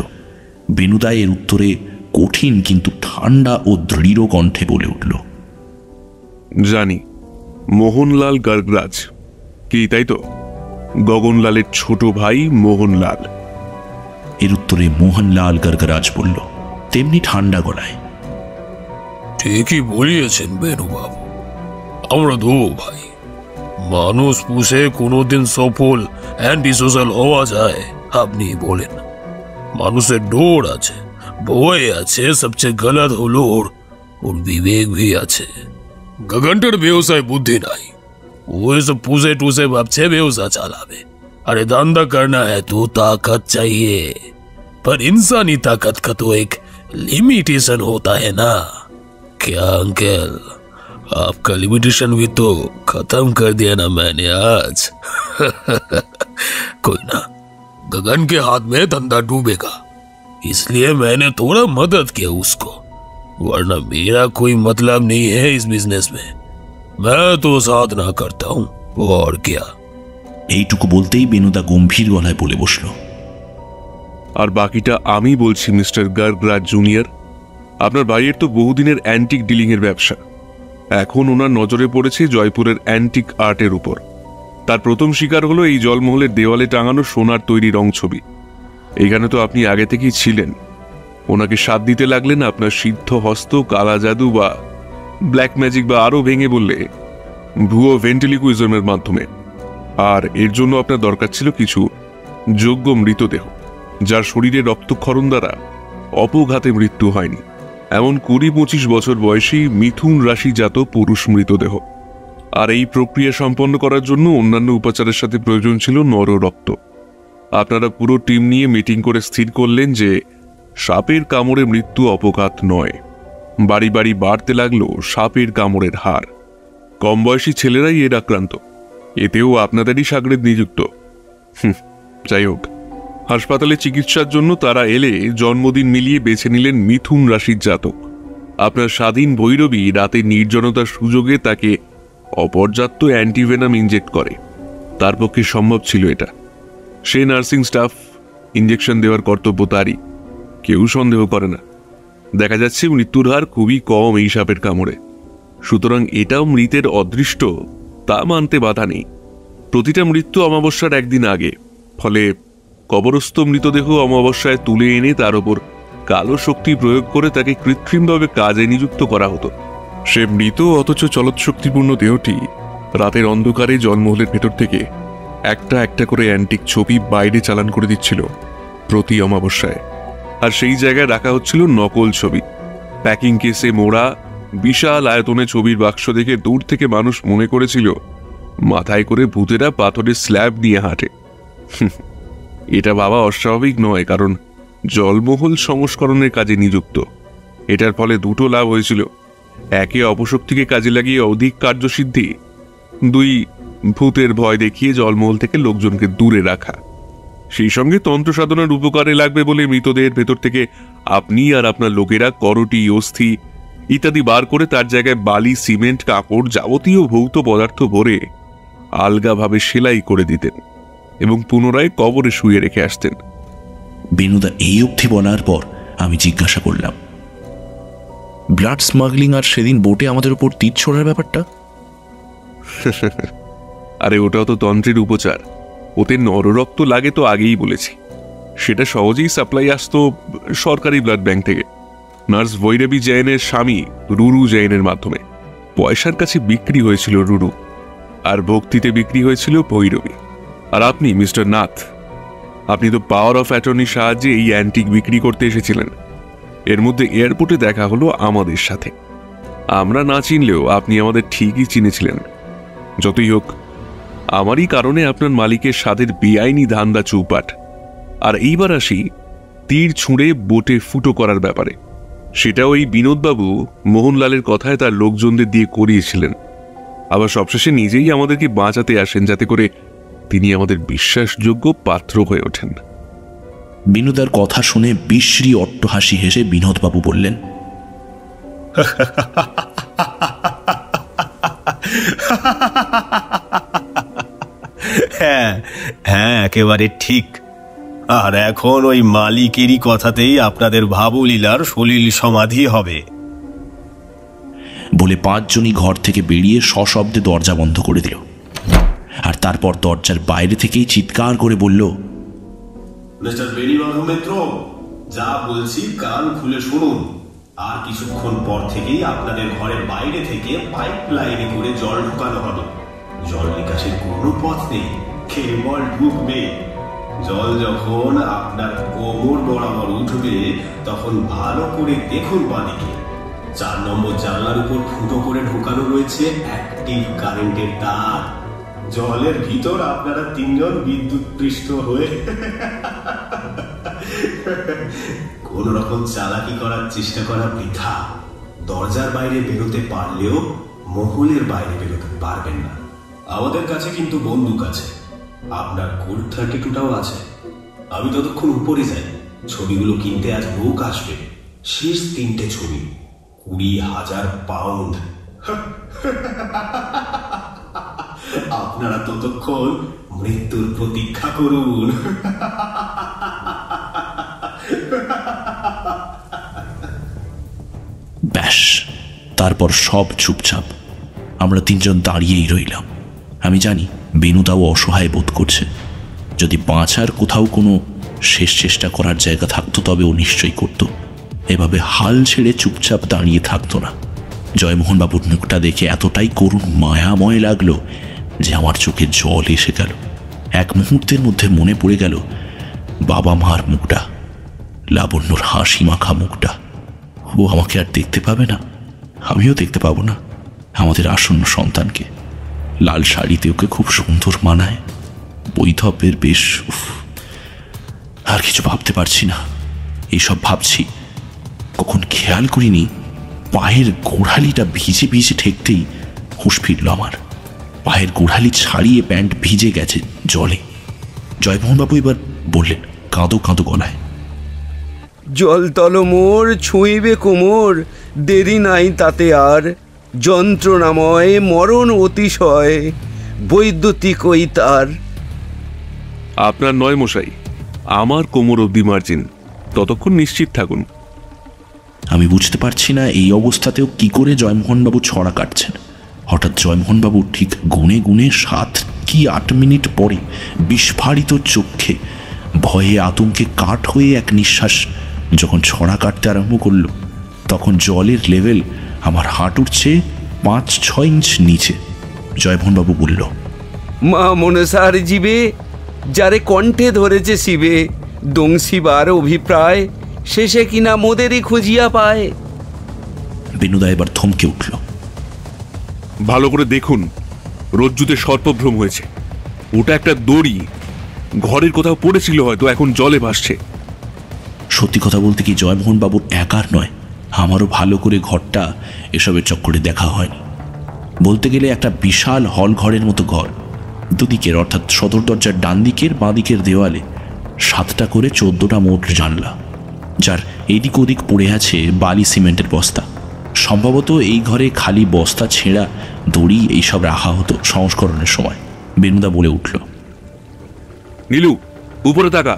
বেনুদা এর উত্তরে কঠিন কিন্তু ঠান্ডা ও দৃঢ় কণ্ঠে বলে উঠল, জানি, মোহনলাল গর্গরাজ। কি তাই তো? গগনলালের ছোট ভাই মোহনলাল। এর উত্তরে মোহনলাল গর্গরাজ বলল তেমনি ঠান্ডা গলায়, ঠিকই বলিয়েছেন বেনু বাবু, আমরা 2 ভাই। মানুষ পুষে কোনোদিন সফল অ্যান্টি সোশ্যাল হওয়া যায়? আপনি বলেন। মানুষের ডোর আছে, ভয় আছে, সবচেয়ে গলত হলো ওর বিবেক ভি আছে। গগনটার ব্যবসায় বুদ্ধি নাই, ও এসব পুষে টুসে ভাবছে ব্যবসা চালাবে। अरे धंधा करना है तो ताकत चाहिए, पर इंसानी ताकत का तो एक लिमिटेशन होता है ना। क्या अंकल, आपका लिमिटेशन भी तो खत्म कर दिया ना मैंने आज। कोई ना, गगन के हाथ में धंधा डूबेगा, इसलिए मैंने थोड़ा मदद किया उसको। वरना मेरा कोई मतलब नहीं है इस बिजनेस में। मैं तो साधना करता हूँ और क्या। এইটুকু বলতেই বেনুদা গম্ভীর গলায় বলে বসল, আর বাকিটা আমি বলছি মিস্টার গার্গরাজ জুনিয়র। আপনার ভাইয়ের তো বহুদিনের অ্যান্টিক ডিলিং এর ব্যবসা। এখন ওনার নজরে পড়েছে জয়পুরের অ্যান্টিক আর্টের উপর। তার প্রথম শিকার হলো এই জলমহলের দেওয়ালে টাঙানো সোনার তৈরি রং ছবি। এইখানে তো আপনি আগে থেকেই ছিলেন। ওনাকে সাথ দিতে লাগলেন আপনার সিদ্ধ হস্ত, কালা জাদু বা ব্ল্যাক ম্যাজিক, বা আরও ভেঙে বললে ভুয়ো ভেন্টিলিকুইজমের মাধ্যমে। আর এর জন্য আপনার দরকার ছিল কিছু যোগ্য মৃতদেহ, যার শরীরে রক্তক্ষরণ দ্বারা অপঘাতে মৃত্যু হয়নি, এমন 20-25 বছর বয়সী মিথুন রাশিজাত পুরুষ মৃতদেহ। আর এই প্রক্রিয়া সম্পন্ন করার জন্য অন্যান্য উপাচারের সাথে প্রয়োজন ছিল নররক্ত। আপনারা পুরো টিম নিয়ে মিটিং করে স্থির করলেন যে সাপের কামড়ে মৃত্যু অপঘাত নয়। বাড়ি বাড়ি বাড়তে লাগলো সাপের কামড়ের হার। কম বয়সী ছেলেরাই এর আক্রান্ত, এতেও আপনাদেরই সাগরেদ নিযুক্ত। যাই হোক, হাসপাতালে চিকিৎসার জন্য তারা এলে জন্মদিন মিলিয়ে বেছে নিলেন মিথুন রাশির জাতক। আপনার স্বাধীন ভৈরবী রাতে নির্জনতার সুযোগে তাকে অপর্যাপ্ত অ্যান্টিভেনাম ইনজেক্ট করে। তার পক্ষে সম্ভব ছিল এটা। সে নার্সিং স্টাফ, ইঞ্জেকশন দেওয়ার কর্তব্য তারই, কেউ সন্দেহ করে না। দেখা যাচ্ছে মৃত্যুর হার খুবই কম এই সাপের কামড়ে। সুতরাং এটাও মৃতের অদৃষ্ট তা মানতে বাধা নেই। প্রতিটা মৃত্যু অমাবস্যার একদিন আগে, ফলে কবরস্থ মৃতদেহ অমাবস্যায় তুলে এনে তার ওপর কালো শক্তি প্রয়োগ করে তাকে কৃত্রিমভাবে কাজে নিযুক্ত করা হতো। সে মৃত অথচ চলৎশক্তিপূর্ণ দেহটি রাতের অন্ধকারে জলমহলের ভেতর থেকে একটা একটা করে অ্যান্টিক ছবি বাইরে চালান করে দিচ্ছিল প্রতি অমাবস্যায়। আর সেই জায়গায় রাখা হচ্ছিল নকল ছবি। প্যাকিং কেসে মোড়া বিশাল আয়তনে ছবির বাক্স দেখে দূর থেকে মানুষ মনে করেছিল মাথায় করে ভূতেরা পাথরের স্ল্যাব নিয়ে হাঁটে। এটা ভাবা অস্বাভাবিক নয়, কারণ জলমহল সংস্করণের কাজে নিযুক্ত। এটার ফলে দুটো লাভ হয়েছিল: একে অপশক্তিকে কাজে লাগিয়ে অধিক কার্যসিদ্ধি, দুই ভূতের ভয় দেখিয়ে জলমহল থেকে লোকজনকে দূরে রাখা। সেই সঙ্গে তন্ত্র সাধনার উপকারে লাগবে বলে মৃতদেহের ভেতর থেকে আপনি আর আপনার লোকেরা করটি, অস্থি ইত্যাদি বার করে তার জায়গায় বালি, সিমেন্ট, কাপড়, যাবতীয় ভৌত পদার্থ ভরে আলগাভাবে সেলাই করে দিতেন এবং পুনরায় কবরে শুয়ে রেখে আসতেন। বেনুদা এই অবধি বলার পর আমি জিজ্ঞাসা করলাম, ব্লাড স্মাগলিং আর সেদিন বোটে আমাদের উপর তীর ছোড়ার ব্যাপারটা? আরে ওটাও তো তন্ত্রের উপচার। ওতে নররক্ত লাগে তো আগেই বলেছি। সেটা সহজেই সাপ্লাই আসতো সরকারি ব্লাড ব্যাংক থেকে, নার্স ভৈরবী জৈনের স্বামী রুরু জৈনের মাধ্যমে। পয়সার কাছে বিক্রি হয়েছিল রুরু, আর ভক্তিতে বিক্রি হয়েছিল ভৈরবী। আর আপনি মিস্টার নাথ, আপনি তো পাওয়ার অফ অ্যাটর্নির সাহায্যে এই অ্যান্টিক বিক্রি করতে এসেছিলেন। এর মধ্যে এয়ারপোর্টে দেখা হলো আমাদের সাথে। আমরা না চিনলেও আপনি আমাদের ঠিকই চিনেছিলেন। যতই হোক, আমারই কারণে আপনার মালিকের স্বাদের বেআইনি ধান্দা চৌপাট। আর এইবার আসি তীর ছুঁড়ে বোটে ফুটো করার ব্যাপারে। সেটা ওই বিনোদবাবু মোহনলালের কথায় তার লোকজনদের দিয়ে করিয়েছিলেন। আবার সবশেষে নিজেই আমাদেরকে বাঁচাতে আসেন, যাতে করে তিনি আমাদের বিশ্বাসযোগ্য পাত্র হয়ে ওঠেন। বিনোদার কথা শুনে বিশ্রী অট্টহাসি হেসে বিনোদবাবু বললেন, হ্যাঁ হ্যাঁ, একেবারে ঠিক। আর এখন ওই মালিকেরই কথাতেই আপনাদের ভাবলীলার সলিল সমাধি হবে। বলে 5 জনই ঘর থেকে বেরিয়ে সশব্দে দরজা বন্ধ করে দিল। আর তারপর দরজার বাইরে থেকেই চিৎকার করে বলল, মিস্টার বেরিবাবু মিত্র, যা বলছি কান খুলে শুনুন। আর কিছুক্ষণ পর থেকেই আপনাদের ঘরের বাইরে থেকে পাইপ লাইনে করে জল ঢোকানো হবে। জল নিকাশের কোনো পথ নেই, কেবল ঢুকবে। জল যখন আপনার কোমর বরাবর উঠবে, তখন ভালো করে দেখুন বাঁদিকে 4 নম্বর জানলার উপর ফুটো করে ঢোকানো রয়েছে অ্যাক্টিভ কারেন্টের তার। জলের ভিতর আপনারা 3 জন বিদ্যুৎ পৃষ্ঠ হয়ে কোন রকম চালাকি করার চেষ্টা করা বৃথা। দরজার বাইরে বেরোতে পারলেও মহলের বাইরে বেরোতে পারবেন না। আমাদের কাছে কিন্তু বন্দুক আছে, আপনার কোল্ড 32টাও আছে। আমি ততক্ষণ উপরে যাই, ছবিগুলো কিনতে আজ লোক আসবে। শেষ 3টে ছবি, 20,000 পাউন্ড। আপনারা ততক্ষণ মৃত্যুর প্রতীক্ষা করুন। ব্যাস, তারপর সব চুপচাপ। আমরা তিনজন দাঁড়িয়েই রইলাম। আমি জানি বেনুদাও অসহায় বোধ করছে। যদি বাঁচার কোথাও কোনো শেষ চেষ্টা করার জায়গা থাকতো তবে ও নিশ্চয়ই করত। এভাবে হাল ছেড়ে চুপচাপ দাঁড়িয়ে থাকতো না। জয়মোহনবাবুর মুখটা দেখে এতটাই করুণ মায়াময় লাগলো যে আমার চোখে জল এসে গেল। এক মুহূর্তের মধ্যে মনে পড়ে গেল বাবা মার মুখটা, লাবণ্যর হাসি মাখা মুখটা। ও আমাকে আর দেখতে পাবে না, আমিও দেখতে পাবো না আমাদের আসন্ন সন্তানকে। লাল শাড়িতে ওকে খুব সুন্দর মানায়, বৈধব্যের বেশ। আর কিছু ভাবতে পারছি না। এইসব ভাবছি, কখন খেয়াল করিনি পায়ের গোড়ালিটা ভিজে ভিজে ঠেকতেই হুঁশ ফিরল আমার। পায়ের গোড়ালি ছাড়িয়ে প্যান্ট ভিজে গেছে জলে। জয়মোহনবাবু এবার বললেন কাঁদো কাঁদো গলায়, জল তল মোর ছুঁইবে কোমর, দেরি নাই তাতে আর, যন্ত্রণাময় মরণ অতিশয়, বৈদ্যুতিক ওই তার। আপনার নয় মশাই, আমার কোমর অবধি মার্জিন, ততক্ষণ নিশ্চিত থাকুন। আমি বুঝতে পারছি না এই অবস্থাতেও কি করে জয়মোহনবাবু ছড়া কাটছেন। হঠাৎ জয়মোহনবাবু ঠিক গুনে গুনে 7 কি 8 মিনিট পরে বিস্ফারিত চোখে ভয়ে আতঙ্কে কাঠ হয়ে এক নিঃশ্বাস যখন ছড়া কাটতে আরম্ভ করল, তখন জলের লেভেল আমার হাঁটুর চেয়ে 5-6 ইঞ্চ নিচে। জয়মোহনবাবু বলল, মা মনসার জীবে, যারে কণ্ঠে ধরেছে শিবে, দংশিবার অভিপ্রায়, শেষে কিনা মোদেরই খুঁজিয়া পায়। বেনুদা এবার থমকে উঠল। ভালো করে দেখুন, রজ্জুতে সর্পভ্রম হয়েছে। ওটা একটা দড়ি, ঘরের কোথাও পড়েছিল হয়তো, এখন জলে ভাসছে। সত্যি কথা বলতে কি জয়মোহনবাবুর একার নয়, আমারও ভালো করে ঘরটা এসবের চক্করে দেখা হয়নি। বলতে গেলে একটা বিশাল হল ঘরের মতো ঘর। দুদিকের অর্থাৎ সদর দরজার ডান দিকের বাঁ দিকের দেওয়ালে 7টা করে 14টা মোট জানলা, যার এদিক ওদিক পড়ে আছে বালি সিমেন্টের বস্তা। সম্ভবত এই ঘরে খালি বস্তা ছেঁড়া দড়ি এইসব রাখা হতো সংস্করণের সময়। বেনুদা বলে উঠল, নীলু উপরে তাকা।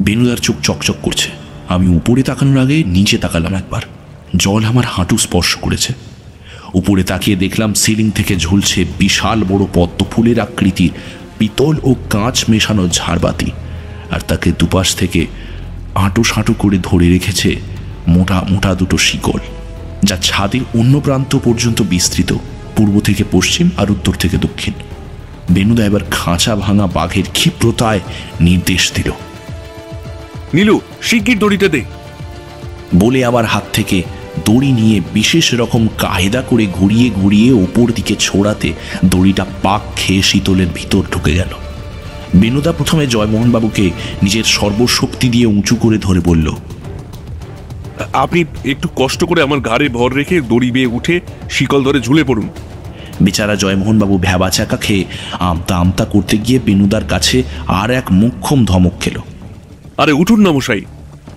বেনুদার চোখ চকচক করছে। আমি উপরে তাকানোর আগে নিচে তাকালাম একবার। জল আমার হাঁটু স্পর্শ করেছে। উপরে তাকিয়ে দেখলাম সিলিং থেকে ঝুলছে বিশাল বড় পদ্ম ফুলের আকৃতির পিতল ও কাঁচ মেশানো ঝাড়বাতি, আর তাকে দুপাশ থেকে আঁটো সাঁটো করে ধরে রেখেছে মোটা মোটা দুটো শিকল, যা ছাদের অন্য প্রান্ত পর্যন্ত বিস্তৃত, পূর্ব থেকে পশ্চিম আর উত্তর থেকে দক্ষিণ। বেনুদা এবার খাঁচা ভাঙা বাঘের ক্ষিপ্রতায় নির্দেশ দিল, নীলু শিগগির দড়িটা দে। বলে আমার হাত থেকে দড়ি নিয়ে বিশেষ রকম কায়দা করে ঘুরিয়ে ঘুরিয়ে ওপর দিকে ছোড়াতে দড়িটা পাক খেয়ে শীতলের ভিতর ঢুকে গেল। বেনুদা প্রথমে জয়মোহনবাবুকে নিজের সর্বশক্তি দিয়ে উঁচু করে ধরে বলল, আপনি একটু কষ্ট করে আমার ঘাড়ে ভর রেখে দড়ি বেয়ে উঠে শিকল ধরে ঝুলে পড়ুন। বেচারা জয়মোহনবাবু ভ্যাবা চাকা খেয়ে আমতা আমতা করতে গিয়ে বেনুদার কাছে আর এক মুখ্যম ধমক খেল, আরে উঠুন না মশাই,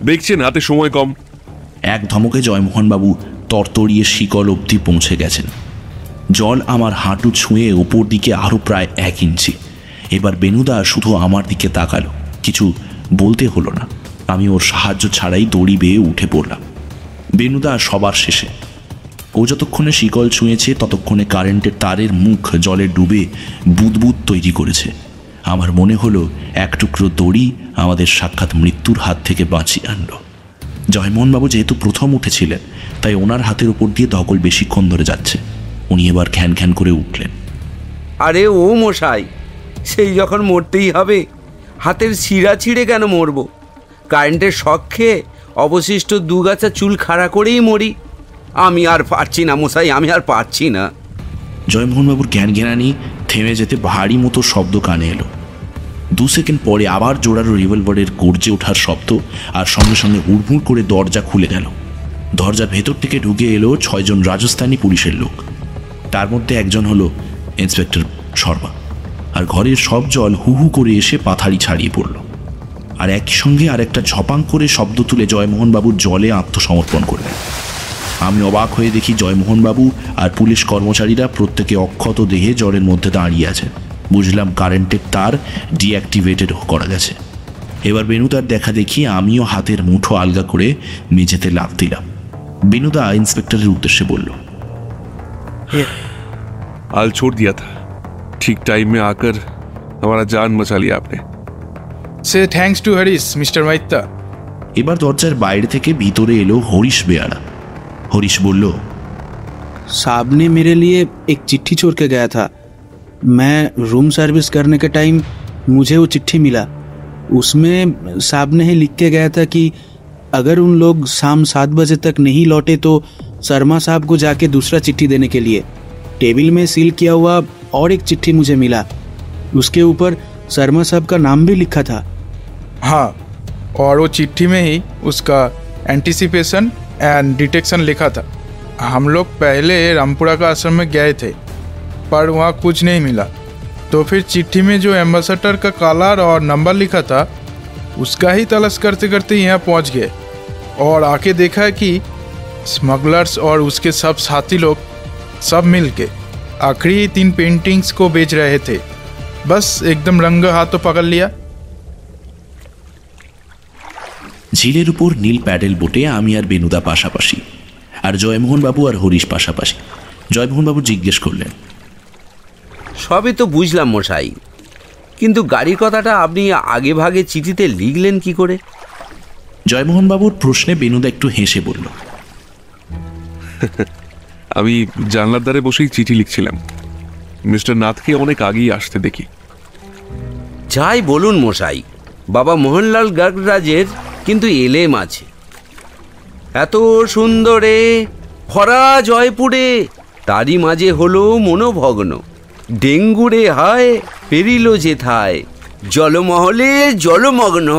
দেখছেন হাতে সময় কম। এক ধমকে জয়মোহনবাবু তরতরিয়ে শিকল অবধি পৌঁছে গেছেন। জল আমার হাঁটু ছুঁয়ে ওপর দিকে আরো প্রায় 1 ইঞ্চি। এবার বেনুদা শুধু আমার দিকে তাকালো, কিছু বলতে হলো না। আমি ওর সাহায্য ছাড়াই দড়ি বেয়ে উঠে পড়লাম। বেনুদা সবার শেষে। ও যতক্ষণে শিকল ছুঁয়েছে ততক্ষণে কারেন্টের তারের মুখ জলে ডুবে বুদবুদ তৈরি করেছে। আমার মনে হলো এক টুকরো দড়ি আমাদের সাক্ষাৎ মৃত্যুর হাত থেকে বাঁচিয়ে আনল। জয়মোহনবাবু যেহেতু প্রথম উঠেছিলেন, তাই ওনার হাতের উপর দিয়ে ধকল বেশিক্ষণ ধরে যাচ্ছে। উনি এবার ঘ্যান ঘ্যান করে উঠলেন, আরে ও মশাই, সেই যখন মরতেই হবে, হাতের শিরা ছিঁড়ে কেন মরবো? কারেন্টের শক খেয়ে অবশিষ্ট 2 গাছা চুল খাড়া করেই মরি। আমি আর পারছি না মশাই, আমি আর পারছি না। জয়মোহনবাবুর জ্ঞান জ্ঞানানি থেমে যেতে ভারী মতো শব্দ কানে এলো। 2 সেকেন্ড পরে আবার জোরালো রিভলভারের গর্জে ওঠার শব্দ, আর সঙ্গে সঙ্গে হুড়মুড় করে দরজা খুলে গেল। দরজার ভেতর থেকে ঢুকে এলো 6 জন রাজস্থানী পুলিশের লোক। তার মধ্যে একজন হলো ইন্সপেক্টর শর্মা। আর ঘরের সব জল হু হু করে এসে পাথারি ছাড়িয়ে পড়ল। আর একই সঙ্গে আর একটা ঝপাং করে শব্দ তুলে জয়মোহনবাবুর জলে আত্মসমর্পণ করলেন। আমি অবাক হয়ে দেখি জয়মোহনবাবু আর পুলিশ কর্মচারীরা প্রত্যেকে অক্ষত দেহে জ্বরের মধ্যে দাঁড়িয়ে আছে। বুঝলাম কারেন্টের তার ডিঅ্যাক্টিভেটেড করা গেছে। এবার বেনুদার দেখা দেখি আমিও হাতের মুঠো আলগা করে মেঝেতে লাফ দিলাম। বেনুদা इंस्पेक्टर उद्देश्य बोल, आल छोड़ दिया था, ठीक टाइम में आकर हमारा जान बचा लिया आपने। से थैंक्स टू हरीश मिस्टर माइत्ता। এবার দরজার বাইরে থেকে ভিতরে এলো হরিশ বেয়ারা। हरीश बोल, साहब ने मेरे लिए एक चिट्ठी छोड़ के गया था। मैं रूम सर्विस करने के टाइम मुझे वो चिट्ठी मिला। उसमें साहब ने ही लिख के गया था कि अगर उन लोग शाम 7 बजे तक नहीं लौटे तो शर्मा साहब को जाके दूसरा चिट्ठी देने के लिए। टेबल में सील किया हुआ और एक चिट्ठी मुझे मिला, उसके ऊपर शर्मा साहब का नाम भी लिखा था। हाँ, और वो चिट्ठी में ही उसका एंटिसिपेशन एंड डिटेक्शन लिखा था। हम लोग पहले रामपुरा का आश्रम में गए थे पर वहाँ कुछ नहीं मिला, तो फिर चिट्ठी में जो एम्बेसडर का कलर और नंबर लिखा था उसका ही तलाश करते करते यहाँ पहुँच गए और आके देखा कि स्मगलर्स और उसके सब साथी लोग सब मिलके आखिरी 3 पेंटिंग्स को बेच रहे थे। बस एकदम रंगे हाथों पकड़ लिया। ঝিলের উপর নীল প্যাডেল বোটে আমি আর বেনুদা পাশাপাশি, আর জয়মোহনবাবু আর হরিশ পাশাপাশি। জয়মোহনবাবু জিজ্ঞেস করলেন, সবই তো বুঝলাম মশাই, কিন্তু গাড়ির কথাটা আপনি আগে ভাগে চিঠিতে লিখলেন কি করে? জয়মোহনবাবুর প্রশ্নে বেনুদা একটু হেসে বলল, আমি জানলার ধারে বসেই চিঠি লিখছিলাম। মিস্টার নাথকে অনেক আগেই আসতে দেখি। যাই বলুন মশাই, বাবা মোহনলাল গার্গরাজের কিন্তু এলেম আছে। এত সুন্দরে ভরা জয়পুরে তারই মাঝে হলো মনোভগ্ন। ডেঙ্গুরে হায় পেরিল যেথায়, জলমহলে জলমগ্ন।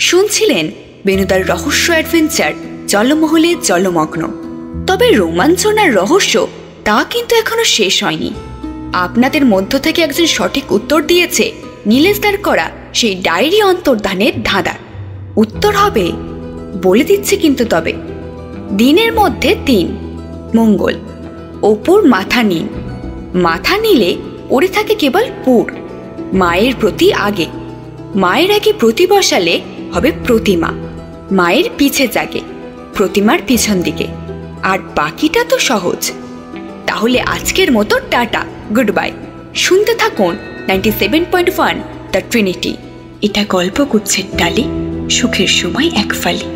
শুনছিলেন বেনুদার রহস্য অ্যাডভেঞ্চার জলমহলে জলমগ্ন। তবে রোমাঞ্চনার রহস্য তা কিন্তু এখনো শেষ হয়নি। আপনাদের মধ্য থেকে একজন সঠিক উত্তর দিয়েছে নীলেশদার করা সেই ডায়েরি অন্তর্ধানের ধাঁধার। উত্তর হবে, বলে দিচ্ছি কিন্তু, তবে দিনের মধ্যে 3 মঙ্গল, ওপর মাথা নীল, মাথা নীলে পড়ে থাকে কেবল পুর, মায়ের প্রতি আগে, মায়ের আগে প্রতি বসালে হবে প্রতিমা, মায়ের পিছে জাগে, প্রতিমার পিছন দিকে। আর বাকিটা তো সহজ। তাহলে আজকের মতো টাটা, গুড বাই। শুনতে থাকুন 97.1 দ্য ট্রিনিটি। এটা গল্পগুচ্ছের ডালি, সুখের সময় এক ফালি।